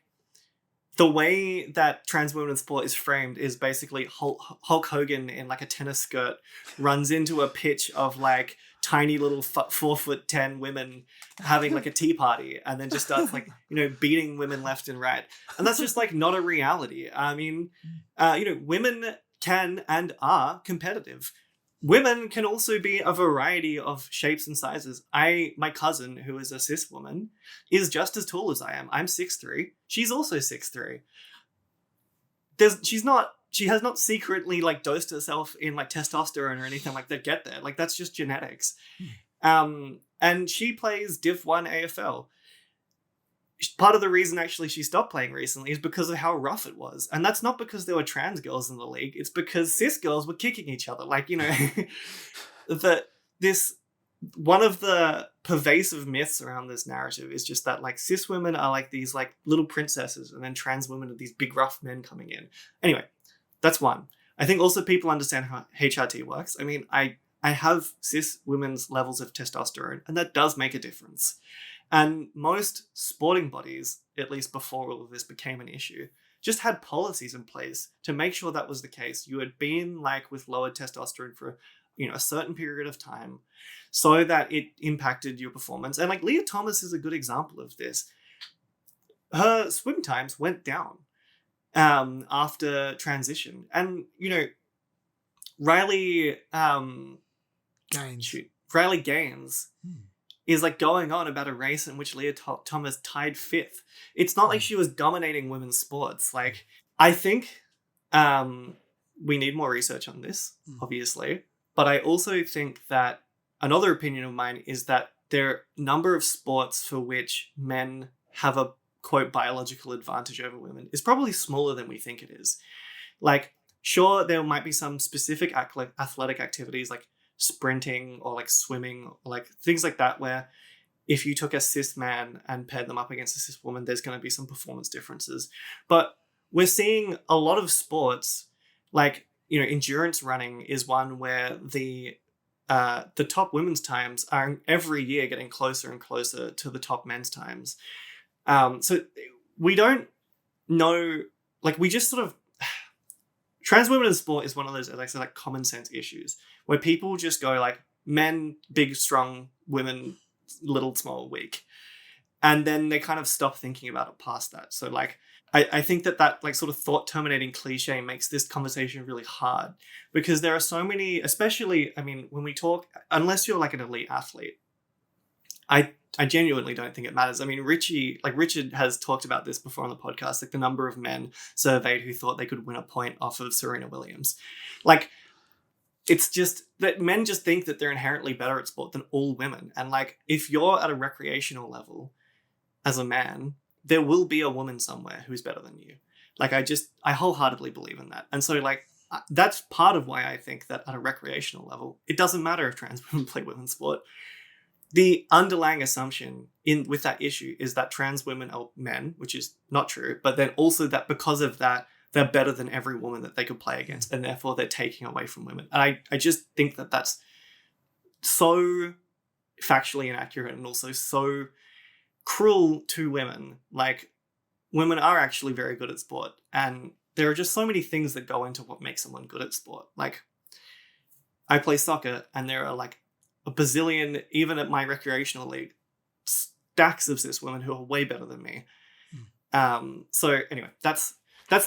the way that trans women in sport is framed is basically Hulk Hogan in like a tennis skirt runs into a pitch of like tiny little 4'10" women having like a tea party and then just starts like, beating women left and right. And that's just like not a reality. I mean, women can and are competitive. Women can also be a variety of shapes and sizes. My cousin, who is a cis woman, is just as tall as I am. I'm 6'3". She's also 6'3". She has not secretly like dosed herself in like testosterone or anything like that. Get there. Like, that's just genetics. And she plays Div 1 AFL. Part of the reason actually she stopped playing recently is because of how rough it was. And that's not because there were trans girls in the league. It's because cis girls were kicking each other. Like, one of the pervasive myths around this narrative is just that like cis women are like these like little princesses and then trans women are these big rough men coming in. Anyway, that's one. I think also people understand how HRT works. I mean, I have cis women's levels of testosterone and that does make a difference. And most sporting bodies, at least before all of this became an issue, just had policies in place to make sure that was the case. You had been like with lower testosterone for, a certain period of time so that it impacted your performance. And like Leah Thomas is a good example of this. Her swim times went down after transition. And, Riley Gaines is like going on about a race in which Leah Thomas tied 5th. It's not like she was dominating women's sports. Like, I think we need more research on this, obviously. But I also think that another opinion of mine is that there are a number of sports for which men have a, quote, biological advantage over women is probably smaller than we think it is. Like, sure, there might be some specific athletic activities like sprinting or like swimming or like things like that where if you took a cis man and paired them up against a cis woman, there's going to be some performance differences. But we're seeing a lot of sports like, endurance running is one where the top women's times are every year getting closer and closer to the top men's times. So we don't know, like, we just sort of trans women in sport is one of those, like I said, like common sense issues where people just go like men, big, strong, women, little, small, weak. And then they kind of stop thinking about it past that. So like, I think that like sort of thought terminating cliche makes this conversation really hard because there are so many, especially, I mean, when we talk, unless you're like an elite athlete, I genuinely don't think it matters. I mean, Richard has talked about this before on the podcast, like the number of men surveyed who thought they could win a point off of Serena Williams. Like, it's just that men just think that they're inherently better at sport than all women. And like, if you're at a recreational level as a man, there will be a woman somewhere who's better than you. Like, I wholeheartedly believe in that. And so like, that's part of why I think that at a recreational level, it doesn't matter if trans women play women's sport. The underlying assumption with that issue is that trans women are men, which is not true, but then also that because of that, they're better than every woman that they could play against, and therefore they're taking away from women. And I just think that that's so factually inaccurate and also so cruel to women. Like, women are actually very good at sport, and there are just so many things that go into what makes someone good at sport. Like, I play soccer, and there are like a bazillion, even at my recreational league, stacks of cis women who are way better than me. So anyway, that's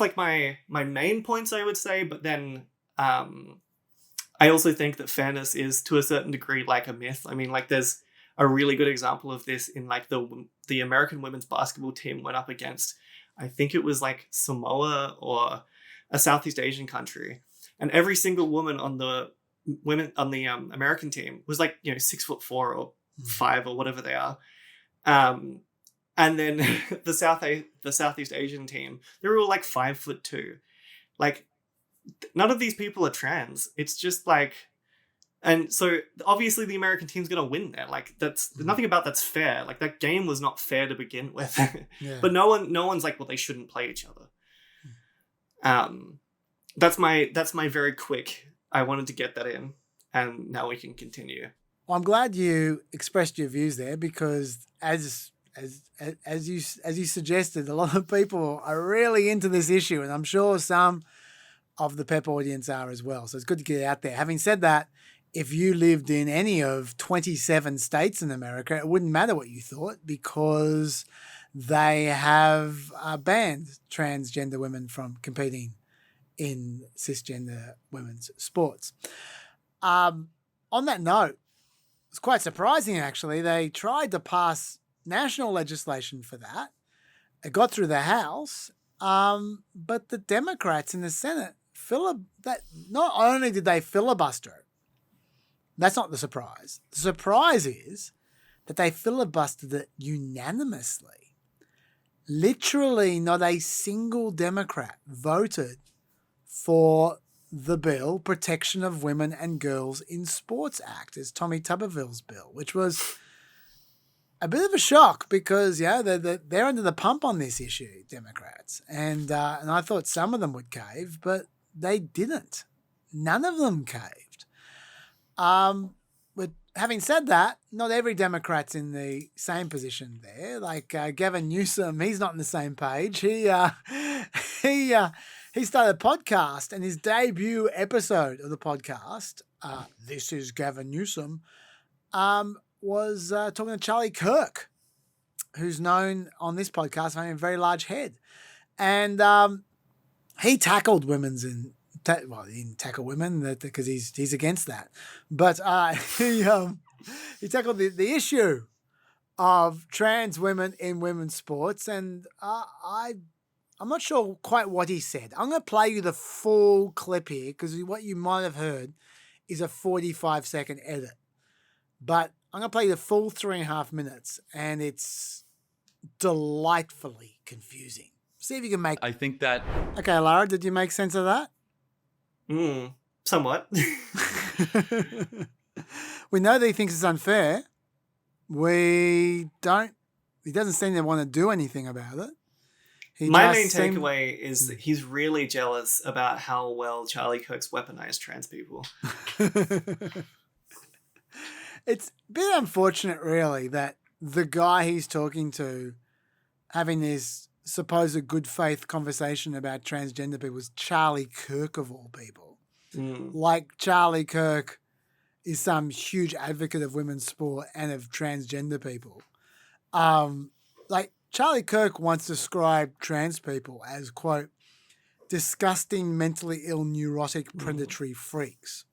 like my main points, I would say. But then I also think that fairness is, to a certain degree, like a myth. I mean, like, there's a really good example of this in like the American women's basketball team went up against, I think it was like Samoa or a Southeast Asian country, and every single woman on the American team was like, 6'4" or 5 or whatever they are. And then the Southeast Asian team, they were all like 5'2". Like, none of these people are trans. It's just like, and so obviously the American team's gonna win there. Like, there's nothing about that's fair. Like, that game was not fair to begin with. Yeah. But no one's like, well, they shouldn't play each other. That's my very quick. I wanted to get that in, and now we can continue. Well, I'm glad you expressed your views there, because as you suggested, a lot of people are really into this issue, and I'm sure some of the PEP audience are as well. So it's good to get it out there. Having said that, if you lived in any of 27 states in America, it wouldn't matter what you thought, because they have banned transgender women from competing in cisgender women's sports. On that note, it's quite surprising, actually. They tried to pass national legislation for that. It got through the House, but the Democrats in the Senate, not only did they filibuster it, that's not the surprise. The surprise is that they filibustered it unanimously. Literally not a single Democrat voted for the bill, Protection of Women and Girls in Sports Act, is Tommy Tuberville's bill, which was a bit of a shock because, they're under the pump on this issue, Democrats. And I thought some of them would cave, but they didn't. None of them caved. But having said that, not every Democrat's in the same position there. Like Gavin Newsom, he's not on the same page. He started a podcast, and his debut episode of the podcast, This is Gavin Newsom, was talking to Charlie Kirk, who's known on this podcast for having a very large head. And he tackled he didn't tackle women because he's against that. But he tackled the issue of trans women in women's sports, and I'm not sure quite what he said. I'm going to play you the full clip here, because what you might have heard is a 45-second edit. But I'm going to play you the full 3.5 minutes, and it's delightfully confusing. See if you can make... I think that... Okay, Lara, did you make sense of that? Somewhat. We know that he thinks it's unfair. He doesn't seem to want to do anything about it. My main takeaway is that he's really jealous about how well Charlie Kirk's weaponized trans people. It's a bit unfortunate, really, that the guy he's talking to, having this supposed good faith conversation about transgender people, is Charlie Kirk of all people. Like Charlie Kirk is some huge advocate of women's sport and of transgender people. Like Charlie Kirk once described trans people as, quote, disgusting, mentally ill, neurotic, predatory freaks.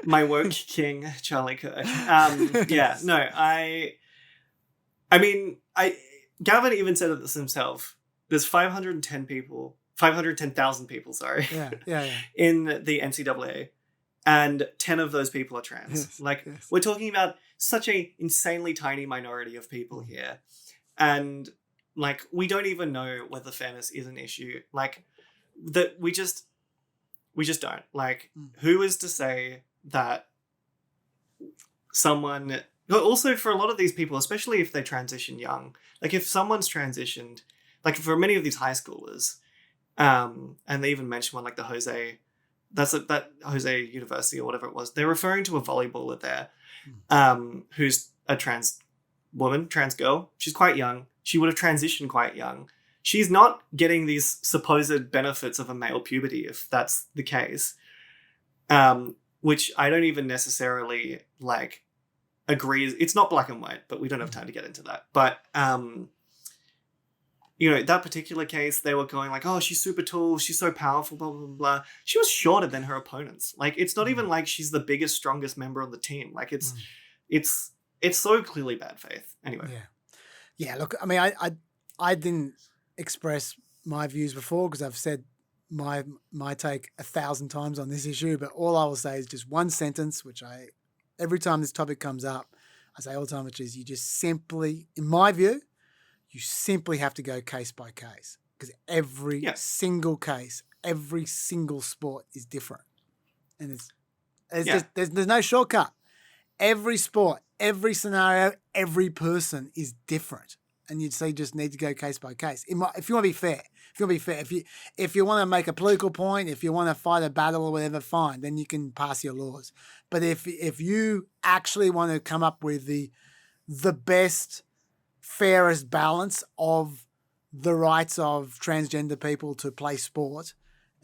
My woke king, Charlie Kirk. Gavin even said this himself. There's 510,000 people, in the NCAA, and 10 of those people are trans. We're talking about such a insanely tiny minority of people here, and we don't even know whether fairness is an issue. We just don't. Who is to say that someone... Also, for a lot of these people, especially if they transition young, if someone's transitioned, for many of these high schoolers, and they even mentioned one like the Jose, that Jose University or whatever it was, they're referring to a volleyballer there, who's a trans woman, trans girl. She's quite young. She would have transitioned quite young. She's not getting these supposed benefits of a male puberty, if that's the case. Which I don't even necessarily like agree. It's not black and white, but we don't have time to get into that. But that particular case, they were going like, oh, she's super tall, she's so powerful, blah, blah, blah. She was shorter than her opponents. Like, it's not even like she's the biggest, strongest member of the team. Like, it's so clearly bad faith. Anyway. Yeah, look, I mean, I didn't express my views before because I've said my take 1,000 times on this issue, but all I will say is just one sentence, which every time this topic comes up, I say all the time, which is you just simply, in my view, you simply have to go case by case because every single case, every single sport is different. And there's no shortcut. Every sport, every scenario, every person is different. And you'd say you just need to go case by case. If you want to be fair, if you want to make a political point, if you want to fight a battle or whatever, fine, then you can pass your laws. But if you actually want to come up with the best, fairest balance of the rights of transgender people to play sport,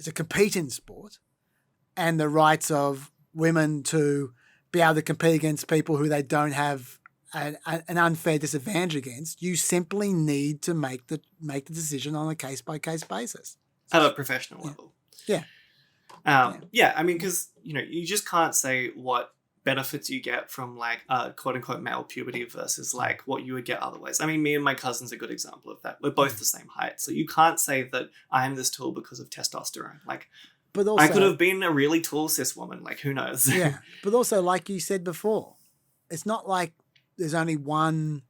to compete in sport, and the rights of women to be able to compete against people who they don't have an unfair disadvantage against, you simply need to make the decision on a case by case basis at a professional level. Yeah. I mean, because you just can't say what benefits you get from like quote unquote male puberty versus like what you would get otherwise. I mean, me and my cousin's a good example of that. We're both the same height, so you can't say that I am this tall because of testosterone. Like, but also, I could have been a really tall cis woman. Like, who knows? Yeah, but also, like you said before, it's not like there's only one.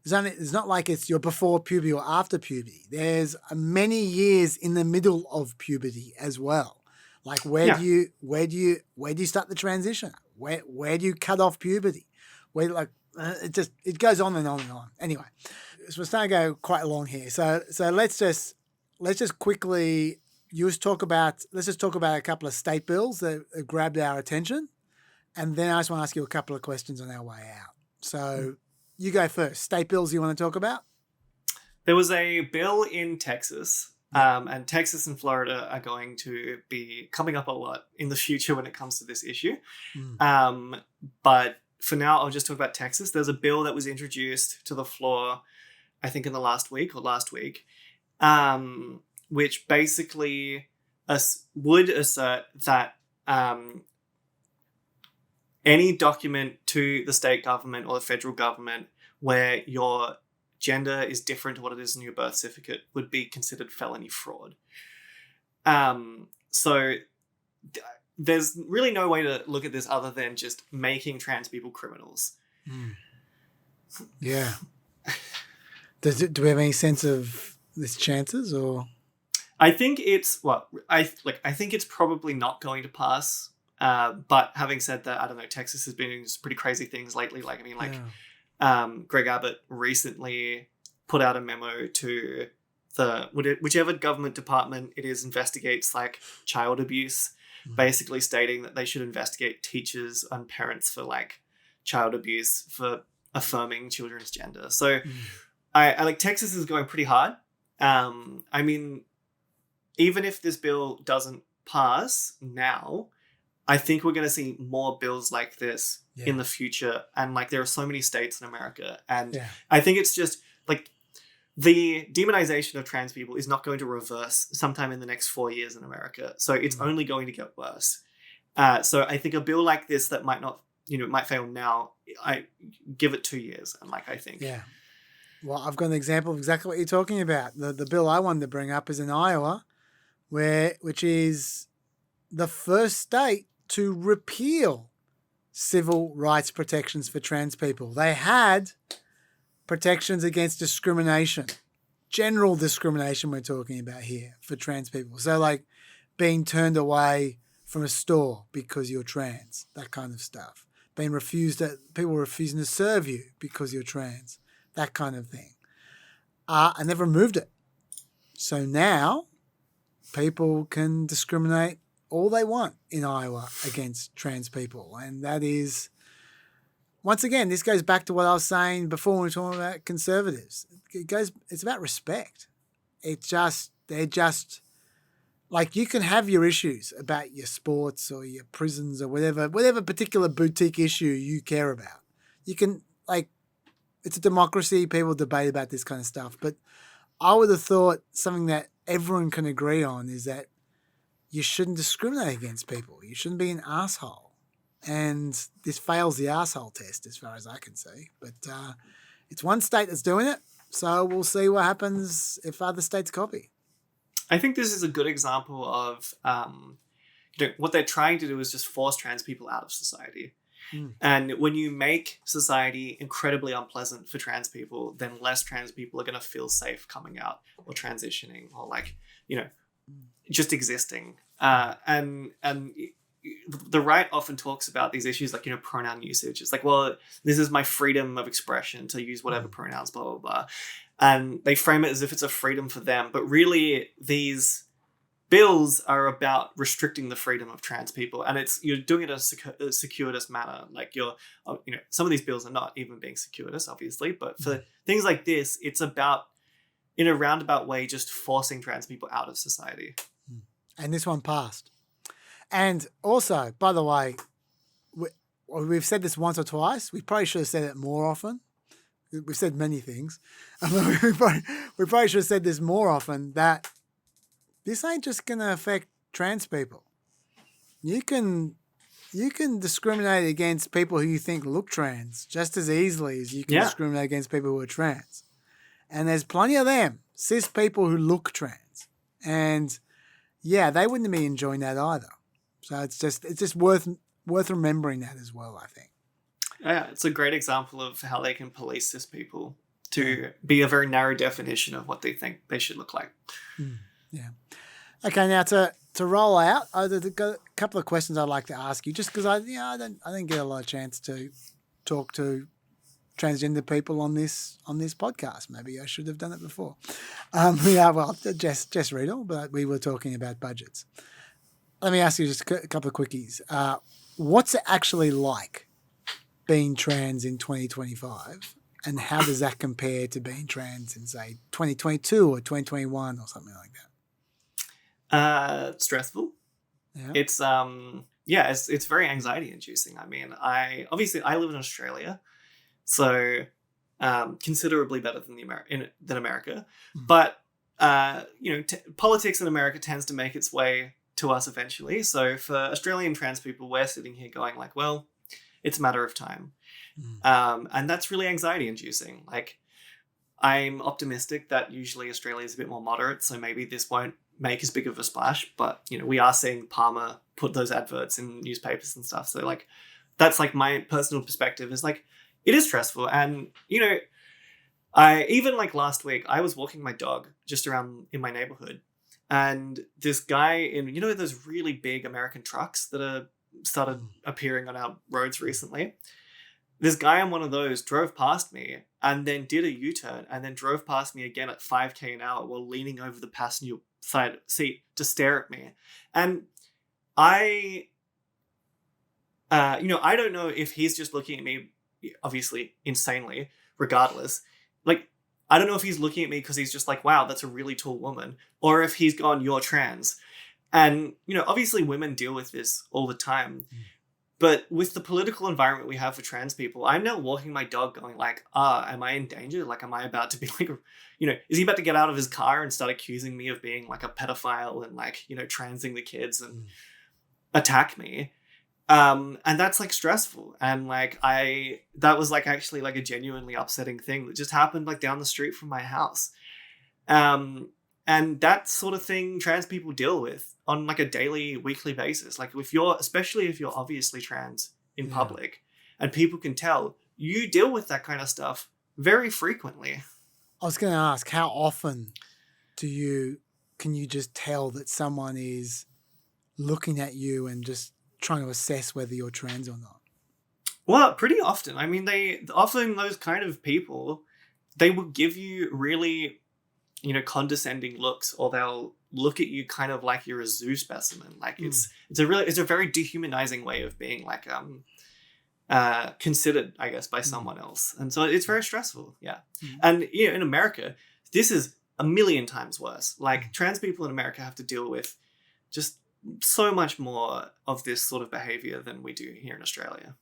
It's not like it's your before puberty or after puberty. There's many years in the middle of puberty as well. Like, where do you start the transition? Where do you cut off puberty? It goes on and on and on. Anyway, so we're starting to go quite long here. So let's just quickly let's just talk about a couple of state bills that grabbed our attention, and then I just want to ask you a couple of questions on our way out. So you go first. State bills you want to talk about? There was a bill in Texas, and Texas and Florida are going to be coming up a lot in the future when it comes to this issue. But for now, I'll just talk about Texas. There's a bill that was introduced to the floor, I think in the last week, which basically would assert that any document to the state government or the federal government where your gender is different to what it is in your birth certificate would be considered felony fraud. So there's really no way to look at this other than just making trans people criminals. Yeah. Do we have any sense of this chances or? I think it's I think it's probably not going to pass. But having said that, I don't know. Texas has been doing some pretty crazy things lately. Greg Abbott recently put out a memo to whichever government department it is investigates like child abuse, basically stating that they should investigate teachers and parents for like child abuse for affirming children's gender. So I like Texas is going pretty hard. I mean, even if this bill doesn't pass now, I think we're going to see more bills like this in the future. And like, there are so many states in America. And I think it's just like the demonization of trans people is not going to reverse sometime in the next 4 years in America. So it's only going to get worse. So I think a bill like this that might not, it might fail now, I give it 2 years. And like, I think. Yeah. Well, I've got an example of exactly what you're talking about. The bill I wanted to bring up is in Iowa, which is the first state to repeal civil rights protections for trans people. They had protections against discrimination, general discrimination we're talking about here for trans people. So like being turned away from a store because you're trans, that kind of stuff. People refusing to serve you because you're trans, that kind of thing. And they've removed it. So now people can discriminate all they want in Iowa against trans people. And that is once again, this goes back to what I was saying before when we were talking about conservatives. It's about respect. They're just like, you can have your issues about your sports or your prisons or whatever particular boutique issue you care about. You can, like, it's a democracy. People debate about this kind of stuff. But I would have thought something that everyone can agree on is that you shouldn't discriminate against people. You shouldn't be an asshole. And this fails the asshole test as far as I can see. But it's one state that's doing it. So we'll see what happens if other states copy. I think this is a good example of what they're trying to do is just force trans people out of society. And when you make society incredibly unpleasant for trans people, then less trans people are going to feel safe coming out or transitioning or, like, just existing. And the right often talks about these issues like, pronoun usage. It's like, well, this is my freedom of expression to use whatever pronouns, blah, blah, blah. And they frame it as if it's a freedom for them. But really, these bills are about restricting the freedom of trans people. And you're doing it in a circuitous manner. Like, some of these bills are not even being circuitous, obviously. But for things like this, it's about, in a roundabout way, just forcing trans people out of society. And this one passed. And also, by the way, we've said this once or twice. We probably should have said it more often. We've said many things. We probably should have said this more often, that this ain't just going to affect trans people. You can discriminate against people who you think look trans just as easily as you can discriminate against people who are trans. And there's plenty of them, cis people who look trans. And yeah, they wouldn't be enjoying that either. So it's just worth remembering that as well, I think. Yeah, it's a great example of how they can police cis people to be a very narrow definition of what they think they should look like. Yeah. Okay, now to roll out, there's a couple of questions I'd like to ask you, just because I didn't get a lot of chance to talk to transgender people on this podcast. Maybe I should have done it before. Jess Riedel, but we were talking about budgets. Let me ask you just a couple of quickies. What's it actually like being trans in 2025, and how does that compare to being trans in, say, 2022 or 2021 or something like that? Stressful. Yeah. It's very anxiety inducing. I mean, I live in Australia, so considerably better than America. But politics in America tends to make its way to us eventually. So for Australian trans people, we're sitting here going like, well, it's a matter of time. And that's really anxiety inducing. Like, I'm optimistic that usually Australia is a bit more moderate, so maybe this won't make as big of a splash, but we are seeing Palmer put those adverts in newspapers and stuff. So, like, that's like my personal perspective is like, it is stressful. And, I even, like, last week, I was walking my dog just around in my neighborhood, and this guy in, those really big American trucks that are started appearing on our roads recently. This guy on one of those drove past me and then did a U-turn and then drove past me again at 5k an hour while leaning over the passenger side seat to stare at me. And I don't know if he's just looking at me, obviously insanely, regardless. Like, I don't know if he's looking at me because he's just like, wow, that's a really tall woman, or if he's gone, you're trans. And, obviously women deal with this all the time. But with the political environment we have for trans people, I'm now walking my dog going like, am I in danger? Like, am I about to be like, is he about to get out of his car and start accusing me of being like a pedophile and like, transing the kids and attack me? And that's like stressful. And like, that was like actually like a genuinely upsetting thing that just happened like down the street from my house. And that sort of thing trans people deal with on like a daily, weekly basis. Like, especially if you're obviously trans in public and people can tell, you deal with that kind of stuff very frequently. I was going to ask, how often can you just tell that someone is looking at you and just trying to assess whether you're trans or not? Well, pretty often. I mean, often those kind of people, they will give you really, condescending looks, or they'll look at you kind of like you're a zoo specimen. Like, it's a very dehumanizing way of being like, considered, I guess, by someone else. And so it's very stressful. Yeah. And, in America, this is a million times worse. Like, trans people in America have to deal with just so much more of this sort of behavior than we do here in Australia.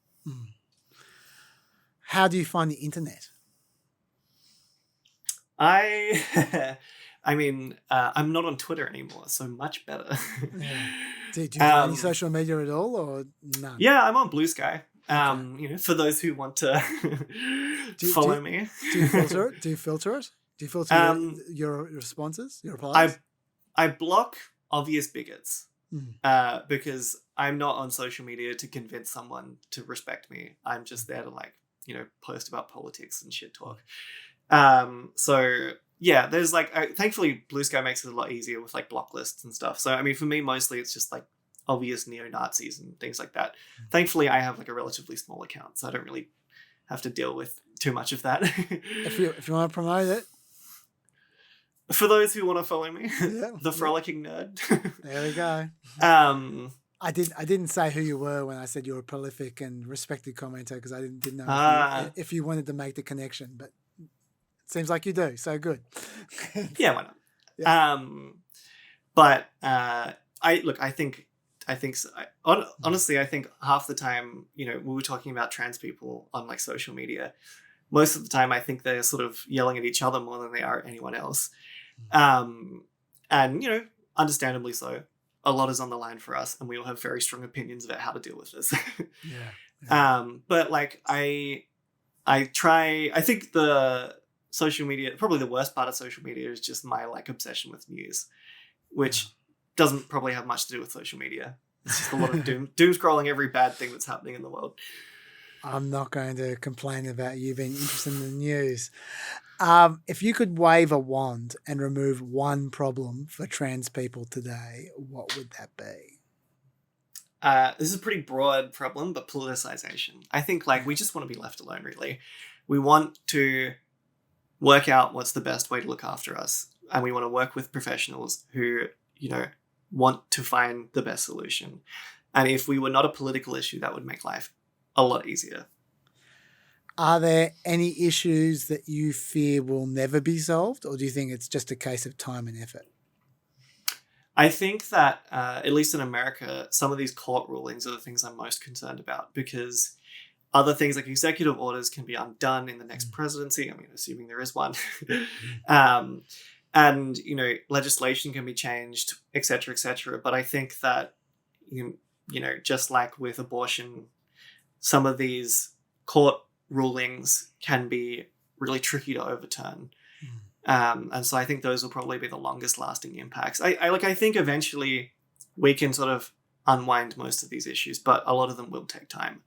How do you find the internet? I mean, I'm not on Twitter anymore, so much better. Do you do any social media at all, or none? Yeah, I'm on Blue Sky. For those who want to follow me. Do you filter it? Do you filter your responses, your replies? I block obvious bigots because I'm not on social media to convince someone to respect me. I'm just there to post about politics and shit talk. So yeah, there's thankfully Blue Sky makes it a lot easier with block lists and stuff. So I mean, for me, mostly it's just obvious neo-Nazis and things like that. Thankfully, I have a relatively small account, so I don't really have to deal with too much of that. If you want to promote it. For those who want to follow me, the frolicking nerd. There we go. I didn't say who you were when I said you were a prolific and respected commenter, because I didn't know if you wanted to make the connection, but it seems like you do. So good. Yeah, why not? Yeah. I think so. Honestly, I think half the time, we were talking about trans people on social media. Most of the time, I think they're sort of yelling at each other more than they are at anyone else. And, understandably so. A lot is on the line for us, and we all have very strong opinions about how to deal with this. But I think the social media, probably the worst part of social media is just my obsession with news, which doesn't probably have much to do with social media. It's just a lot of doom scrolling every bad thing that's happening in the world. I'm not going to complain about you being interested in the news. If you could wave a wand and remove one problem for trans people today, what would that be? This is a pretty broad problem, but politicization. I think we just want to be left alone, really. We want to work out what's the best way to look after us. And we want to work with professionals who, want to find the best solution. And if we were not a political issue, that would make life a lot easier. Are there any issues that you fear will never be solved, or do you think it's just a case of time and effort? I think that, at least in America, some of these court rulings are the things I'm most concerned about, because other things like executive orders can be undone in the next presidency. I mean, assuming there is one. And, legislation can be changed, et cetera, et cetera. But I think that, just like with abortion, some of these court rulings can be really tricky to overturn. And so I think those will probably be the longest lasting impacts. I think eventually we can sort of unwind most of these issues, but a lot of them will take time.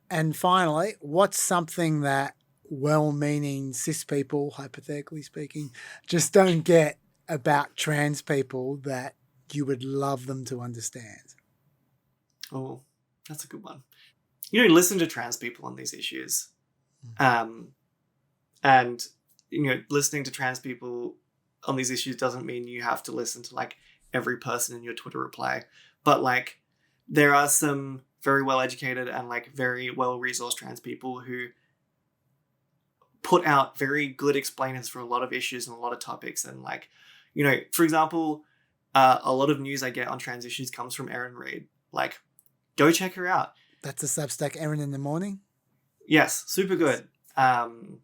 And finally, what's something that well-meaning cis people, hypothetically speaking, just don't get about trans people that you would love them to understand? Oh, that's a good one. Listen to trans people on these issues. And, listening to trans people on these issues doesn't mean you have to listen to every person in your Twitter reply. But there are some very well-educated and very well-resourced trans people who put out very good explainers for a lot of issues and a lot of topics. And for example, a lot of news I get on trans issues comes from Erin Reed. Go check her out. That's a Substack, Erin in the Morning? Yes, super good. And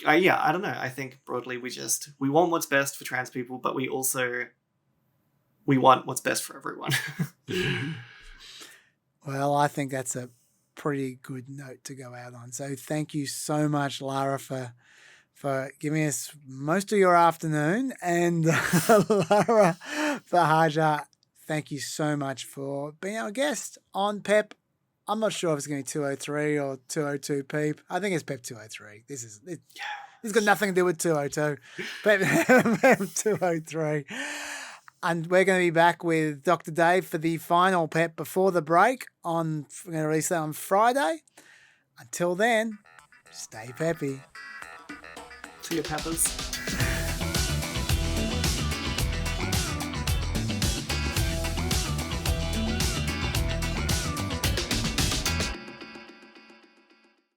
I don't know. I think broadly we want what's best for trans people, but we want what's best for everyone. Well, I think that's a pretty good note to go out on. So thank you so much, Lara, for giving us most of your afternoon. And Lara Buhagiar, thank you so much for being our guest on PEP. I'm not sure if it's going to be 203 or 202 PEP. I think it's PEP 203. This has got nothing to do with 202. PEP 203. And we're going to be back with Dr. Dave for the final PEP before the break. We're going to release that on Friday. Until then, stay peppy. See you, peppers.